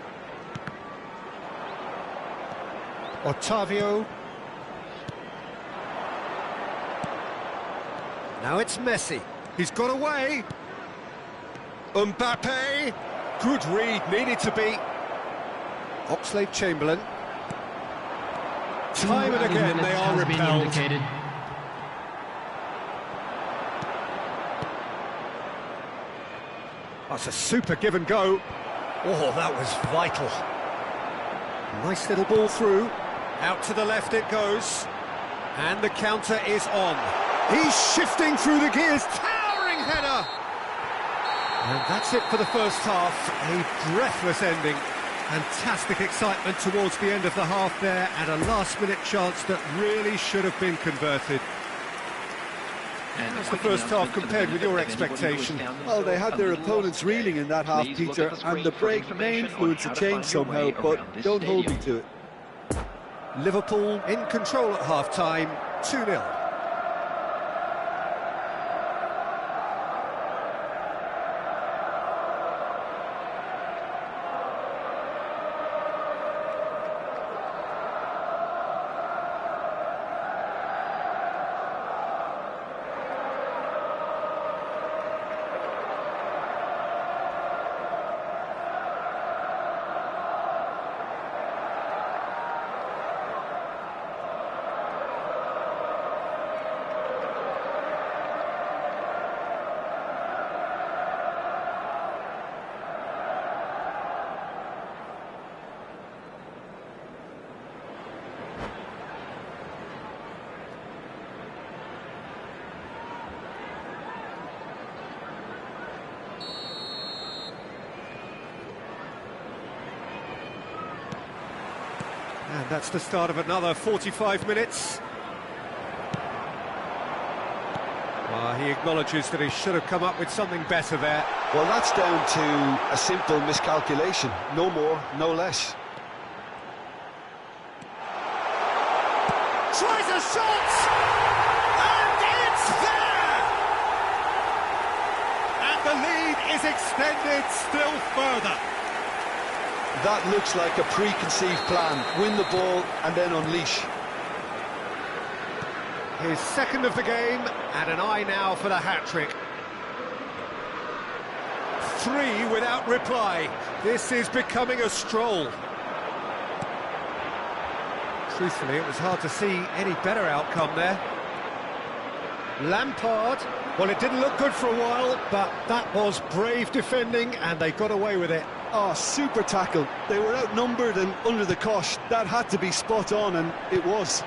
Speaker 2: Otavio. Now it's Messi. He's got away. Mbappe. Good read, needed to be. Oxlade-Chamberlain. Time and again they are repelled. That's a super give and go. Oh, that was vital. Nice little ball through. Out to the left it goes. And the counter is on. He's shifting through the gears. Towering header! And that's it for the first half. A breathless ending. Fantastic excitement towards the end of the half there, and a last-minute chance that really should have been converted. How's the first half compared with your expectation?
Speaker 3: Well, they had their opponents reeling in that half, Peter, and the break may influence a change somehow, but don't hold me to it.
Speaker 2: Liverpool in control at half-time, 2-0. And that's the start of another 45 minutes. Well, he acknowledges that he should have come up with something better there.
Speaker 3: Well, that's down to a simple miscalculation. No more, no less.
Speaker 2: Tries a shot! And it's there! And the lead is extended still further.
Speaker 3: That looks like a preconceived plan. Win the ball and then unleash.
Speaker 2: His second of the game, and an eye now for the hat-trick. 3 without reply. This is becoming a stroll. Truthfully, it was hard to see any better outcome there. Lampard. Well, it didn't look good for a while, but that was brave defending, and they got away with it.
Speaker 3: Oh, super tackle. They were outnumbered and under the cosh. That had to be spot on, and it was.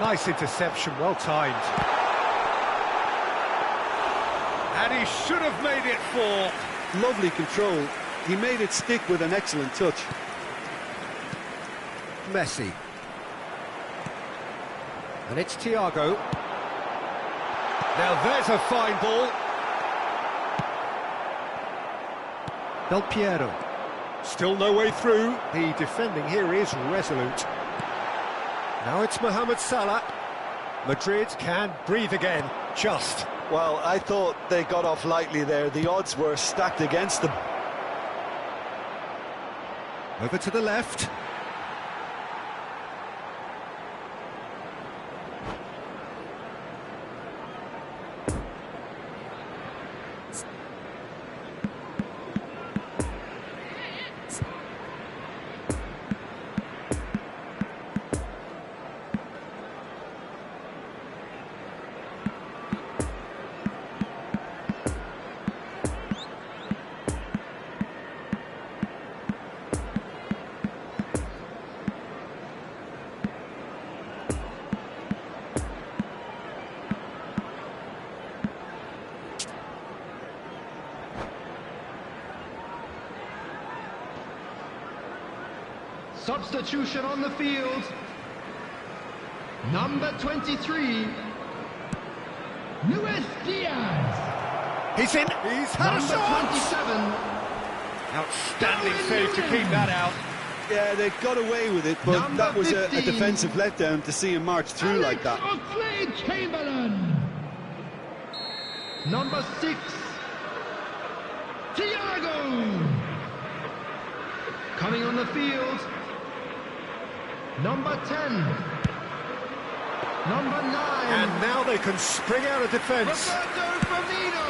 Speaker 2: Nice interception, well timed. And he should have made it 4.
Speaker 3: Lovely control. He made it stick with an excellent touch.
Speaker 2: Messi. And it's Thiago. Now there's a fine ball. Del Piero. Still no way through. The defending here is resolute. Now it's Mohamed Salah. Madrid can breathe again, just.
Speaker 3: Well, I thought they got off lightly there. The odds were stacked against them.
Speaker 2: Over to the left.
Speaker 5: Substitution on the field. Number 23, Luis Diaz.
Speaker 2: He's in. He's had
Speaker 5: Number
Speaker 2: a shot.
Speaker 5: 27.
Speaker 2: Outstanding save to keep that out.
Speaker 3: Yeah, they got away with it, but
Speaker 5: Number
Speaker 3: that was a
Speaker 5: 15.
Speaker 3: defensive letdown to see him march through like that.
Speaker 5: Oxlade-Chamberlain. Number 6, Thiago! Coming on the field, number 10. Number 9.
Speaker 2: And now they can spring out of defence.
Speaker 5: Roberto Firmino.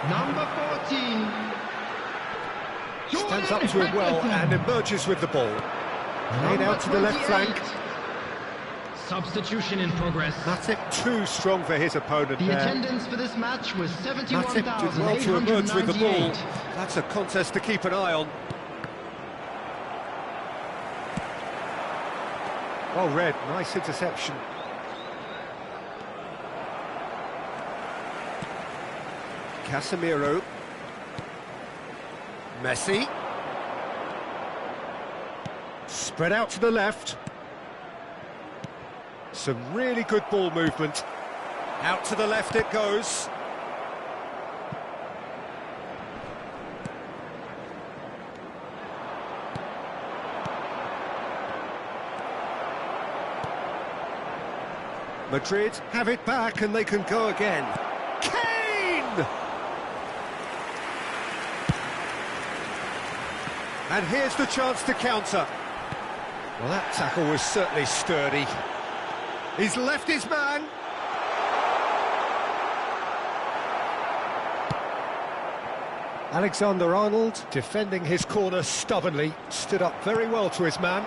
Speaker 5: Number 14.
Speaker 2: Stands up to it well and emerges with the ball. Played out to the left flank.
Speaker 5: Substitution in progress.
Speaker 2: Matip too strong for his opponent
Speaker 5: The
Speaker 2: there.
Speaker 5: attendance for this match was
Speaker 2: Matip did well to emerge with the ball.
Speaker 5: 71,898.
Speaker 2: That's a contest to keep an eye on. Well read, nice interception. Casemiro. Messi. Spread out to the left. Some really good ball movement. Out to the left it goes. Madrid have it back and they can go again. Kane! And here's the chance to counter. Well, that tackle was certainly sturdy. He's left his man. Alexander-Arnold defending his corner stubbornly, stood up very well to his man.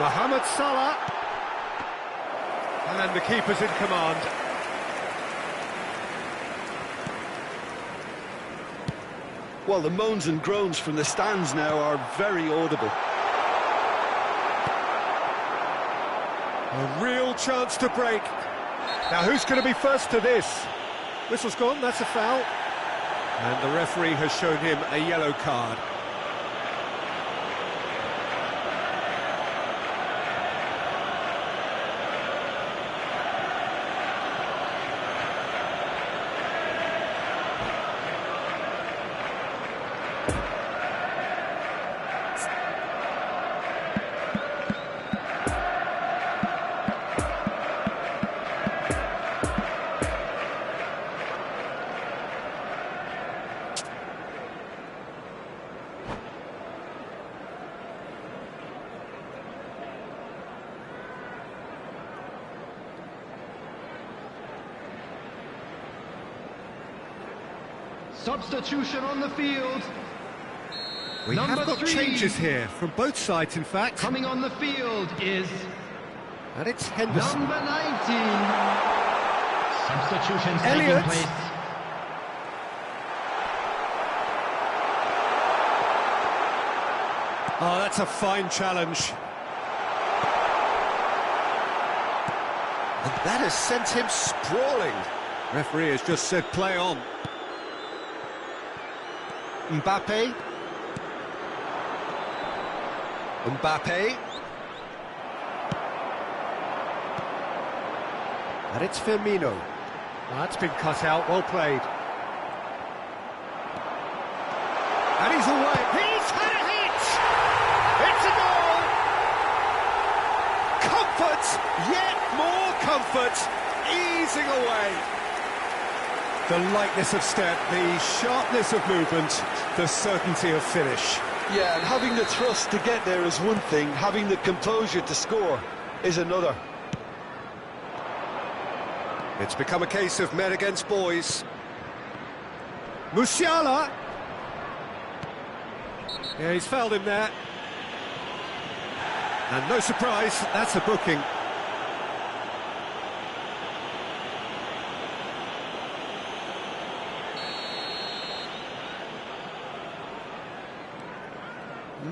Speaker 2: Mohamed Salah. And the keeper's in command.
Speaker 3: Well, the moans and groans from the stands now are very audible.
Speaker 2: A real chance to break. Now who's going to be first to this? Whistle's gone, that's a foul. And the referee has shown him a yellow card.
Speaker 5: Substitution on the field.
Speaker 2: We
Speaker 5: Number
Speaker 2: have got
Speaker 5: 3.
Speaker 2: changes here, from both sides in fact.
Speaker 5: Coming on the field is
Speaker 2: And it's Henderson.
Speaker 5: number 19. Substitutions
Speaker 2: Elliott.
Speaker 5: taking place.
Speaker 2: Oh, that's a fine challenge. And that has sent him sprawling. Referee has just said play on. Mbappe. Mbappe. And it's Firmino. Well, that's been cut out, well played. And he's away. He's had a hit! It's a goal! Comfort, yet more comfort, easing away. The lightness of step, the sharpness of movement, the certainty of finish.
Speaker 3: Yeah, and having the thrust to get there is one thing, having the composure to score is another.
Speaker 2: It's become a case of men against boys. Musiala. Yeah, he's fouled him there. And no surprise, that's a booking.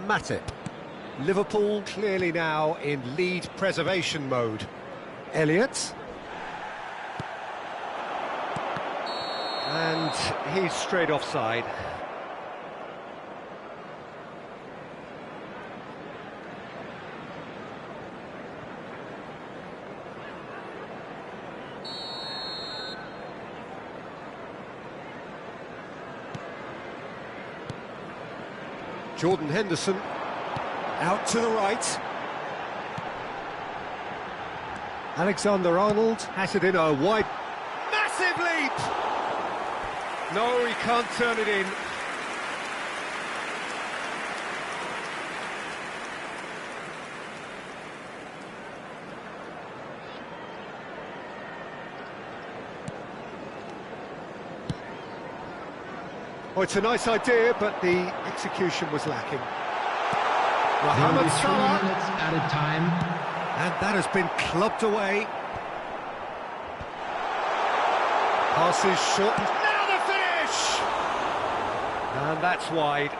Speaker 2: Matip. Liverpool clearly now in lead preservation mode. Elliott. And he's straight offside. Jordan Henderson out to the right. Alexander-Arnold has it in a wide, massive leap, No, he can't turn it in. Oh, it's a nice idea, but the execution was lacking. Mohamed Salah.
Speaker 5: 3 minutes added time.
Speaker 2: And that has been clubbed away. Passes shortened. Now the finish! And that's wide.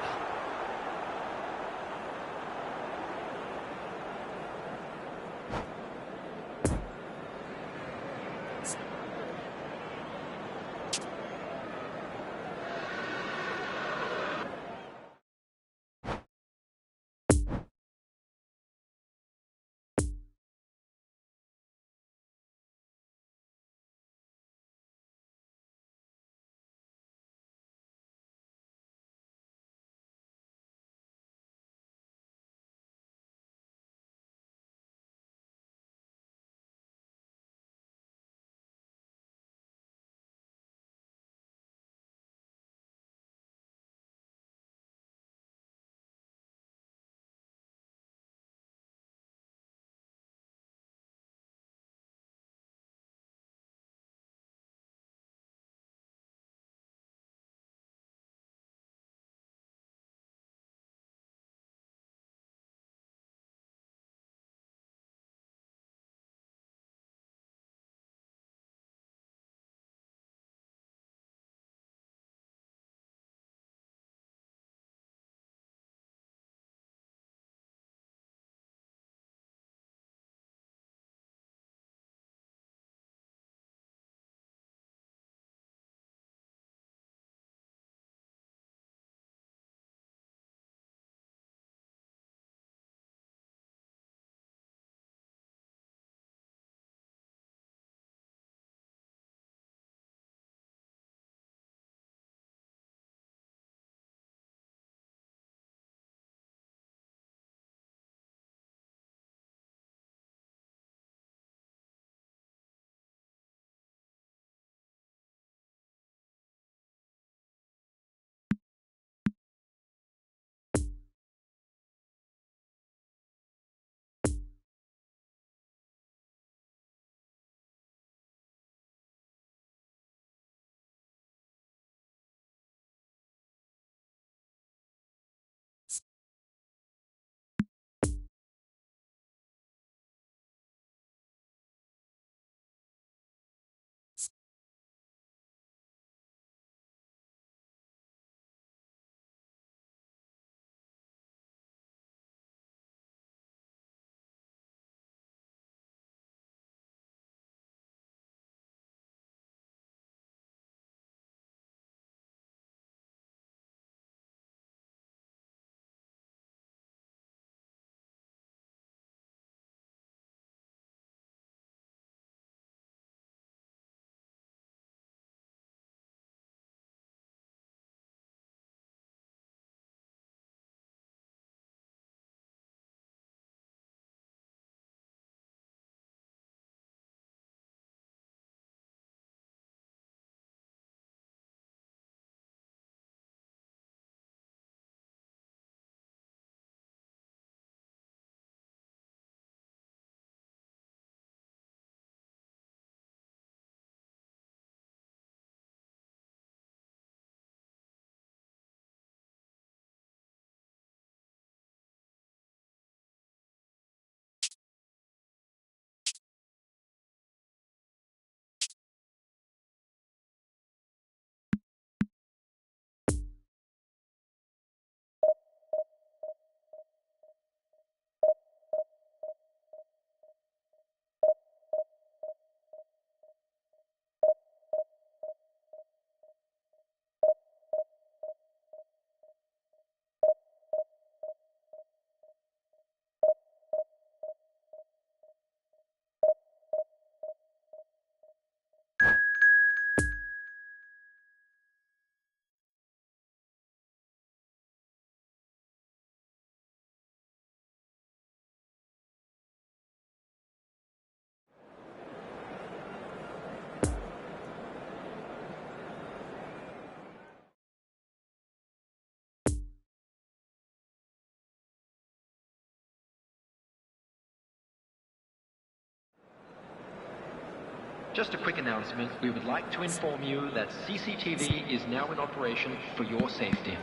Speaker 1: Just a quick announcement. We would like to inform you that CCTV is now in operation for your safety.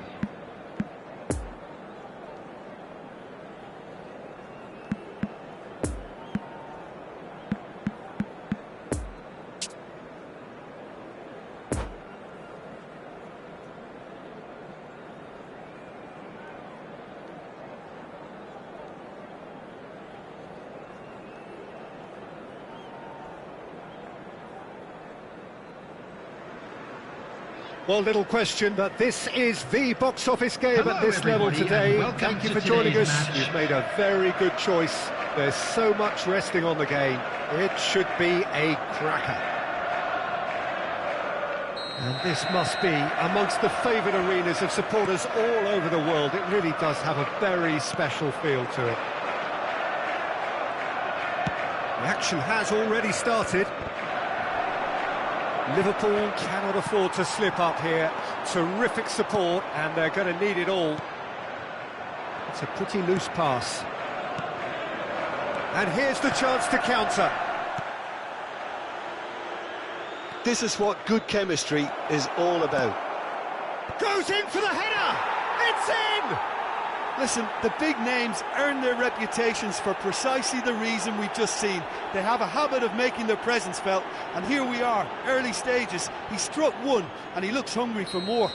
Speaker 2: Well, little question, but this is the box office game
Speaker 5: Hello,
Speaker 2: at this level
Speaker 5: everybody,
Speaker 2: today.
Speaker 5: and welcome
Speaker 2: Thank you
Speaker 5: to
Speaker 2: for joining
Speaker 5: today's
Speaker 2: us.
Speaker 5: match.
Speaker 2: You've made a very good choice. There's so much resting on the game. It should be a cracker. And this must be amongst the favoured arenas of supporters all over the world. It really does have a very special feel to it. The action has already started. Liverpool cannot afford to slip up here. Terrific support, and they're going to need it all. It's a pretty loose pass. And here's the chance to counter.
Speaker 3: This is what good chemistry is all about.
Speaker 2: Goes in for the header! It's in!
Speaker 3: Listen, the big names earn their reputations for precisely the reason we've just seen. They have a habit of making their presence felt, and here we are, early stages. He struck one, and he looks hungry for more.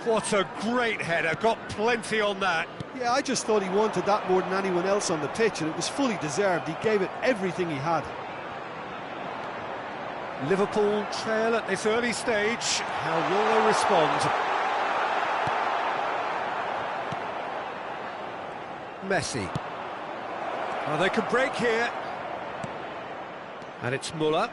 Speaker 2: What a great header, got plenty on that.
Speaker 3: Yeah, I just thought he wanted that more than anyone else on the pitch, and it was fully deserved. He gave it everything he had.
Speaker 2: Liverpool trail at this early stage. How will they respond? Messi. Oh, they can break here. And it's Muller.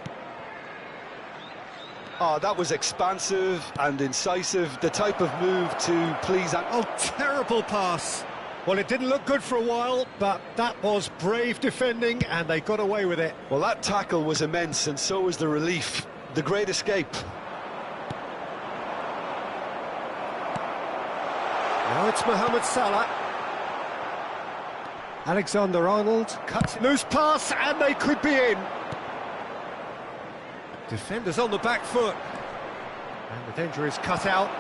Speaker 3: Oh, that was expansive and incisive, the type of move to please...
Speaker 2: Oh, terrible pass. Well, it didn't look good for a while, but that was brave defending, and they got away with it.
Speaker 3: Well, that tackle was immense, and so was the relief. The great escape.
Speaker 2: Now it's Mohamed Salah. Alexander-Arnold cuts loose pass, and they could be in. Defenders on the back foot. And the danger is cut out.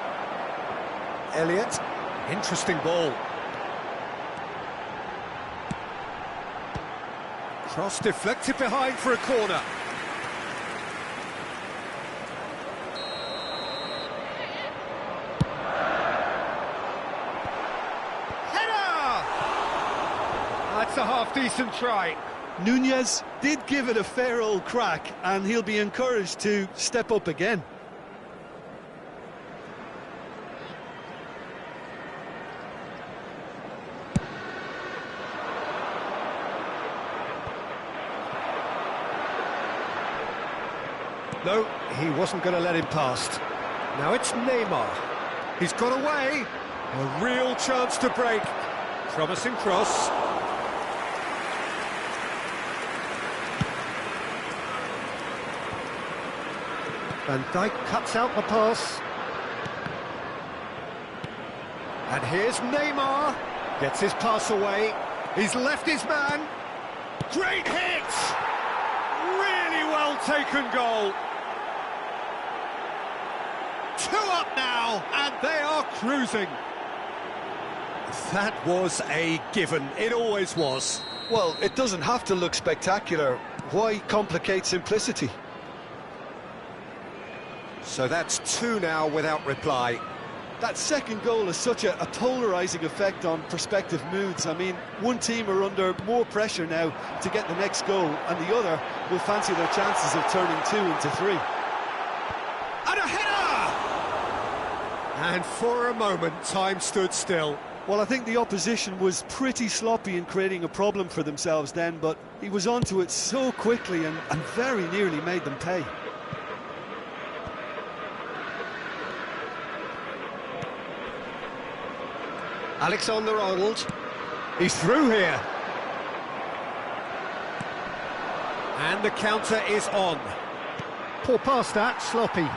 Speaker 2: Elliott, interesting ball. Cross deflected behind for a corner. Header! That's a half-decent try.
Speaker 3: Nunez did give it a fair old crack, and he'll be encouraged to step up again.
Speaker 2: No, he wasn't going to let him past. Now it's Neymar. He's got away. A real chance to break. Promising cross. Van Dijk cuts out the pass. And here's Neymar. Gets his pass away. He's left his man. Great hit! Really well taken goal. 2 up now, and they are cruising. That was a given. It always was.
Speaker 3: Well, it doesn't have to look spectacular. Why complicate simplicity?
Speaker 2: So that's 2 now without reply.
Speaker 3: That second goal has such a polarising effect on prospective moods. I mean, one team are under more pressure now to get the next goal, and the other will fancy their chances of turning 2 into 3.
Speaker 2: And a header! And for a moment, time stood still.
Speaker 3: Well, I think the opposition was pretty sloppy in creating a problem for themselves then, but he was onto it so quickly and very nearly made them pay.
Speaker 2: Alexander-Arnold. He's through here. And the counter is on. Poor pass that, sloppy.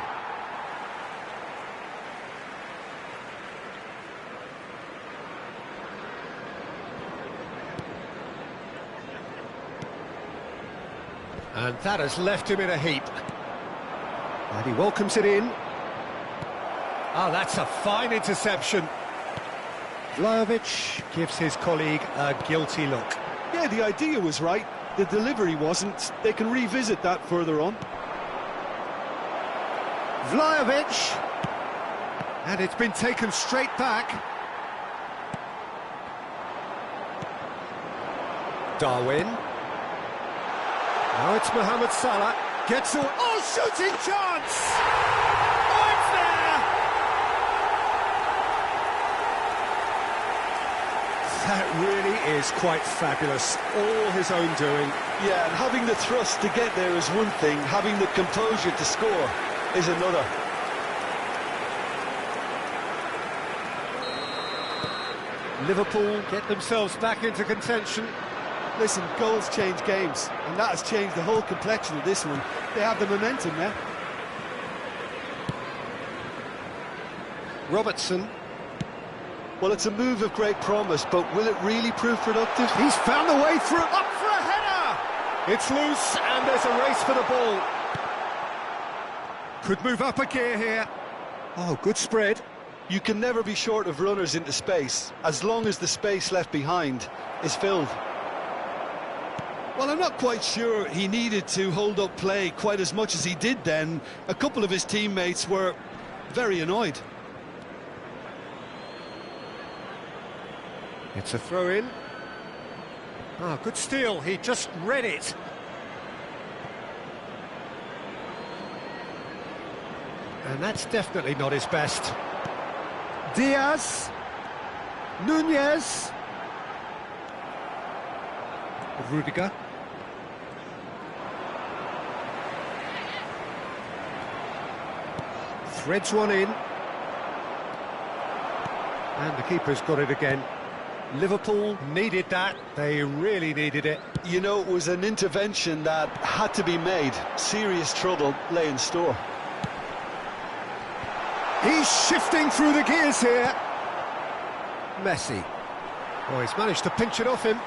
Speaker 2: And that has left him in a heap. And he welcomes it in. Oh, that's a fine interception. Vlahovic gives his colleague a guilty look.
Speaker 3: Yeah, the idea was right. The delivery wasn't. They can revisit that further on.
Speaker 2: Vlahovic. And it's been taken straight back. Darwin. Now it's Mohamed Salah. Gets all... Oh, shooting chance! Oh, it's there! That really is quite fabulous. All his own doing.
Speaker 3: Yeah, and having the thrust to get there is one thing. Having the composure to score is another.
Speaker 2: Liverpool get themselves back into contention.
Speaker 3: Listen, goals change games, and that has changed the whole complexion of this one. They have the momentum now.
Speaker 2: Robertson.
Speaker 3: Well, it's a move of great promise, but will it really prove productive?
Speaker 2: He's found a way through. Up for a header! It's loose, and there's a race for the ball. Could move up a gear here. Oh, good spread.
Speaker 3: You can never be short of runners into space, as long as the space left behind is filled. Well, I'm not quite sure he needed to hold up play quite as much as he did then. A couple of his teammates were very annoyed.
Speaker 2: It's a throw-in. Ah, good steal. He just read it. And that's definitely not his best. Diaz. Nunez. Rudiger. Threads one in. And the keeper's got it again. Liverpool needed that. They really needed it.
Speaker 3: You know, it was an intervention that had to be made. Serious trouble lay in store.
Speaker 2: He's shifting through the gears here. Messi. Oh, he's managed to pinch it off him.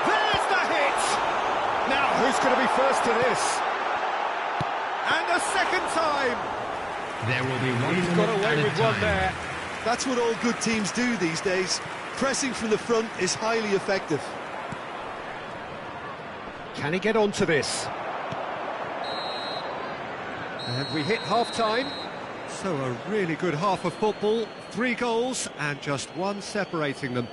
Speaker 2: There's the hit! Now, who's going to be first to this? And a second time!
Speaker 5: There will be one.
Speaker 2: He's got away with one there.
Speaker 3: That's what all good teams do these days. Pressing from the front is highly effective.
Speaker 2: Can he get onto this? And we hit half-time. So a really good half of football. 3 goals and just one separating them.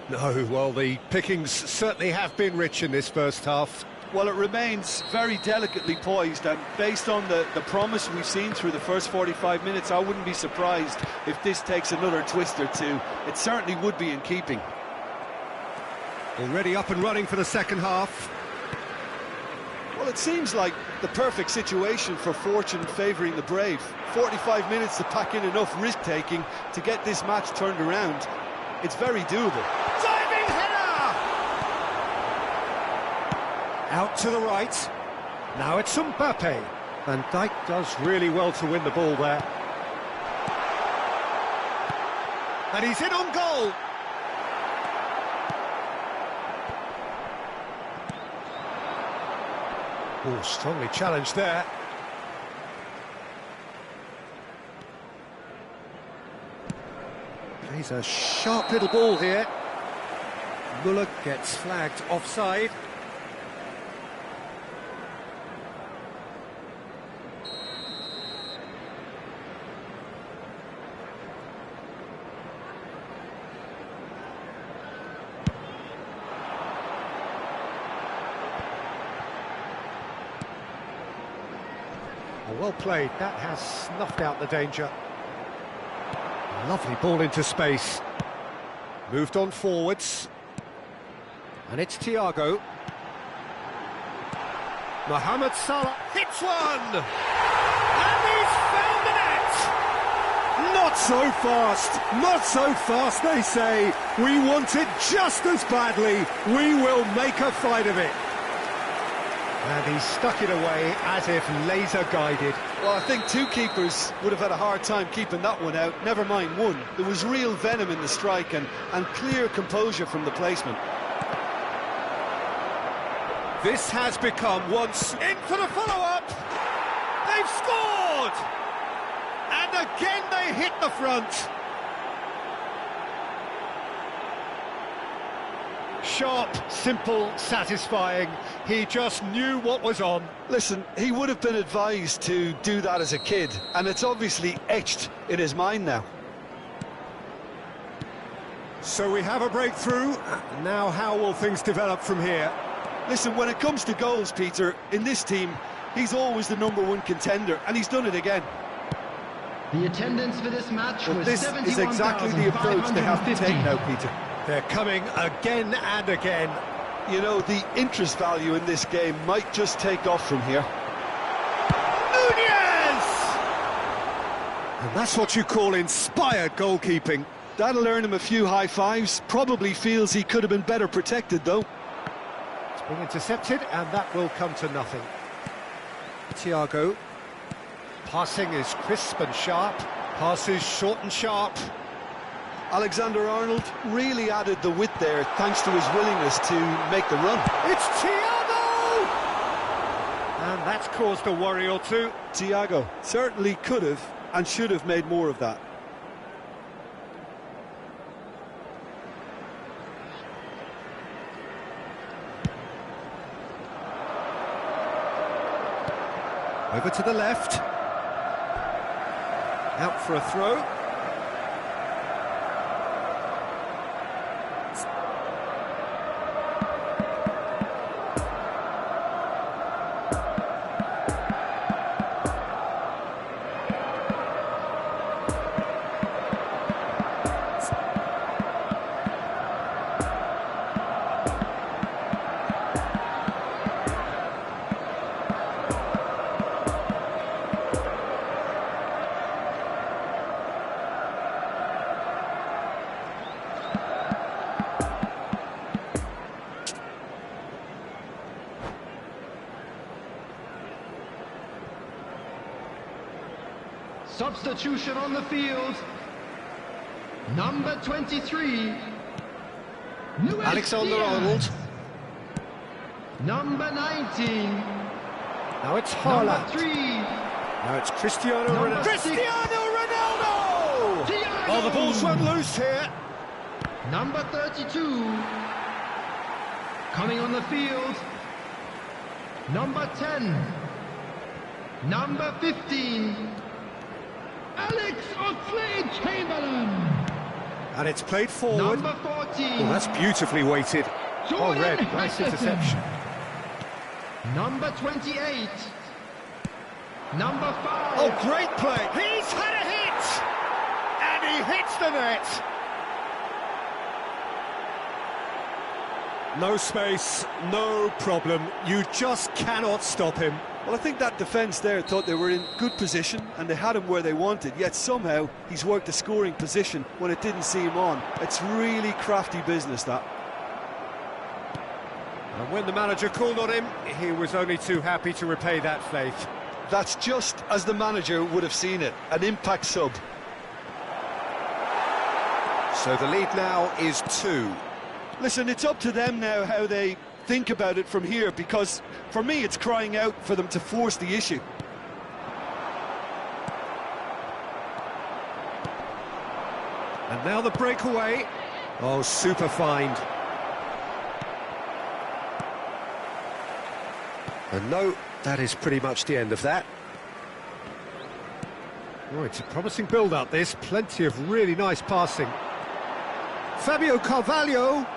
Speaker 2: No, well, the pickings certainly have been rich in this first half.
Speaker 3: Well, it remains very delicately poised, and based on the promise we've seen through the first 45 minutes, I wouldn't be surprised if this takes another twist or two. It certainly would be in keeping.
Speaker 2: Already up and running for the second half.
Speaker 3: Well, it seems like the perfect situation for fortune favouring the brave. 45 minutes to pack in enough risk-taking to get this match turned around. It's very doable.
Speaker 2: Diving header! Out to the right. Now it's Mbappe. Van Dijk does really well to win the ball there. And he's in on goal. Oh, strongly challenged there. Plays a sharp little ball here. Muller gets flagged offside. Well played, that has snuffed out the danger. Lovely ball into space. Moved on forwards. And it's Thiago. Mohamed Salah hits one! And he's found the net! Not so fast, not so fast, they say. We want it just as badly. We will make a fight of it. And he stuck it away as if laser-guided.
Speaker 3: Well, I think 2 keepers would have had a hard time keeping that one out, never mind 1. There was real venom in the strike and clear composure from the placement.
Speaker 2: This has become once in for the follow-up. They've scored! And again they hit the front. Sharp, simple, satisfying. He just knew what was on.
Speaker 3: Listen, he would have been advised to do that as a kid, and it's obviously etched in his mind now.
Speaker 2: So we have a breakthrough. Now how will things develop from here?
Speaker 3: Listen, when it comes to goals, Peter, in this team, he's always the #1 contender, and he's done it again.
Speaker 5: The attendance for this match was
Speaker 3: This is exactly the approach they have to take now, Peter.
Speaker 2: They're coming again and again.
Speaker 3: You know, the interest value in this game might just take off from here.
Speaker 2: Nunez! And that's what you call inspired goalkeeping.
Speaker 3: That'll earn him a few high fives. Probably feels he could have been better protected, though.
Speaker 2: It's been intercepted, and that will come to nothing. Thiago. Passing is crisp and sharp. Passes short and sharp.
Speaker 3: Alexander-Arnold really added the width there thanks to his willingness to make the run.
Speaker 2: It's Thiago! And that's caused a worry or two.
Speaker 3: Thiago certainly could have and should have made more of that.
Speaker 2: Over to the left. Out for a throw.
Speaker 5: Substitution on the field. Number 23.
Speaker 2: Alexander-Arnold.
Speaker 5: Number 19.
Speaker 2: Now it's
Speaker 5: Number
Speaker 2: Haaland.
Speaker 5: 3.
Speaker 2: Now it's Cristiano
Speaker 5: Number
Speaker 2: Ronaldo.
Speaker 5: 6.
Speaker 2: Cristiano Ronaldo!
Speaker 5: Thiago!
Speaker 2: Oh, the ball's run loose here.
Speaker 5: Number 32. Coming on the field. Number 10. Number 15. Alex Oxlade-Chamberlain.
Speaker 2: And it's played forward.
Speaker 5: Number 14.
Speaker 2: Oh, that's beautifully weighted. Oh,
Speaker 5: Jordan
Speaker 2: red. Nice
Speaker 5: Henderson.
Speaker 2: interception.
Speaker 5: Number 28. Number 5.
Speaker 2: Oh, great play. He's had a hit. And he hits the net. No space, no problem. You just cannot stop him.
Speaker 3: Well, I think that defence there thought they were in good position and they had him where they wanted, yet somehow he's worked a scoring position when it didn't see him on. It's really crafty business, that.
Speaker 2: And when the manager called on him, he was only too happy to repay that faith.
Speaker 3: That's just as the manager would have seen it, an impact sub.
Speaker 2: So the lead now is 2.
Speaker 3: Listen, it's up to them now how they think about it from here, because for me it's crying out for them to force the issue.
Speaker 2: And now the breakaway. Oh, super find. And no, that is pretty much the end of that. Oh, it's a promising build-up, this. Plenty of really nice passing. Fabio Carvalho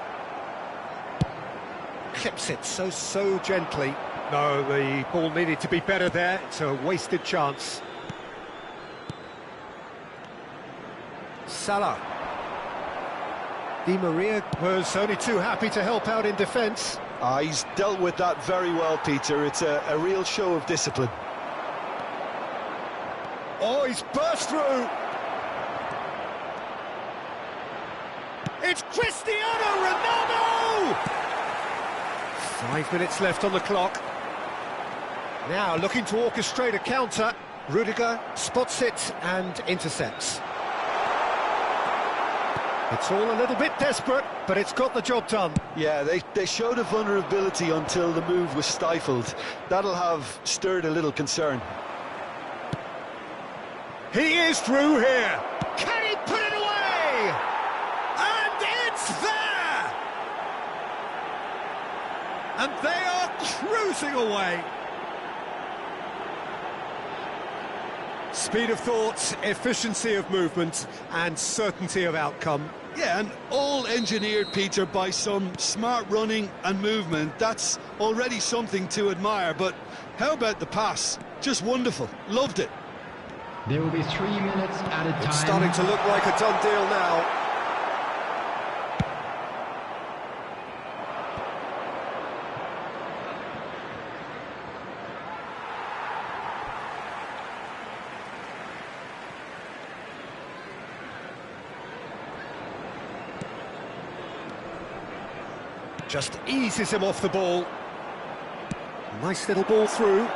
Speaker 2: clips it so gently. No, the ball needed to be better there. It's a wasted chance. Salah. Di Maria was only too happy to help out in defence.
Speaker 3: He's dealt with that very well, Peter. It's a real show of discipline.
Speaker 2: Oh, he's burst through. It's Cristiano Ronaldo! 5 minutes left on the clock. Now looking to orchestrate a counter. Rudiger spots it and intercepts. It's all a little bit desperate, but it's got the job done.
Speaker 3: Yeah, they showed a vulnerability until the move was stifled. That'll have stirred a little concern.
Speaker 2: He is through here. Can he put it away? And it's there! And they are cruising away. Speed of thought, efficiency of movement, and certainty of outcome.
Speaker 3: Yeah, and all engineered, Peter, by some smart running and movement. That's already something to admire, but how about the pass? Just wonderful. Loved it.
Speaker 5: There will be 3 minutes added time.
Speaker 2: It's starting to look like a done deal now. Just eases him off the ball. Nice little ball through.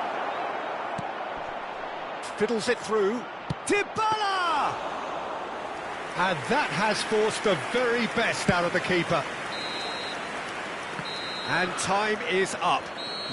Speaker 2: Fiddles it through. Dybala! And that has forced the very best out of the keeper. And time is up.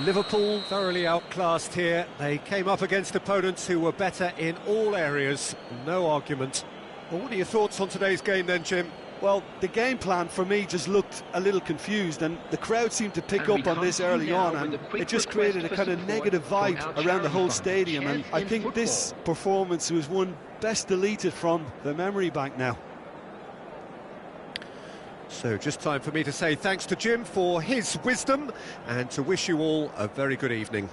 Speaker 2: Liverpool thoroughly outclassed here. They came up against opponents who were better in all areas. No argument. Well, what are your thoughts on today's game then, Jim?
Speaker 3: Well, the game plan for me just looked a little confused, and the crowd seemed to pick up on this early on, and it just created a kind of negative vibe around the whole stadium, and I think this performance was one best deleted from the memory bank now.
Speaker 2: So just time for me to say thanks to Jim for his wisdom, and to wish you all a very good evening.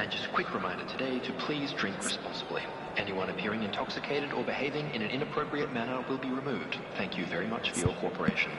Speaker 1: And just a quick reminder today to please drink responsibly. Anyone appearing intoxicated or behaving in an inappropriate manner will be removed. Thank you very much for your cooperation.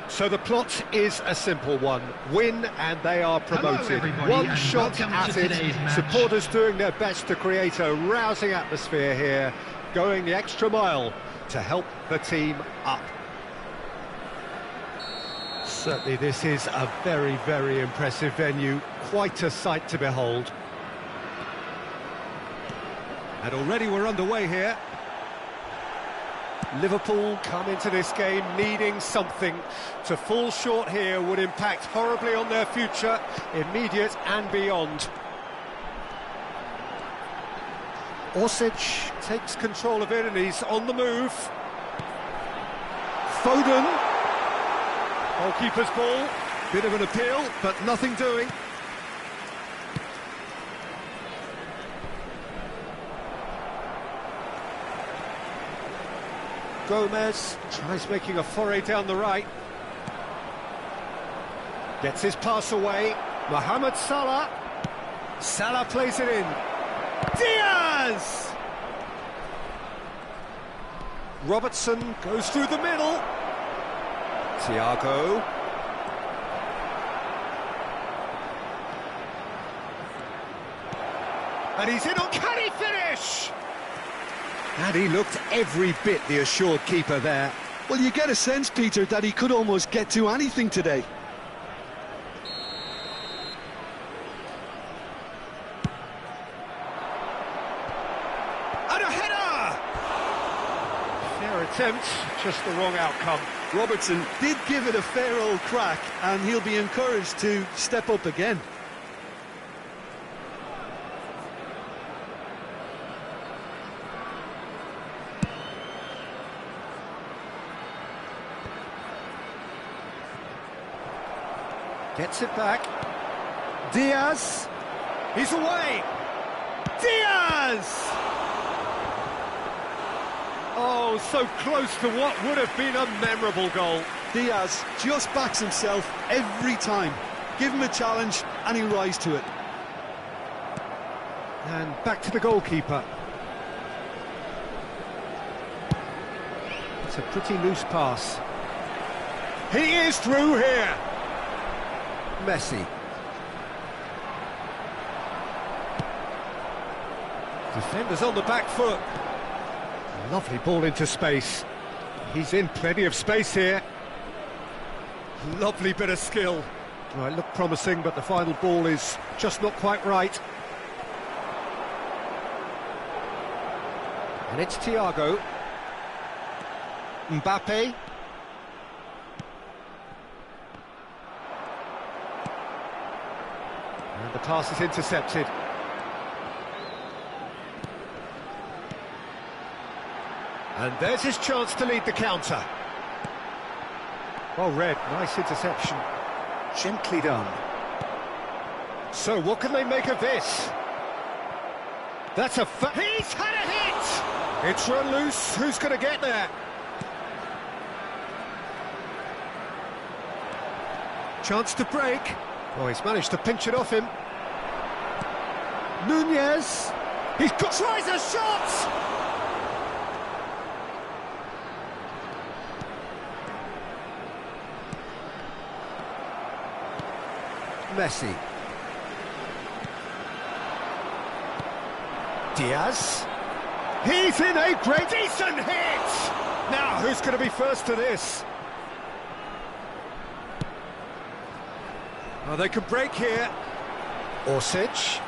Speaker 2: So the plot is a simple one. Win and they are promoted. One shot at it. Supporters doing their best to create a rousing atmosphere here, going the extra mile to help the team up. Certainly this is a very, very impressive venue. Quite a sight to behold. And already we're underway here. Liverpool come into this game needing something. To fall short here would impact horribly on their future, immediate and beyond. Orsic takes control of it and he's on the move. Foden. Goalkeeper's ball. Bit of an appeal, but nothing doing. Gomez tries making a foray down the right. Gets his pass away. Mohamed Salah. Salah plays it in. Diaz! Robertson goes through the middle. Thiago. And he's in on, can he finish? And he looked every bit the assured keeper there.
Speaker 3: Well, you get a sense, Peter, that he could almost get to anything today.
Speaker 2: And a header! Fair attempt, just the wrong outcome.
Speaker 3: Robertson did give it a fair old crack, and he'll be encouraged to step up again.
Speaker 2: Gets it back. Diaz. He's away. Diaz! Oh, so close to what would have been a memorable goal.
Speaker 3: Diaz just backs himself every time. Give him a challenge and he'll rise to it.
Speaker 2: And back to the goalkeeper. It's a pretty loose pass. He is through here. Messi. Defenders on the back foot. Lovely ball into space. He's in plenty of space here. Lovely bit of skill. Right, looked promising, but the final ball is just not quite right. And it's Thiago. Mbappe. And the pass is intercepted. And there's his chance to lead the counter. Well read, nice interception. Gently done. So what can they make of this? That's a he's had a hit! It's run loose, who's going to get there? Chance to break. Oh, he's managed to pinch it off him. Nunez. He's got... tries a shot! Messi. Diaz. He's in a great... decent hit! Now, who's going to be first to this? Oh, they could break here. Orsic.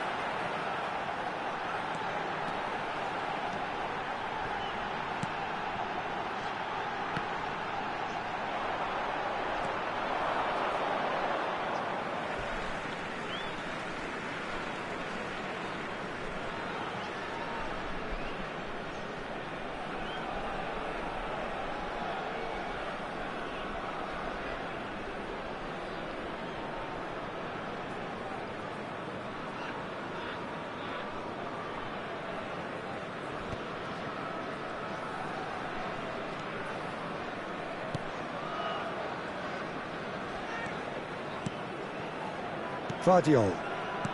Speaker 2: Guardiola.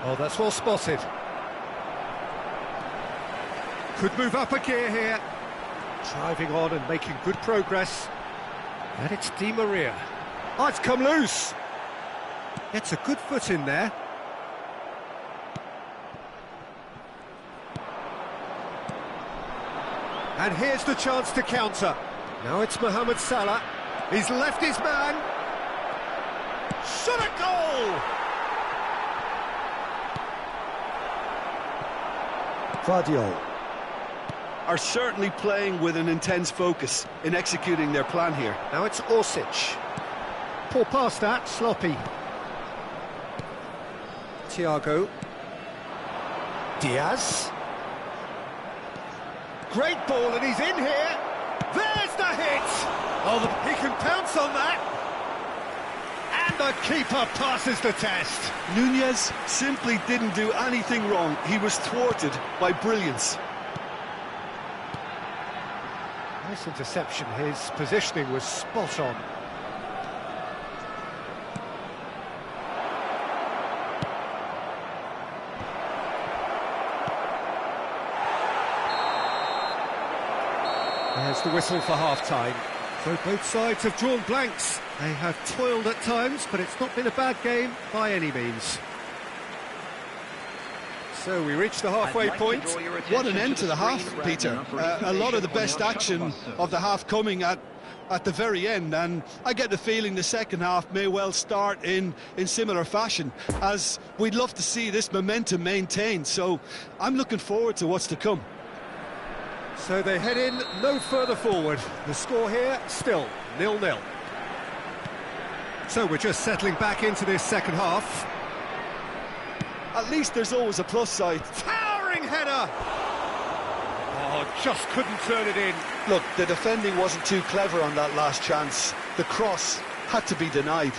Speaker 2: Oh, that's well spotted. Could move up a gear here. Driving on and making good progress. And it's Di Maria. Oh, it's come loose. Gets a good foot in there. And here's the chance to counter. Now it's Mohamed Salah. He's left his man. Shot a goal! Guardiola
Speaker 3: are certainly playing with an intense focus in executing their plan here.
Speaker 2: Now it's Orsic. Poor pass that, sloppy. Thiago. Diaz. Great ball, and he's in here. There's the hit! Oh, he can pounce on that. And the keeper passes the test.
Speaker 3: Nunez simply didn't do anything wrong. He was thwarted by brilliance.
Speaker 2: Nice interception. His positioning was spot on. There's the whistle for half-time. So both sides have drawn blanks. They have toiled at times, but it's not been a bad game by any means. So we reach the halfway point.
Speaker 3: What an end to the half, Peter. A lot of the best action of the half coming at the very end, and I get the feeling the second half may well start in similar fashion, as we'd love to see this momentum maintained. So I'm looking forward to what's to come.
Speaker 2: So they head in no further forward. The score here, still 0-0. So we're just settling back into this second half.
Speaker 3: At least there's always a plus side.
Speaker 2: Towering header! Oh, just couldn't turn it in.
Speaker 3: Look, the defending wasn't too clever on that last chance. The cross had to be denied.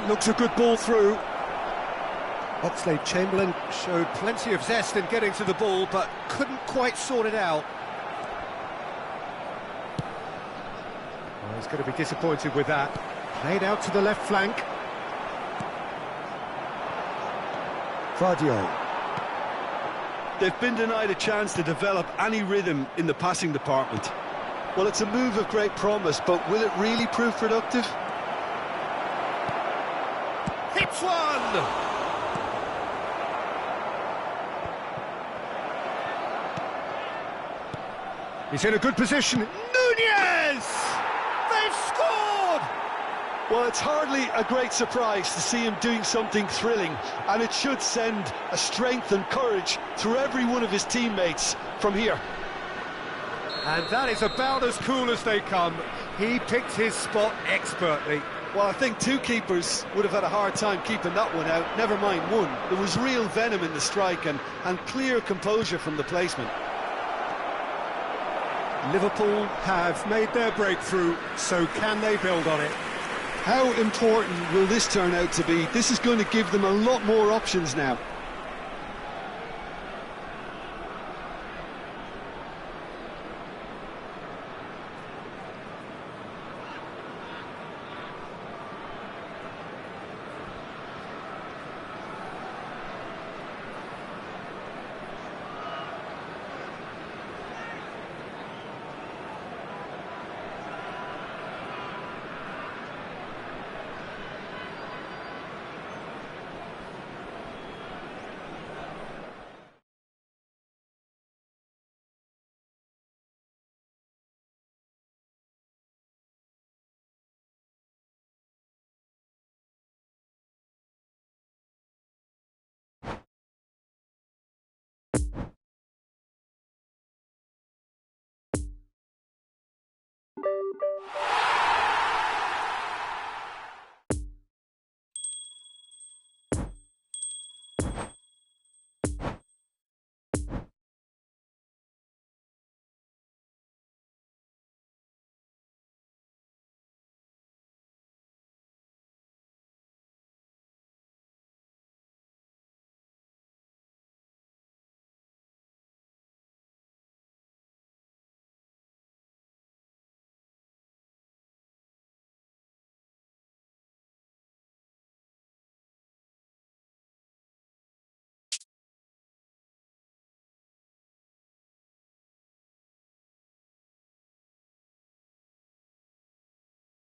Speaker 2: Looks a good ball through. Oxlade-Chamberlain showed plenty of zest in getting to the ball, but couldn't quite sort it out. Oh, he's going to be disappointed with that. Played out to the left flank. Guardiola.
Speaker 3: They've been denied a chance to develop any rhythm in the passing department. Well, it's a move of great promise, but will it really prove productive?
Speaker 2: Hits one! He's in a good position. Nunez! They've scored!
Speaker 3: Well, it's hardly a great surprise to see him doing something thrilling, and it should send a strength and courage through every one of his teammates from here.
Speaker 2: And that is about as cool as they come. He picked his spot expertly.
Speaker 3: Well, I think two keepers would have had a hard time keeping that one out, never mind one. There was real venom in the strike and clear composure from the placement.
Speaker 2: Liverpool have made their breakthrough, so can they build on it?
Speaker 3: How important will this turn out to be? This is going to give them a lot more options now.